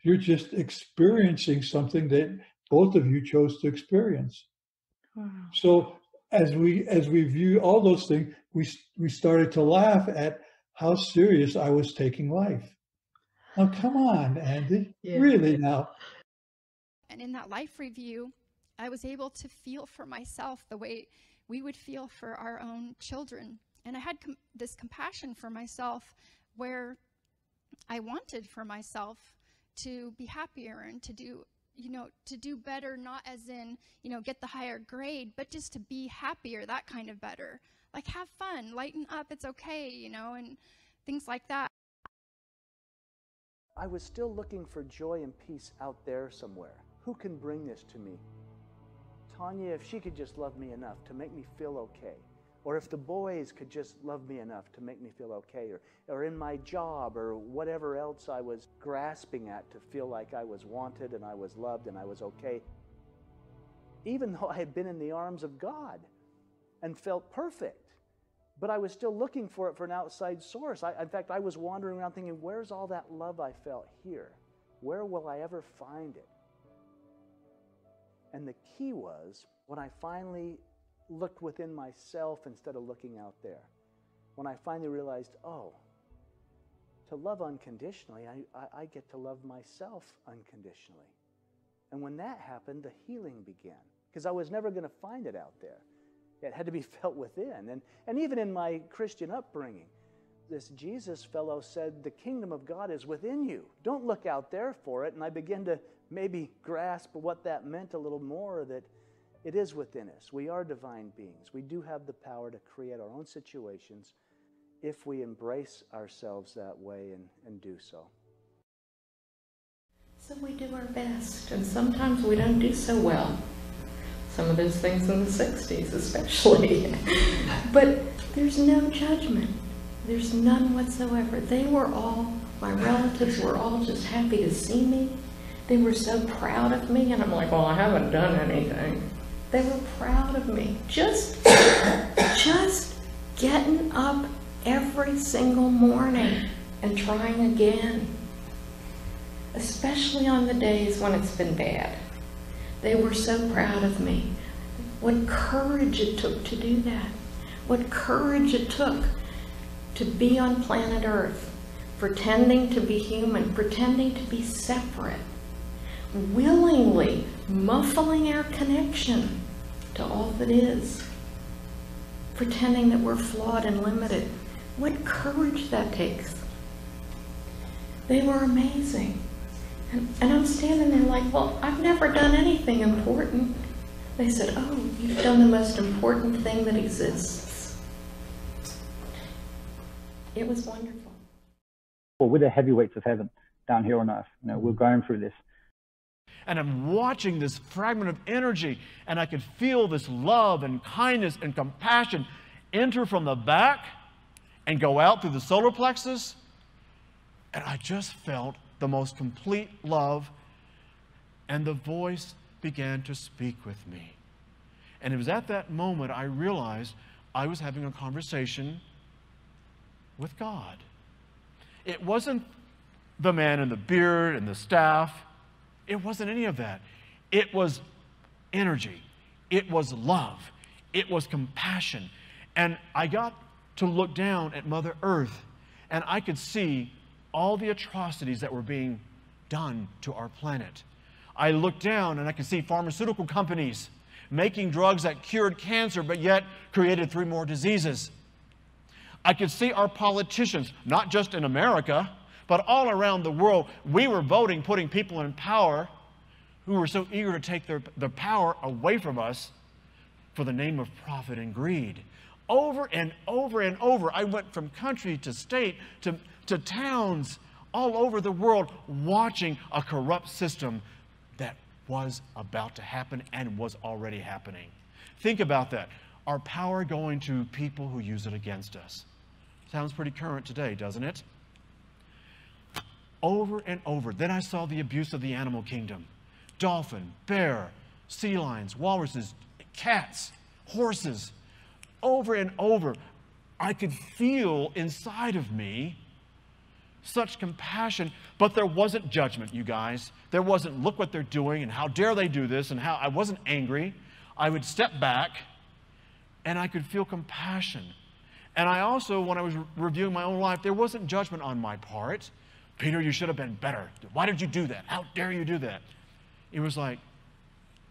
You're just experiencing something that both of you chose to experience. Wow. So as we view all those things, we started to laugh at how serious I was taking life. Now, come on, Andy, really now. And in that life review, I was able to feel for myself the way we would feel for our own children. And I had this compassion for myself where I wanted for myself to be happier and to do, to do better, not as in, get the higher grade, but just to be happier, that kind of better. Like, have fun, lighten up, it's okay, and things like that. I was still looking for joy and peace out there somewhere. Who can bring this to me? Tanya, if she could just love me enough to make me feel okay, or if the boys could just love me enough to make me feel okay, or in my job, or whatever else I was grasping at to feel like I was wanted and I was loved and I was okay, even though I had been in the arms of God and felt perfect, but I was still looking for it for an outside source. In fact, I was wandering around thinking, where's all that love I felt here? Where will I ever find it? And the key was when I finally looked within myself instead of looking out there. When I finally realized, oh, to love unconditionally, I get to love myself unconditionally. And when that happened, the healing began. Because I was never going to find it out there. It had to be felt within. And even in my Christian upbringing, this Jesus fellow said, the kingdom of God is within you. Don't look out there for it. And I began to maybe grasp what that meant a little more, that it is within us. We are divine beings. We do have the power to create our own situations if we embrace ourselves that way and do so. So we do our best, and sometimes we don't do so well. Some of those things in the 60s especially. But there's no judgment. There's none whatsoever. They were all, my relatives were all just happy to see me. They were so proud of me, and I'm like, well, I haven't done anything. They were proud of me. Just getting up every single morning and trying again. Especially on the days when it's been bad. They were so proud of me. What courage it took to do that. What courage it took to be on planet Earth, pretending to be human, pretending to be separate, willingly muffling our connection to all that is, pretending that we're flawed and limited. What courage that takes. They were amazing. And I'm standing there like, well, I've never done anything important. They said, oh, you've done the most important thing that exists. It was wonderful. Well, we're the heavyweights of heaven down here on earth. We're going through this. And I'm watching this fragment of energy, and I could feel this love and kindness and compassion enter from the back and go out through the solar plexus. And I just felt the most complete love, and the voice began to speak with me. And it was at that moment I realized I was having a conversation with God. It wasn't the man in the beard and the staff. It wasn't any of that. It was energy. It was love. It was compassion. And I got to look down at Mother Earth, and I could see all the atrocities that were being done to our planet. I look down and I can see pharmaceutical companies making drugs that cured cancer but yet created 3 more diseases. I could see our politicians, not just in America, but all around the world. We were voting, putting people in power who were so eager to take their power away from us for the name of profit and greed. Over and over and over, I went from country to state to towns all over the world watching a corrupt system that was about to happen and was already happening. Think about that. Our power going to people who use it against us. Sounds pretty current today, doesn't it? Over and over. Then I saw the abuse of the animal kingdom. Dolphin, bear, sea lions, walruses, cats, horses. Over and over, I could feel inside of me such compassion, but there wasn't judgment, you guys. There wasn't, look what they're doing and how dare they do this, and how I wasn't angry. I would step back and I could feel compassion. And I also, when I was reviewing my own life, there wasn't judgment on my part. Peter, you should have been better. Why did you do that? How dare you do that? It was like,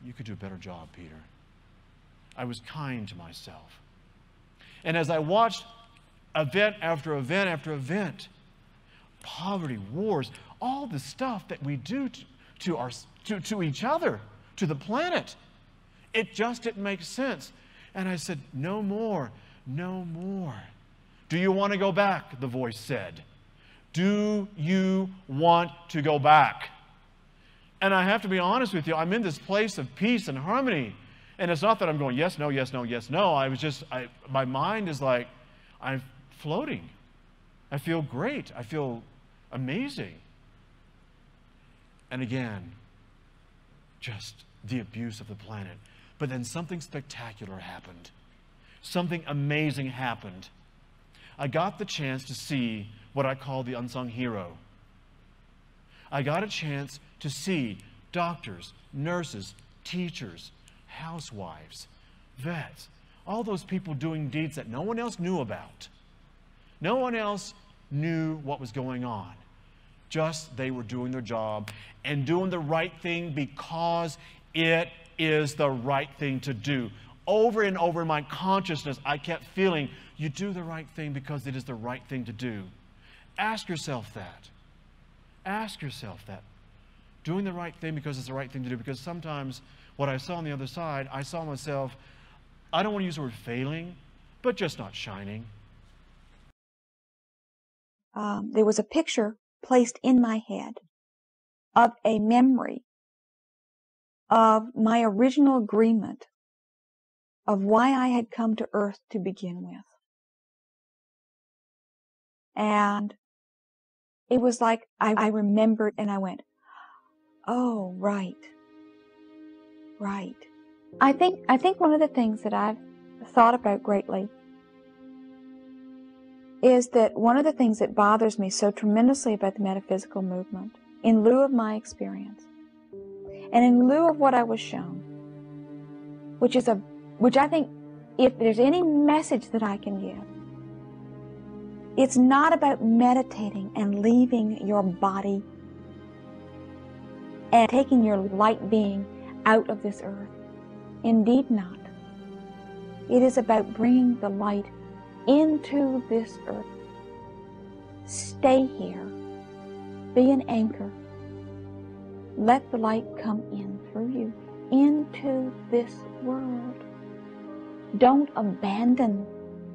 you could do a better job, Peter. I was kind to myself. And as I watched event after event after event, poverty, wars, all the stuff that we do to each other, to the planet, it just didn't make sense. And I said, no more, no more. Do you want to go back? The voice said. Do you want to go back? And I have to be honest with you, I'm in this place of peace and harmony. And it's not that I'm going, yes, no, yes, no, yes, no. I was just, my mind is like, I'm floating. I feel great. I feel amazing. And again, just the abuse of the planet. But then something spectacular happened. Something amazing happened. I got the chance to see what I call the unsung hero. I got a chance to see doctors, nurses, teachers, housewives, vets, all those people doing deeds that no one else knew about. No one else knew what was going on. Just they were doing their job and doing the right thing because it is the right thing to do. Over and over in my consciousness, I kept feeling, you do the right thing because it is the right thing to do. Ask yourself that. Ask yourself that. Doing the right thing because it's the right thing to do. Because sometimes what I saw on the other side, I saw myself, I don't want to use the word failing, but just not shining. There was a picture placed in my head of a memory of my original agreement of why I had come to earth to begin with. And it was like I remembered and I went, oh, right. Right. I think one of the things that I've thought about greatly is that one of the things that bothers me so tremendously about the metaphysical movement, in lieu of my experience, and in lieu of what I was shown, which I think if there's any message that I can give, it's not about meditating and leaving your body and taking your light being out of this earth. Indeed not. It is about bringing the light into this earth. Stay here. Be an anchor. Let the light come in through you into this world. Don't abandon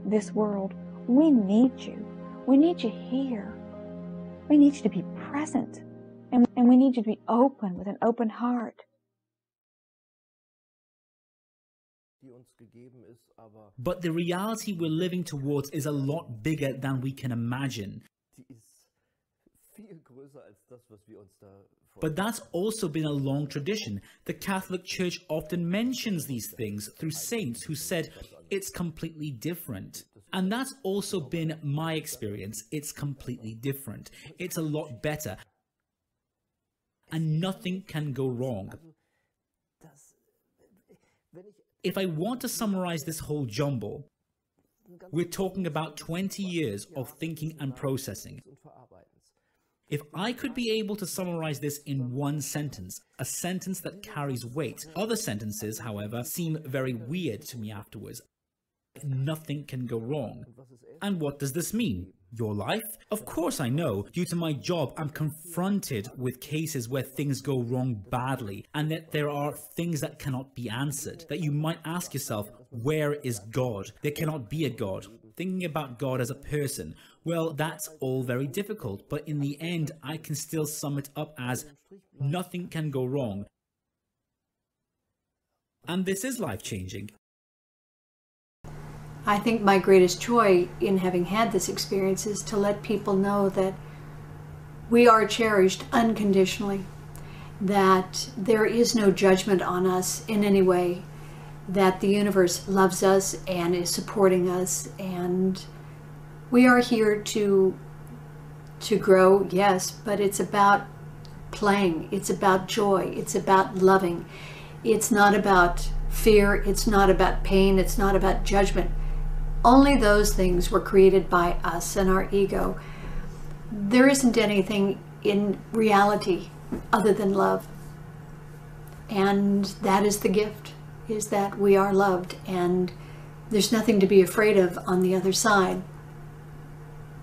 this world. We need you. We need you here. We need you to be present. And we need you to be open with an open heart. But the reality we're living towards is a lot bigger than we can imagine. But that's also been a long tradition. The Catholic Church often mentions these things through saints who said it's completely different. And that's also been my experience. It's completely different. It's a lot better. And nothing can go wrong. If I want to summarize this whole jumble, we're talking about 20 years of thinking and processing. If I could be able to summarize this in one sentence, a sentence that carries weight. Other sentences, however, seem very weird to me afterwards. Nothing can go wrong. And what does this mean? Your life? Of course I know. Due to my job, I'm confronted with cases where things go wrong badly, and that there are things that cannot be answered. That you might ask yourself, where is God? There cannot be a God. Thinking about God as a person, well, that's all very difficult, but in the end, I can still sum it up as nothing can go wrong. And this is life-changing. I think my greatest joy in having had this experience is to let people know that we are cherished unconditionally, that there is no judgment on us in any way, that the universe loves us and is supporting us, and we are here to grow, yes, but it's about playing, it's about joy, it's about loving. It's not about fear, it's not about pain, it's not about judgment. Only those things were created by us and our ego. There isn't anything in reality other than love. And that is the gift, is that we are loved, and there's nothing to be afraid of on the other side.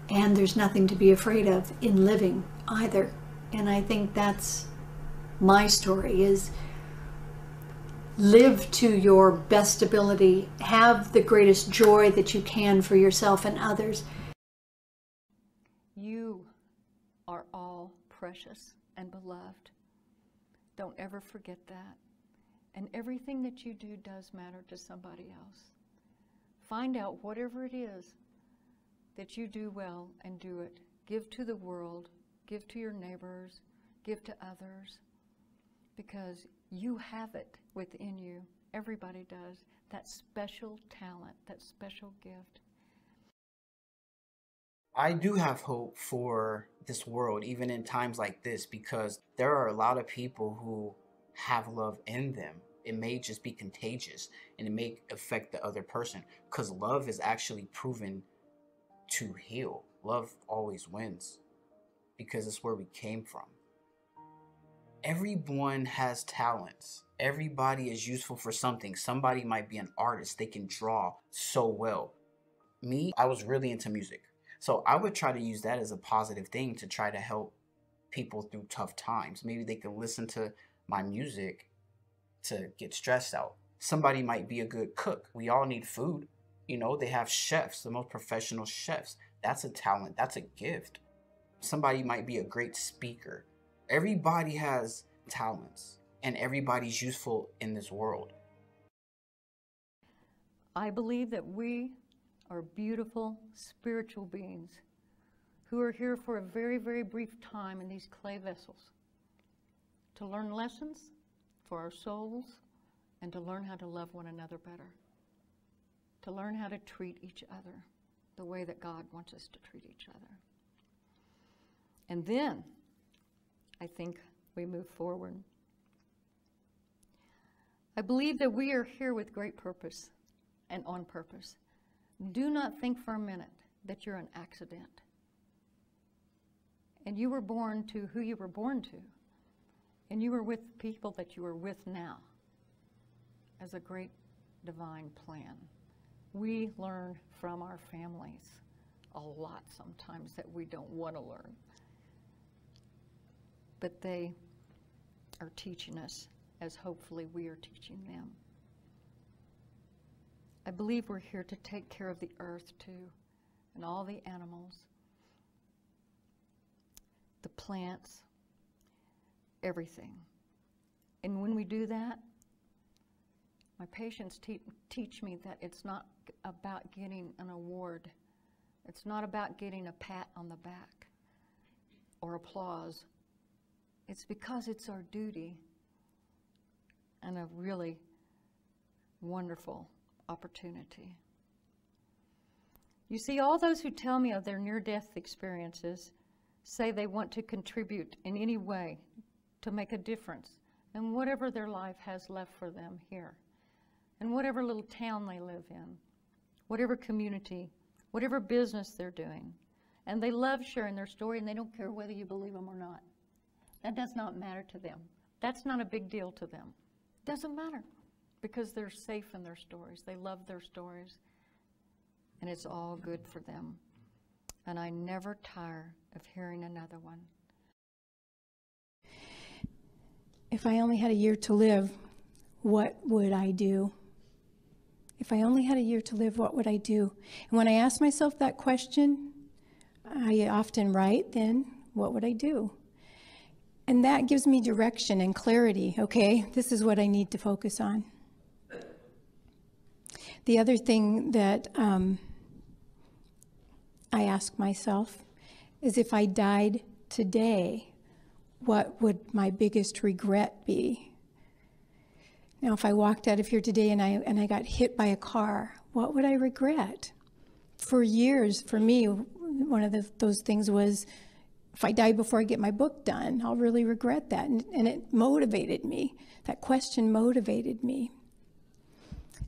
And there's nothing to be afraid of in living either. And I think that's my story, is live to your best ability. Have the greatest joy that you can for yourself and others. You are all precious and beloved. Don't ever forget that. And everything that you do does matter to somebody else. Find out whatever it is that you do well and do it. Give to the world, give to your neighbors, give to others, because you have it within you. Everybody does. That special talent, that special gift. I do have hope for this world, even in times like this, because there are a lot of people who have love in them. It may just be contagious, and it may affect the other person, because love is actually proven to heal. Love always wins, because it's where we came from. Everyone has talents. Everybody is useful for something. Somebody might be an artist. They can draw so well. Me, I was really into music. So I would try to use that as a positive thing to try to help people through tough times. Maybe they can listen to my music to get stressed out. Somebody might be a good cook. We all need food. You know, they have chefs, the most professional chefs. That's a talent. That's a gift. Somebody might be a great speaker. Everybody has talents, and everybody's useful in this world. I believe that we are beautiful spiritual beings who are here for a very, very brief time in these clay vessels to learn lessons for our souls and to learn how to love one another better, to learn how to treat each other the way that God wants us to treat each other. And then I think we move forward. I believe that we are here with great purpose and on purpose. Do not think for a minute that you're an accident. And you were born to who you were born to. And you were with people that you are with now as a great divine plan. We learn from our families a lot sometimes that we don't want to learn. But they are teaching us as hopefully we are teaching them. I believe we're here to take care of the earth too, and all the animals, the plants, everything. And when we do that, my patients teach me that it's not about getting an award. It's not about getting a pat on the back or applause. It's because it's our duty and a really wonderful opportunity. You see, all those who tell me of their near-death experiences say they want to contribute in any way to make a difference in whatever their life has left for them here, in whatever little town they live in, whatever community, whatever business they're doing. And they love sharing their story, and they don't care whether you believe them or not. That does not matter to them. That's not a big deal to them. Doesn't matter, because they're safe in their stories. They love their stories, and it's all good for them. And I never tire of hearing another one. If I only had a year to live, what would I do? If I only had a year to live, what would I do? And when I ask myself that question, I often write, then, what would I do? And that gives me direction and clarity. Okay, this is what I need to focus on. The other thing that I ask myself is, if I died today, what would my biggest regret be? Now, if I walked out of here today and I got hit by a car, what would I regret? For years, for me, one of those things was, if I die before I get my book done, I'll really regret that. And it motivated me. That question motivated me.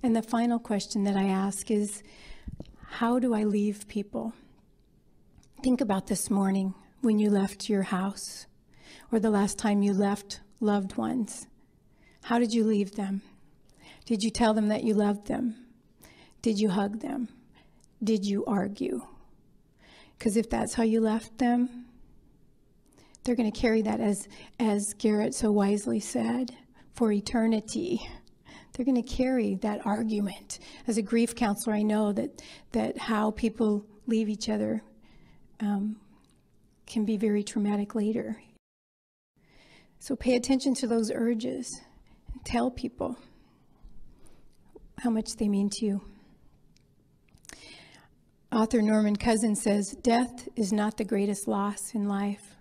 And the final question that I ask is, how do I leave people? Think about this morning when you left your house, or the last time you left loved ones. How did you leave them? Did you tell them that you loved them? Did you hug them? Did you argue? Because if that's how you left them, they're going to carry that, as Garrett so wisely said, for eternity. They're going to carry that argument. As a grief counselor, I know that how people leave each other can be very traumatic later. So pay attention to those urges and tell people how much they mean to you. Author Norman Cousins says, death is not the greatest loss in life.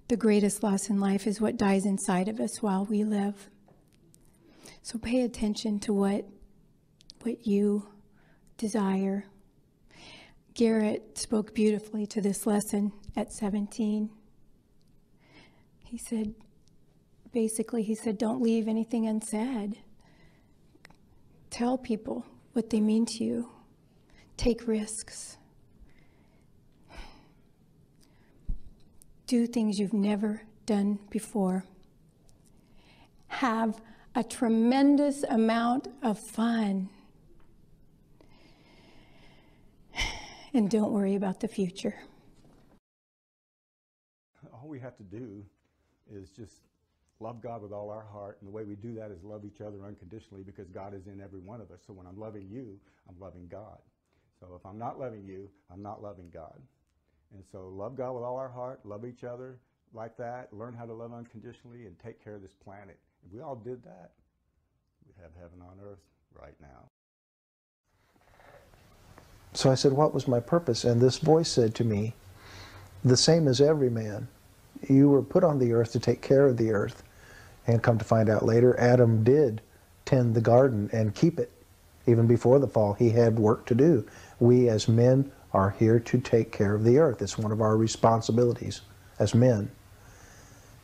The greatest loss in life is what dies inside of us while we live. So pay attention to what you desire. Garrett spoke beautifully to this lesson at 17. He said, don't leave anything unsaid. Tell people what they mean to you. Take risks. Do things you've never done before. Have a tremendous amount of fun. And don't worry about the future. All we have to do is just love God with all our heart, and the way we do that is love each other unconditionally, because God is in every one of us. So when I'm loving you, I'm loving God. So if I'm not loving you, I'm not loving God. And so love God with all our heart, love each other like that, learn how to love unconditionally, and take care of this planet. If we all did that, we'd have heaven on earth right now. So I said, what was my purpose? And this voice said to me, the same as every man. You were put on the earth to take care of the earth. And come to find out later, Adam did tend the garden and keep it. Even before the fall, he had work to do. We as men are here to take care of the earth. It's one of our responsibilities as men.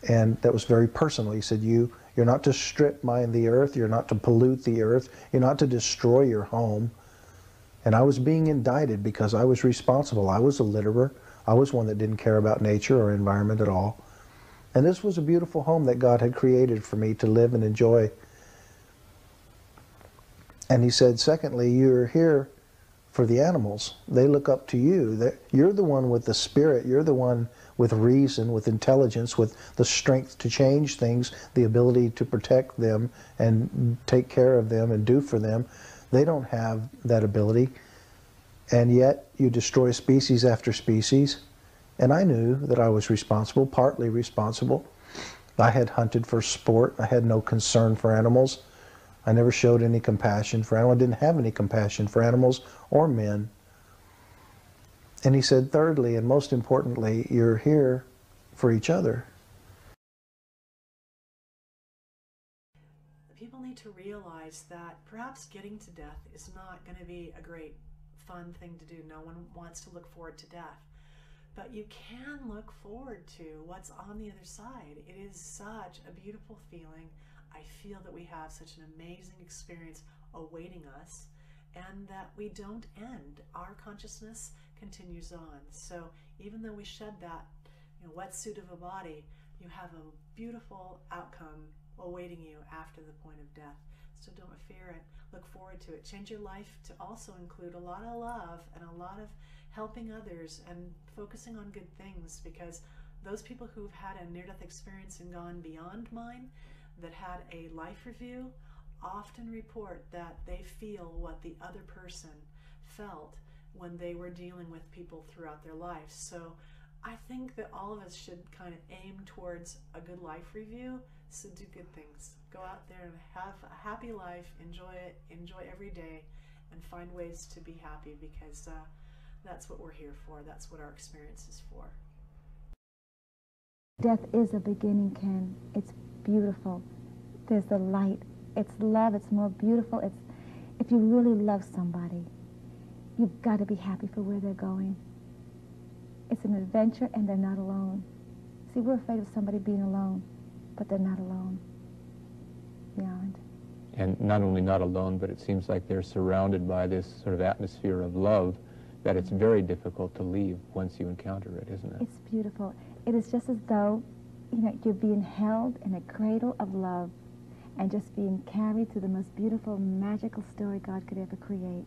And that was very personal. He said, you're not to strip mine the earth, you're not to pollute the earth, you're not to destroy your home. And I was being indicted because I was responsible. I was a litterer. I was one that didn't care about nature or environment at all. And this was a beautiful home that God had created for me to live and enjoy. And he said, secondly, you're here for the animals. They look up to you. You're the one with the spirit. You're the one with reason, with intelligence, with the strength to change things, the ability to protect them and take care of them and do for them. They don't have that ability. And yet you destroy species after species. And I knew that I was responsible, partly responsible. I had hunted for sport. I had no concern for animals. I never showed any compassion for animals. I didn't have any compassion for animals or men. And he said, thirdly, and most importantly, you're here for each other. People need to realize that perhaps getting to death is not going to be a great, fun thing to do. No one wants to look forward to death. But you can look forward to what's on the other side. It is such a beautiful feeling. I feel that we have such an amazing experience awaiting us, and that we don't end. Our consciousness continues on. So even though we shed that wetsuit of a body, you have a beautiful outcome awaiting you after the point of death. So don't fear it. Look forward to it. Change your life to also include a lot of love and a lot of helping others and focusing on good things, because those people who've had a near-death experience and gone beyond mine, that had a life review, often report that they feel what the other person felt when they were dealing with people throughout their life. So I think that all of us should kind of aim towards a good life review. So do good things. Go out there and have a happy life. Enjoy it. Enjoy every day, and find ways to be happy, because that's what we're here for. That's what our experience is for. Death is a beginning, Ken. It's beautiful. There's the light. It's love. It's more beautiful. It's, if you really love somebody, you've got to be happy for where they're going. It's an adventure, and they're not alone. See, we're afraid of somebody being alone, but they're not alone. They aren't. And not only not alone, but it seems like they're surrounded by this sort of atmosphere of love that it's very difficult to leave once you encounter it, isn't it? It's beautiful. It is just as though, you're being held in a cradle of love and just being carried through the most beautiful, magical story God could ever create.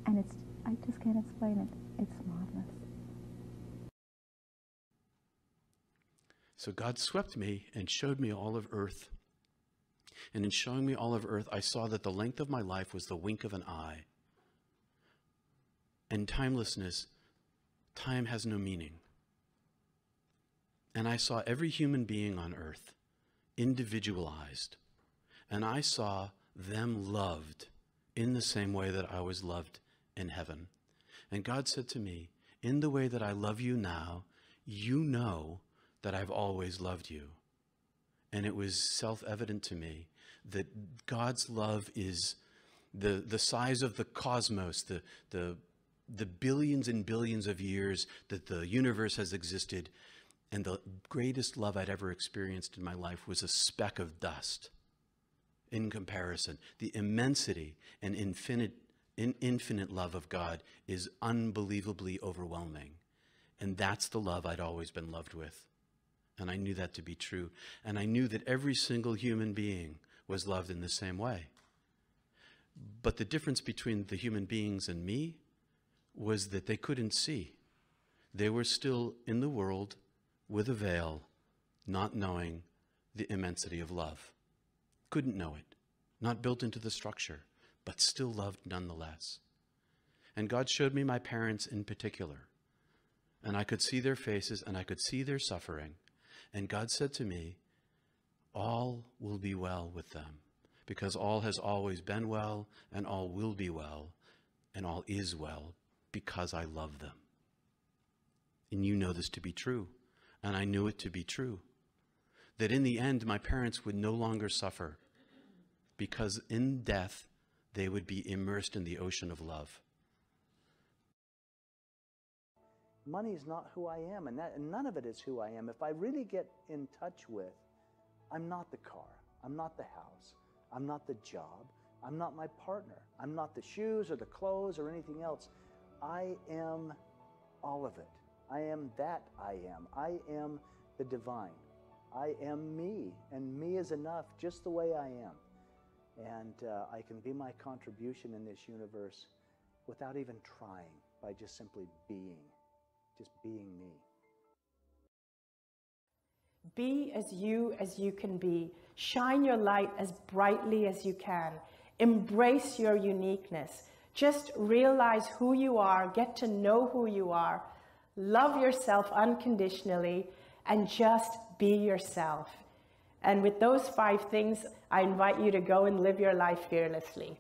And it's, I just can't explain it. It's marvelous. So God swept me and showed me all of earth. And in showing me all of earth, I saw that the length of my life was the wink of an eye. And timelessness, time has no meaning. And I saw every human being on earth individualized. And I saw them loved in the same way that I was loved in heaven. And God said to me, in the way that I love you now, you know that I've always loved you. And it was self-evident to me that God's love is the size of the cosmos, the billions and billions of years that the universe has existed. And the greatest love I'd ever experienced in my life was a speck of dust in comparison. The immensity and infinite love of God is unbelievably overwhelming. And that's the love I'd always been loved with. And I knew that to be true. And I knew that every single human being was loved in the same way. But the difference between the human beings and me was that they couldn't see. They were still in the world with a veil, not knowing the immensity of love. Couldn't know it. Not built into the structure, but still loved nonetheless. And God showed me my parents in particular. And I could see their faces, and I could see their suffering. And God said to me, all will be well with them, because all has always been well, and all will be well, and all is well, because I love them. And you know this to be true, and I knew it to be true, that in the end my parents would no longer suffer, because in death they would be immersed in the ocean of love. Money is not who I am, and none of it is who I am. If I really get in touch with, I'm not the car, I'm not the house, I'm not the job, I'm not my partner, I'm not the shoes or the clothes or anything else. I am all of it. I am that I am. I am the divine. I am me, and me is enough just the way I am. And I can be my contribution in this universe without even trying, by just simply being. Just being me. Be as you can be. Shine your light as brightly as you can. Embrace your uniqueness. Just realize who you are, get to know who you are, love yourself unconditionally, and just be yourself. And with those 5 things, I invite you to go and live your life fearlessly.